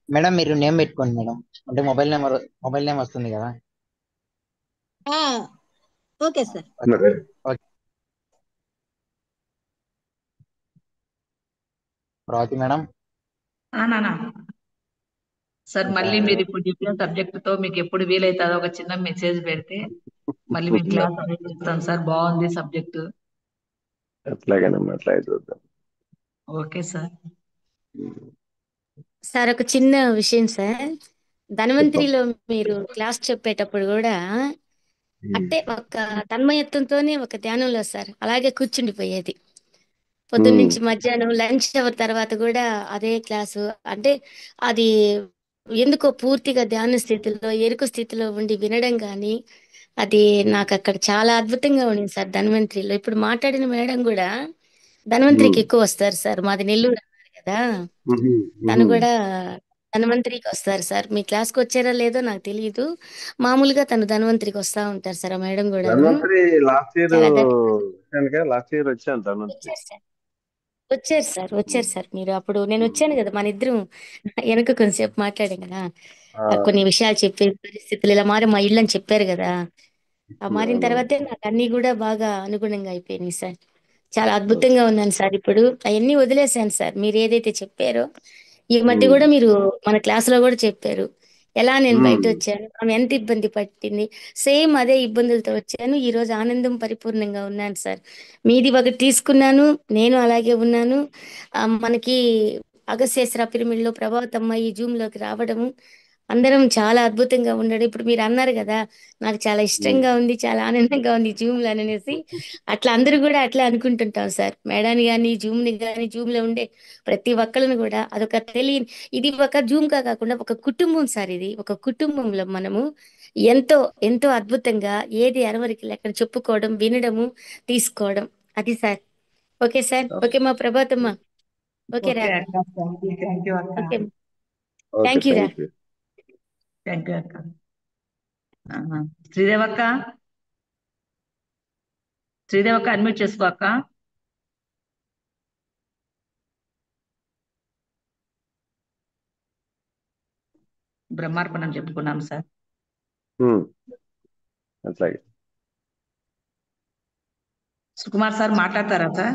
Madam మీరు నేమ్ పెట్టుకోండి మేడం, అంటే మొబైల్ నేమ్ వస్తుంది కదా. ఆ, ఓకే సార్. ఓకే. రాతి మేడం. నానా సార్, మళ్ళీ మీరు ఇప్పుడు చెప్పిన సబ్జెక్ట్ తో మీకు ఎప్పుడు వీలైతుందో ఒక చిన్న మెసేజ్ పెడితే మళ్ళీ మేము క్లాస్ అటెండ్ చేస్తాం సార్. బాగుంది సబ్జెక్ట్. అట్లాగేనమ్మా, అట్లాగే చూద్దాం. Okay sir. సార్ ఒక చిన్న విషయం సార్, ధన్వంతరిలో మీరు క్లాస్ చెప్పేటప్పుడు కూడా అంటే ఒక తన్మయత్వంతోనే ఒక ధ్యానంలో సార్ అలాగే కూర్చుండిపోయేది. పొద్దున్నుంచి మధ్యాహ్నం లంచ్ అవర్ తర్వాత కూడా అదే క్లాసు. అంటే అది ఎందుకో పూర్తిగా ధ్యాన స్థితిలో ఎరుక స్థితిలో ఉండి వినడం కానీ అది నాకు అక్కడ చాలా అద్భుతంగా ఉండింది సార్ ధన్వంతరిలో. ఇప్పుడు మాట్లాడిన మేడం కూడా ధన్వంతరికి ఎక్కువ వస్తారు సార్, మాది నెల్లూరు అన్నారు కదా, తను కూడా ధన్వంతరికి వస్తారు సార్. మీ క్లాస్కి వచ్చారా లేదో నాకు తెలియదు, మామూలుగా తను ధన్వంతరికి వస్తా ఉంటారు సార్ ఆ మేడం కూడాను. ధన్వంతరి లాస్ట్ ఇయర్ చాలా ధన్యవాదాలు. వచ్చాను ధన్వంతరి. వచ్చారు సార్, వచ్చారు సార్ మీరు. అప్పుడు నేను వచ్చాను కదా, మన ఇద్దరం వెనక కొంచెంసేపు మాట్లాడాం కదా, కొన్ని విషయాలు చెప్పే పరిస్థితులు ఇలా మారి మా ఇల్లు అని చెప్పారు కదా, ఆ మారిన తర్వాతే నాకు అన్ని కూడా బాగా అనుగుణంగా అయిపోయినాయి సార్. చాలా అద్భుతంగా ఉన్నాను సార్ ఇప్పుడు. అవన్నీ వదిలేశాను సార్, మీరు ఏదైతే చెప్పారో. ఈ మధ్య కూడా మీరు మన క్లాసులో కూడా చెప్పారు ఎలా నేను బయట వచ్చాను, ఆమె ఎంత ఇబ్బంది పట్టింది, సేమ్ అదే ఇబ్బందులతో వచ్చాను, ఈ రోజు ఆనందం పరిపూర్ణంగా ఉన్నాను సార్. మీది ఒకటి తీసుకున్నాను, నేను అలాగే ఉన్నాను. మనకి అగస్యేశ్వర పిరమిడ్లో ప్రభావతమ్మ ఈ జూమ్ లోకి రావడము, అందరం చాలా అద్భుతంగా ఉండడం. ఇప్పుడు మీరు అన్నారు కదా, నాకు చాలా ఇష్టంగా ఉంది, చాలా ఆనందంగా ఉంది జూమ్ లో అనేసి. అట్లా అందరూ కూడా అట్లా అనుకుంటుంటాం సార్. మేడాన్ని కానీ జూమ్ లో ఉండే ప్రతి ఒక్కళ్ళను కూడా అదొక తెలియని, ఇది ఒక జూమ్ గా కాకుండా ఒక కుటుంబం సార్. ఇది ఒక కుటుంబంలో మనము ఎంతో ఎంతో అద్భుతంగా ఏది అరవరికి లెక్కన చెప్పుకోవడం, వినడము, తీసుకోవడం, అది సార్. ఓకే సార్, ఓకే మా ప్రభాతమ్మ. ఓకే రా, ఓకే అక్క, థ్యాంక్ యూ అక్క. ఓకే, ఓకే, థ్యాంక్ యూ రా. Thank you. థ్యాంక్ యూ అక్క. శ్రీదేవక్క. శ్రీదేవి అక్క అడ్మిట్ చేసుకో అక్క. బ్రహ్మార్పణం చెప్పుకున్నాం సార్. అట్లాగే సుకుమార్ సార్ మాట్లాడతారా సార్?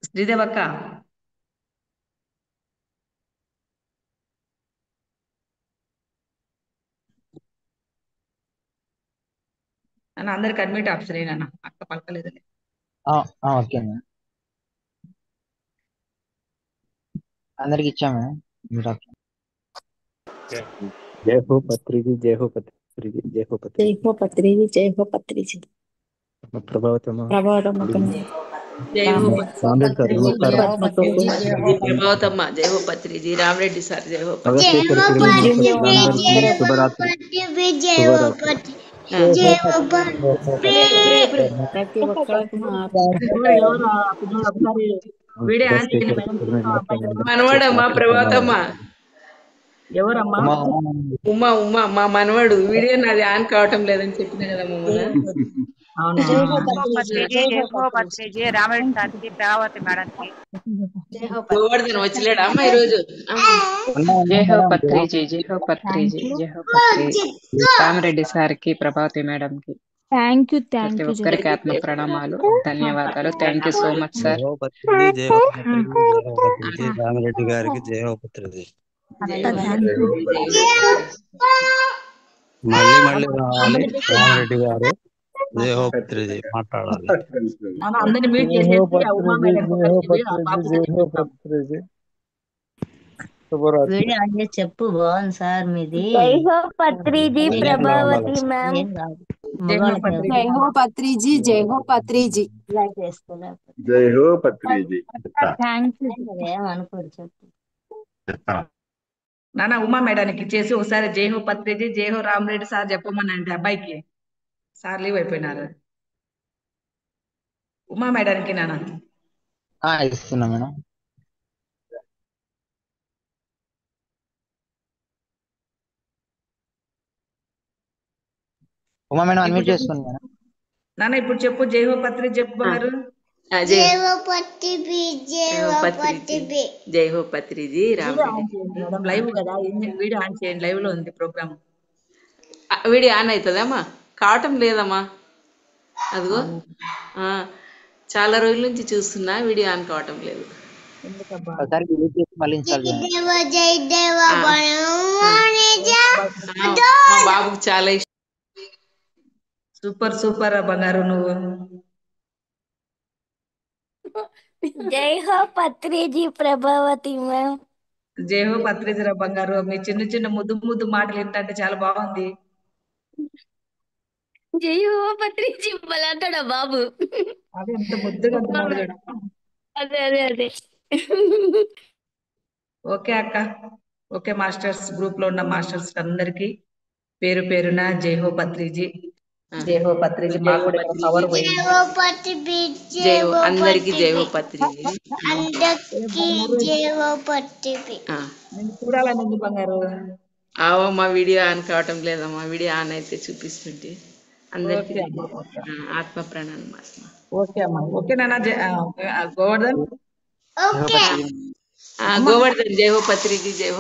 శ్రీదేవి అక్క అన్న అందరికి అడ్మిట్ ఆప్షన్ ఏనా? అక్క పలకలేదు. ఓకే మేడం, అందరికి ఇచ్చాము మేడం. जय हो पत्री जी, जय हो पत्री जी, जय हो पत्री जय हो पत्री जी, जय हो पत्री जी। प्रभावतमा प्रभावतमा जय हो रामरेड्डी सर नमस्कार प्रभावतम्मा, जय हो पत्री जी, रामरेड्डी सर जय हो पत्री अगस्त्य सर किरण शुभरात्रि शुभरात्रि ప్రతి ఒక్కరికి వీడియో ఆన్ अगस्त्य చేయండి सर మేడం. किरण మనవడమ్మా ప్రభావతమ్మ, ఎవరమ్మా? ఉమా ఉమా మా మనవడు. వీడియో నాది ఆన్ కావటం లేదని చెప్పిన కదా మమ్మల్ని. అవునా? రామరెడ్డి సార్కి, ప్రభావతి మేడంకి. గోవర్ధన్ వచ్చలేడా అమ్మా ఈరోజు? జై హో పత్రిజీ, జై హో పత్రిజీ, జై హో పత్రిజీ. రామరెడ్డి సార్కి, ప్రభావతి మేడంకి, ప్రతి ఒక్కరికి ఆత్మ ప్రణామాలు, ధన్యవాదాలు. Thank you so much sir. Rama Reddy గారికి జయ హో పత్రిజీ. మళ్ళీ మళ్ళీ రావాలి రామరెడ్డి గారు, జయ హో పత్రిజీ మాట్లాడాలి. అందరిని మీట్ చేసేసి ఆ ఉమా మేడం చెప్పు. బాగుంది సార్ మీది. జై హో పత్రిజీ, ప్రభావతి మ్యామ్. జై హో పత్రిజీ, జై హో పత్రిజీ, జై హో పత్రిజీ. ఏమనుకోరు చెప్పు. నాన్న ఉమా మేడానికి ఇచ్చేసి ఒకసారి జై హో పత్రిజీ, జై హో రామరెడ్డి సార్ చెప్పమనండి అబ్బాయికి. సార్ లీవ్ అయిపోయినారు. ఉమా మేడానికి నాన్న ఇస్తున్నా మేడం. ఉమా మేడం అడ్మిట్ చేసుకోండి మేడం. నాన్న ఇప్పుడు చెప్పు, జై హో పత్రి చెప్పు గారు. జై హో పత్రి, జై హో పత్రిజీ, రామరెడ్డి. మేడం లైవ్ కదా, వీడియో ఆన్ చేయండి, లైవ్ లో ఉంది ప్రోగ్రామ్. వీడియో ఆన్ అవుతుందమ్మా? కావటం లేదమ్మా. అదిగో చాలా రోజుల నుంచి చూస్తున్నా, వీడియో ఆన్ కావటం లేదు. మా బాబుకి చాలా ఇష్టం. సూపర్ సూపర్ బంగారు నువ్వు. జై హో పత్రిజీ, ప్రభావతి మ్యామ్. జై హో పత్రిజీ బంగారు. మీ చిన్న చిన్న ముద్దు ముద్దు మాటలు ఏంటంటే చాలా బాగుంది. జై హో పత్రిజీ అంటాడా బాబు? అదే ఎంత ముద్దుగా అంటున్నాడు చూడ. అదే అదే అదే. ఓకే అక్క, ఓకే మాస్టర్స్, గ్రూప్ లో ఉన్న మాస్టర్స్ అందరికి పేరు పేరున జై హో పత్రిజీ, జై హో పత్రిజీ. మాకు కూడా ఇక్కడ పవర్ పోయింది. జై హో అందరికి, జై హో పత్రిజీ. నేను చూడాలని ఉంది బంగారు. మా వీడియో ఆన్ కావటం లేదమ్మా. వీడియో ఆన్ అయితే చూపిస్తుంటే అందరికి ఆత్మ ప్రణామం. ఓకే అమ్మా, ఓకే నాన్న. గోవర్ధన్ గోవర్ధన్ జై హో పత్రిజీ, జై హో